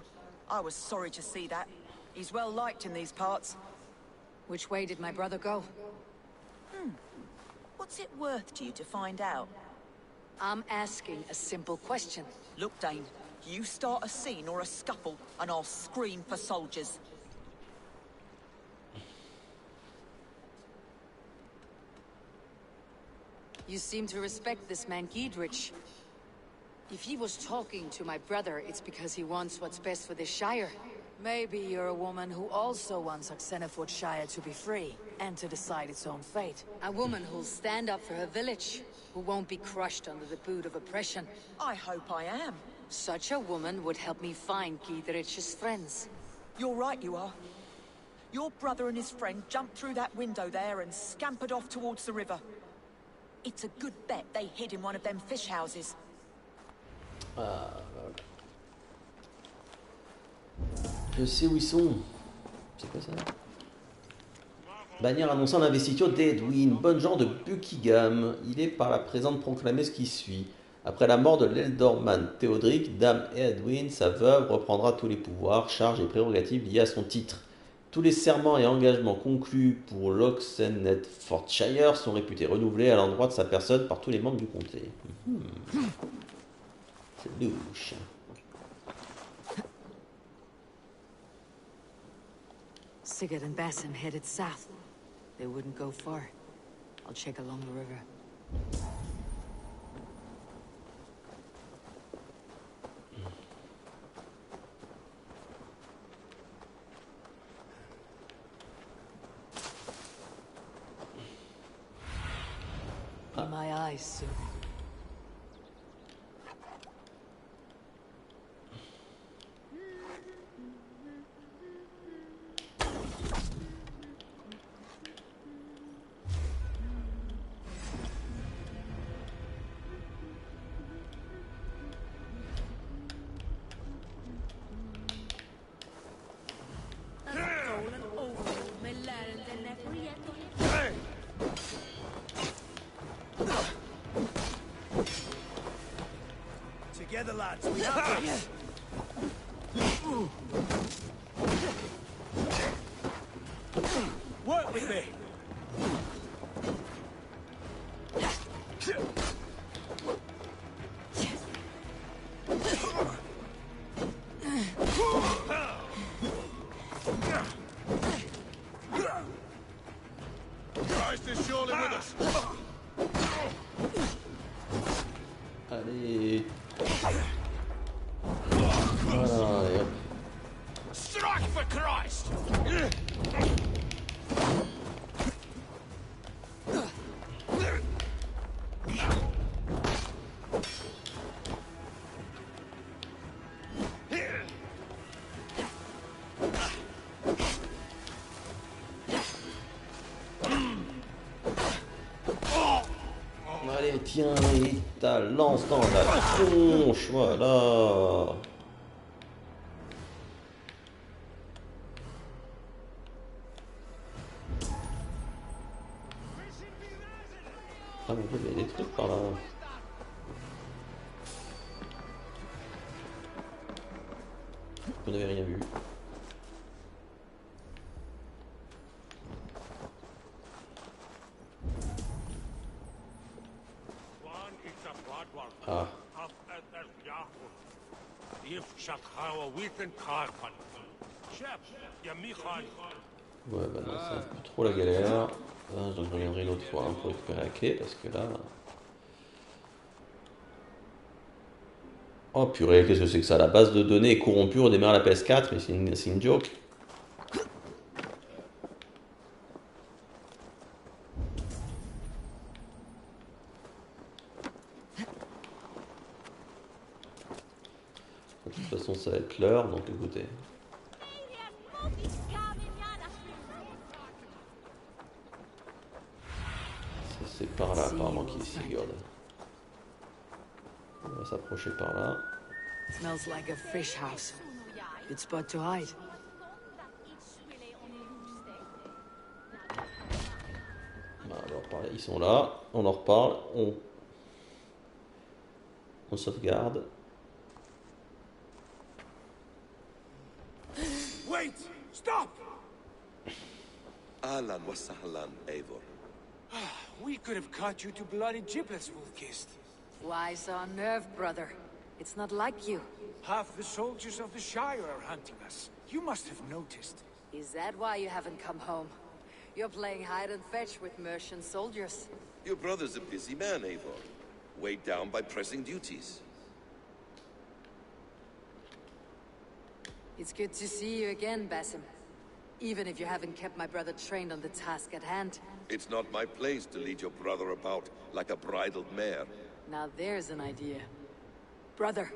I was sorry to see that. He's well liked in these parts. Which way did my brother go? What's it worth to you to find out? I'm asking a simple question. Look, Dane, you start a scene or a scuffle, and I'll scream for soldiers. You seem to respect this man Giedrich. If he was talking to my brother, it's because he wants what's best for this Shire. Maybe you're a woman who also wants Oxenford Shire to be free. and to decide its own fate. A woman who'll stand up for her village, who won't be crushed under the boot of oppression. I hope I am. Such a woman would help me find Giedrich's friends. You're right, you are. Your brother and his friend jumped through that window there and scampered off towards the river. It's a good bet they hid in one of them fish houses. Ah, je sais où ils sont. C'est quoi ça? Bannière annonçant l'investiture d'Edwin, bonne genre de Buckingham. Il est par la présente proclamé ce qui suit. Après la mort de l'Ealdorman Théodric, Dame Edwin, sa veuve, reprendra tous les pouvoirs, charges et prérogatives liés à son titre. Tous les serments et engagements conclus pour l'Oxenfordshire sont réputés renouvelés à l'endroit de sa personne par tous les membres du comté. C'est louche. Sigurd and Basim headed south. They wouldn't go far. I'll check along the river. Be my eyes soon. Together, lads, we have this. Work with me. Christ is surely with us. Allez. Voilà, allez hop. Strike for Christ! Allez, tiens, et ta lance dans la tronche, voilà. Ah mon dieu, il y a des trucs par là. Vous n'avez rien vu. Ah. Ouais, bah non, c'est un peu trop la galère. Ah, je reviendrai une autre fois hein, pour récupérer la clé parce que là. Oh purée, qu'est-ce que c'est que ça? La base de données est corrompue, on démarre la PS4, mais c'est une joke. De toute façon, ça va être l'heure, donc écoutez. C'est par là, apparemment, qu'il est Sigurd. On va s'approcher par là. Smells like a fish house. Good spot to hide. Bah, alors, par là, ils sont là, on en reparle, on sauvegarde. Wait! Stop! Ahlan wa sahlan, Eivor. We could have cut you to bloody giblets, Wolf-Kissed. Why so unnerved, brother? It's not like you. Half the soldiers of the Shire are hunting us. You must have noticed. Is that why you haven't come home? You're playing hide and fetch with Mercian soldiers. Your brother's a busy man, Eivor. Weighed down by pressing duties. It's good to see you again, Basim. Even if you haven't kept my brother trained on the task at hand. It's not my place to lead your brother about like a bridled mare. Now there's an idea. Brother,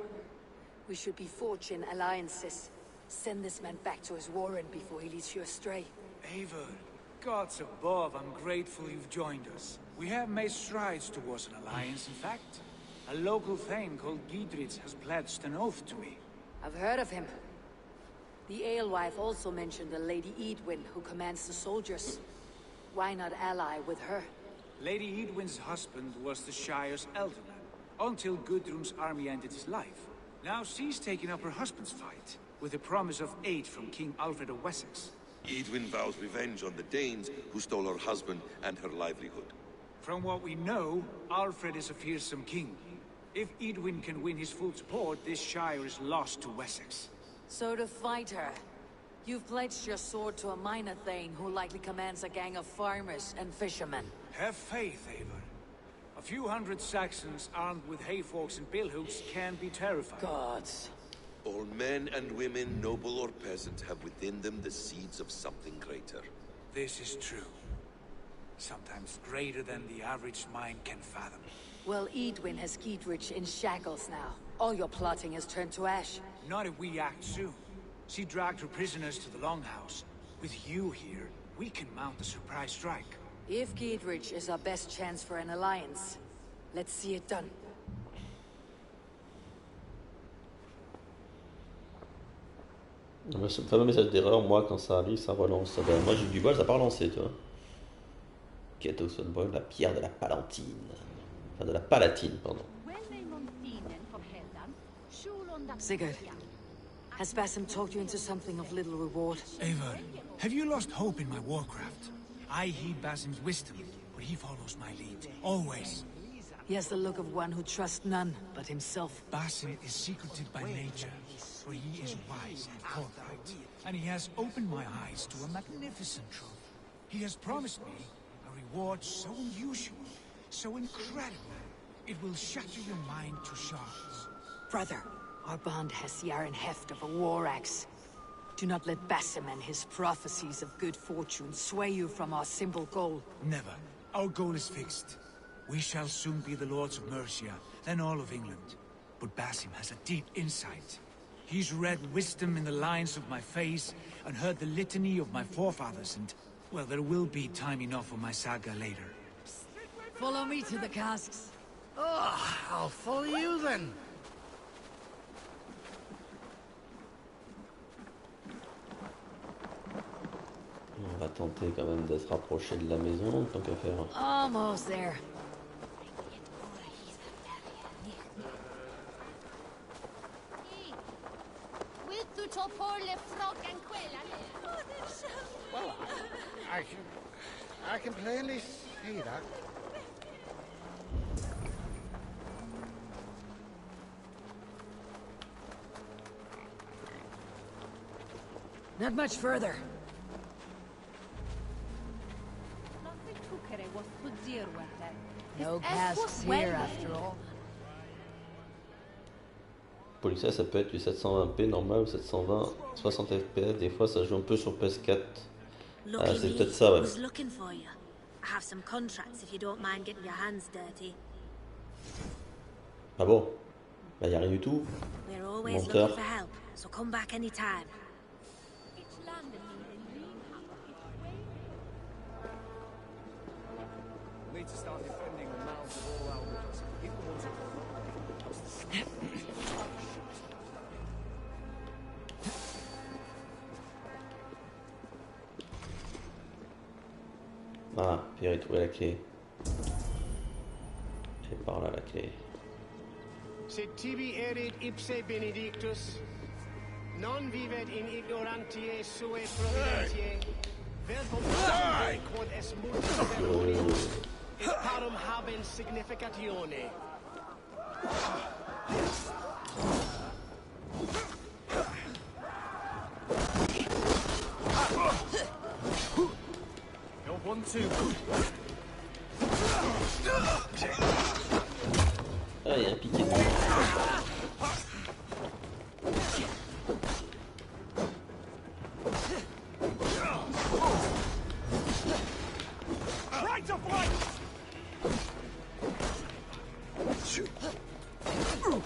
we should be forging alliances. Send this man back to his warren before he leads you astray. Eivor, gods above, I'm grateful you've joined us. We have made strides towards an alliance, in fact. A local thane called Giedrich has pledged an oath to me. I've heard of him. The alewife also mentioned a Lady Edwin who commands the soldiers. Why not ally with her? Lady Edwin's husband was the Shire's alderman, until Gudrun's army ended his life. Now she's taking up her husband's fight, with the promise of aid from King Alfred of Wessex. Edwin vows revenge on the Danes who stole her husband and her livelihood. From what we know, Alfred is a fearsome king. If Edwin can win his full support, this Shire is lost to Wessex. So to fight her, you've pledged your sword to a minor thane who likely commands a gang of farmers and fishermen. Have faith, Eivor. A few hundred Saxons armed with hayforks and billhooks can be terrifying. Gods. All men and women, noble or peasant, have within them the seeds of something greater. This is true. Sometimes greater than the average mind can fathom. Well, Edwin has Giedrich in shackles now. All your plotting has turned to ash. Not if we act soon. She dragged her prisoners to the Longhouse. With you here, we can mount a surprise strike. If Giedrich is our best chance for an alliance, let's see it done. Ce fameux message d'erreur, moi, quand ça arrive, ça relance. Moi, j'ai eu du bol, ça n'a pas relancé, tu vois. Quête au bol, la pierre de la Palatine. Enfin, de la Palatine, pardon. Sigurd, has Basim talked you into something of little reward? Eivor, have you lost hope in my warcraft? I heed Basim's wisdom, but he follows my lead. Always. He has the look of one who trusts none but himself. Basim is secreted by nature, for he is wise and forthright. And he has opened my eyes to a magnificent truth. He has promised me a reward so unusual, so incredible, it will shatter your mind to shards. Brother, our bond has the iron heft of a war axe. Do not let Basim and his prophecies of good fortune sway you from our simple goal. Never. Our goal is fixed. We shall soon be the lords of Mercia, then all of England. But Basim has a deep insight. He's read wisdom in the lines of my face, and heard the litany of my forefathers, and, well, there will be time enough for my saga later. Follow me to the casks. Oh, I'll follow you then. On va tenter quand même d'être rapproché de la maison, tant qu'à faire. Almost there. Well, I can plainly see that. Not much further. No casks here after all. Policier, ça peut être du 720p normal ou 720, 60 fps. Des fois, ça joue un peu sur PS4. Ah, c'est peut-être ça, ouais. Looking for you. I have some contracts if you don't mind getting your hands dirty. Ah bon? Bah, y a rien du tout. We're always Menteur. looking for help, so come back anytime. We need to start defending the mouths of all our rivers. People want to... Ah, Pierre est trouvé la clé. Et par là la clé. Sed tibi erit ipse benedictus, non vivet in ignorantiae sue providentiae, verbum sante quod est multis ceremoniis, et parum habens significatione. Go 1-2. Ah, il y a un piqué de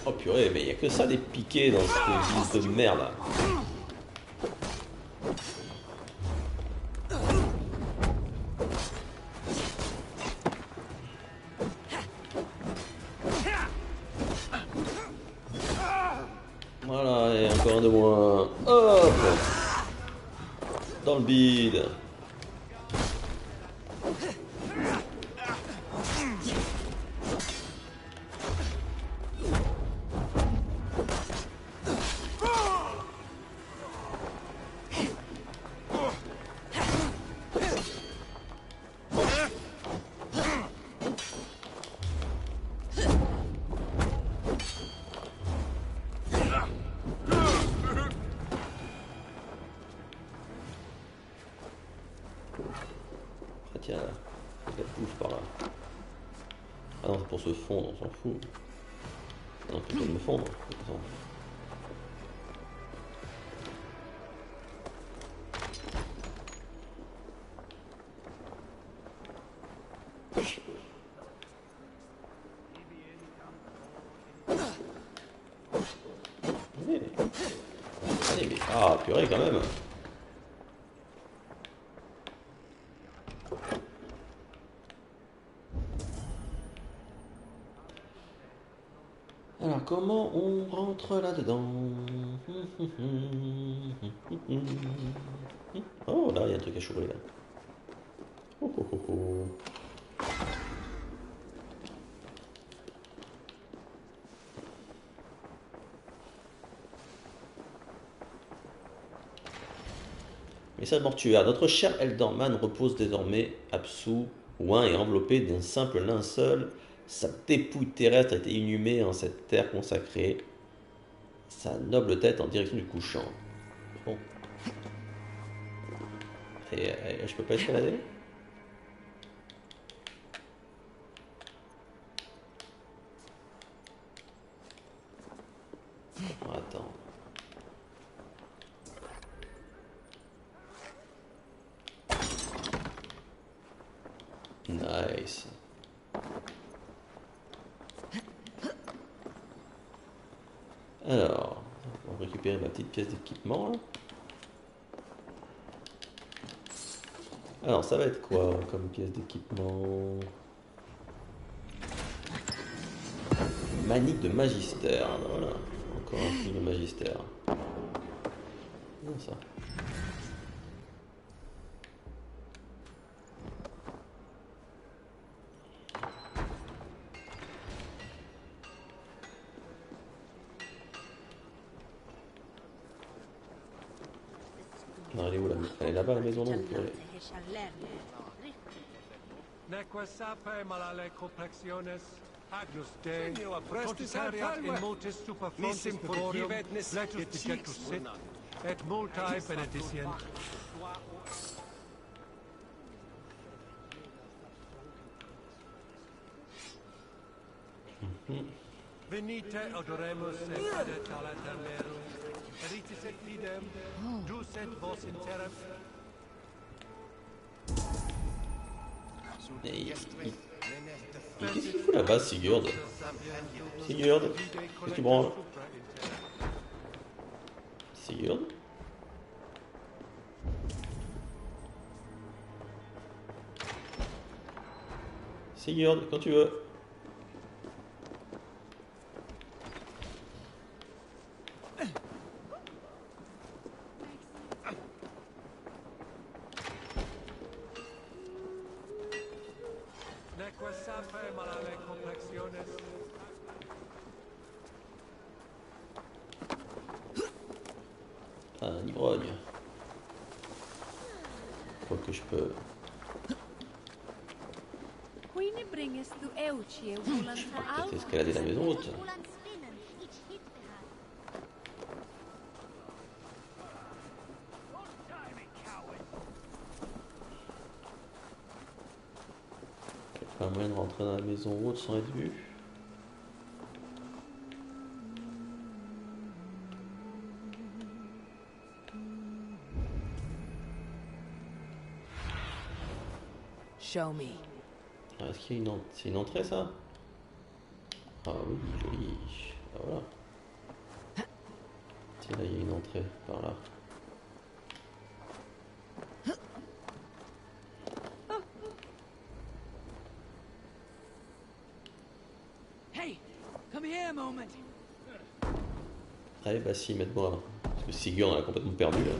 Oh purée, mais il n'y a que ça des piquets dans cette ville de merde là. Voilà, et encore un de moins. Hop! Dans le bide. Tiens, il la bouffe par là. Ah non, c'est pour se fondre, on s'en fout. Non, c'est pour me fondre. Attends. Allez, mais... Ah, purée quand même. Alors, comment on rentre là-dedans? Oh, là, il y a un truc à chourer, là. Oh, oh, oh, oh. Message mortuaire. Notre cher Elderman repose désormais absous, oint et enveloppé d'un simple linceul. Sa dépouille terrestre a été inhumée en cette terre consacrée. Sa noble tête en direction du couchant. Bon. Et je peux pas escalader? Attends. Nice. Alors, on va récupérer ma petite pièce d'équipement. Alors, ça va être quoi comme pièce d'équipement? Manique de magistère. Voilà, encore un truc de magistère. Non, ça. Non, elle est où la... Elle est là-bas la maison, non? Neque sape malale complexiones, agnus Dei, potitariat in multis superfontis vivorium, letus digetus sit, et multae benedicient. Venite odoremus et adet ala termerum, eritis et fidem, dus et vos interim. Qu'est-ce qu'il fout là-bas, Sigurd? Sigurd, qu'est-ce que tu branles? Sigurd? Sigurd, quand tu veux. Ah, un ivrogne. Je crois que je peux. Peut-être escalader la maison haute. Pas moyen de rentrer dans la maison haute sans être vu. Show me. Est-ce qu'il y a une entrée? C'est une entrée ça? Ah oui, joli. Ah, voilà. Tiens, là il y a une entrée par là. Hey, come here a moment. Allez, bah si, mette-moi. Parce que Sigurd on l'a complètement perdu là.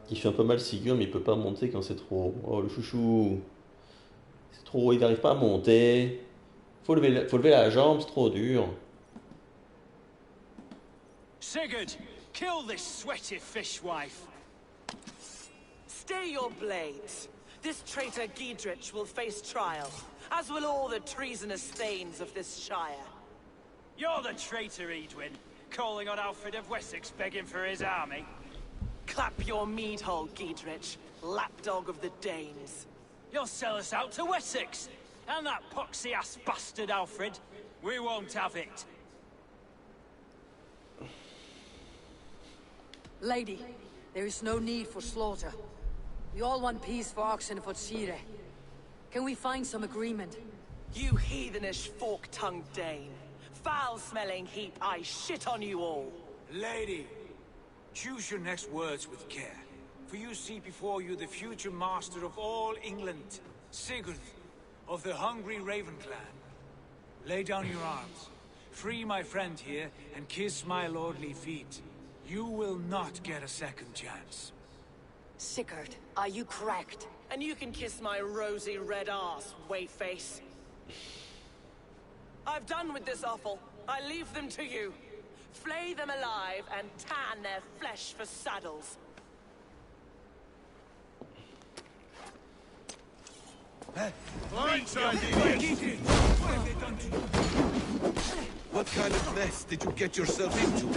Il fait un peu mal Sigurd, mais il peut pas monter quand c'est trop. Oh le chouchou. C'est trop, il n'arrive pas à monter. Faut lever la jambe, c'est trop dur. Sigurd, kill this sweaty fishwife. Stay your blades. This traitor Giedrich will face trial, as will all the treasonous thanes of this shire. You're the traitor, Edwin, calling on Alfred of Wessex begging for his army. Clap your mead hole, Giedrich, lapdog of the Danes. You'll sell us out to Wessex, and that poxy-ass bastard Alfred. We won't have it. Lady, there is no need for slaughter. We all want peace for Oxenford Sire. Can we find some agreement? You heathenish fork-tongued Dane. Foul-smelling heap, I shit on you all. Lady, choose your next words with care. For you see before you the future master of all England, Sigurd, of the hungry Raven clan. Lay down your arms. Free my friend here, and kiss my lordly feet. You will not get a second chance. Sigurd, are you cracked? And you can kiss my rosy red ass, wayface. I've done with this offal. I leave them to you. Flay them alive and tan their flesh for saddles. What kind of mess did you get yourself into?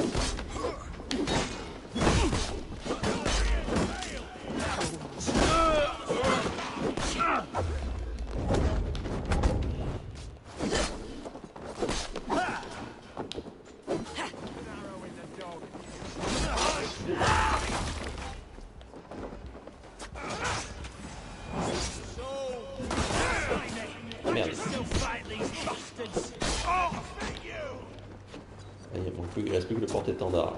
Il reste plus que le porte-étendard.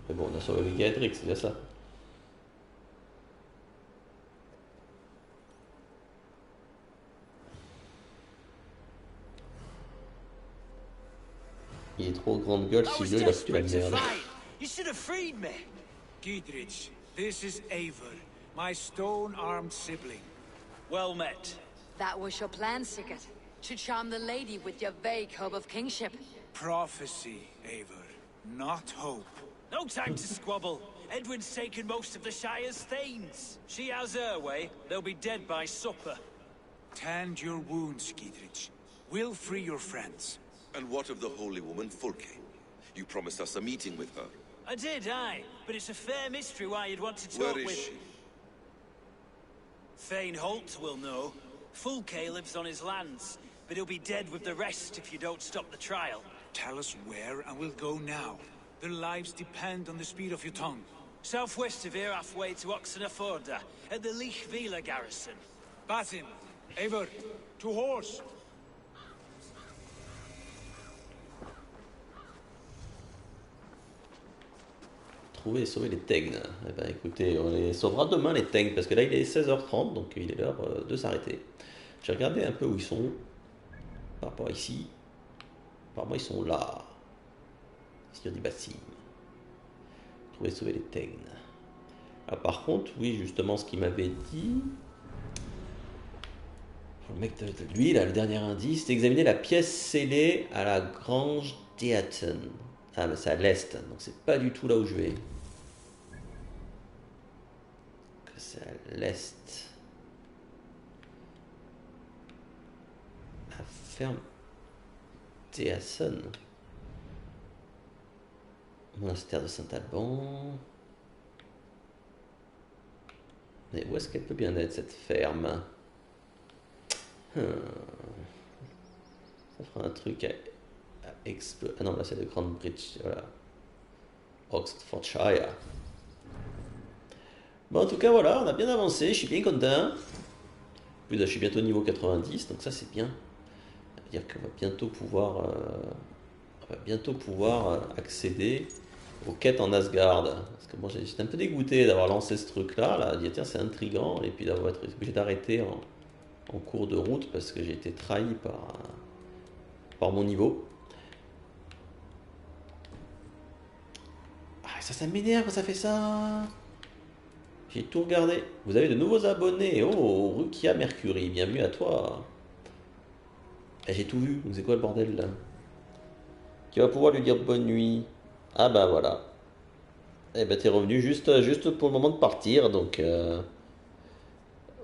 Mais bon, on a sauvé Gaedric, c'est bien ça. Il est trop grande gueule, si il a foutu la merde. You should have freed me. Giedrich, this is Eivor, my stone-armed sibling. Well met. That was your plan, Sigurd. To charm the lady with your vague hope of kingship. Prophecy, Eivor, not hope. No time to squabble. Edwin's taken most of the Shire's thanes. She has her way. They'll be dead by supper. Tend your wounds, Giedrich. We'll free your friends. And what of the holy woman Fulke? You promised us a meeting with her. I did, aye. But it's a fair mystery why you'd want to talk with... Where is she? Thane Holt will know. Fulke lives on his lands, but he'll be dead with the rest if you don't stop the trial. Tell us where, and we'll go now. Their lives depend on the speed of your tongue. Southwest of here, halfway to Oxenaforda, at the Lichvila garrison. Basim, Eivor, to horse! Trouver et sauver les Tegnes. Eh ben écoutez, on les sauvera demain les Tegnes, parce que là il est 16h30, donc il est l'heure de s'arrêter. J'ai regardé un peu où ils sont, par rapport à ici. Apparemment ils sont là. Sur du bassin. Trouver et sauver les Tegnes. Ah, par contre, oui, justement ce qu'il m'avait dit... Le mec de lui, là, le dernier indice, c'est examiner la pièce scellée à la grange d'Eaton. Ah, mais c'est à l'est, donc c'est pas du tout là où je vais. C'est à l'est. La ferme Théasson. Monastère de Saint-Alban. Mais où est-ce qu'elle peut bien être, cette ferme? Ça fera un truc à explorer. Ah non, là c'est de Grand Bridge, voilà. Oxfordshire. Bon, en tout cas, voilà, on a bien avancé, je suis bien content. En plus, je suis bientôt niveau 90, donc ça c'est bien. Ça veut dire qu'on va bientôt pouvoir accéder aux quêtes en Asgard. Parce que moi j'étais un peu dégoûté d'avoir lancé ce truc-là, là, dire tiens c'est intriguant, et puis d'avoir été obligé d'arrêter en cours de route parce que j'ai été trahi par mon niveau. Ah, ça m'énerve quand ça fait ça. J'ai tout regardé. Vous avez de nouveaux abonnés. Oh, Rukia Mercury, bienvenue à toi. Eh, j'ai tout vu. C'est quoi le bordel là? Tu vas pouvoir lui dire bonne nuit. Ah bah voilà. Eh ben t'es revenu juste pour le moment de partir. Donc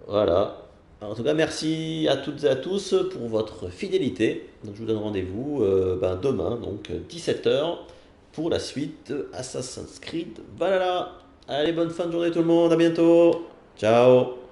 voilà. En tout cas, merci à toutes et à tous pour votre fidélité. Donc, je vous donne rendez-vous demain, donc 17 h, pour la suite de Assassin's Creed Valhalla. Allez, bonne fin de journée tout le monde, à bientôt. Ciao.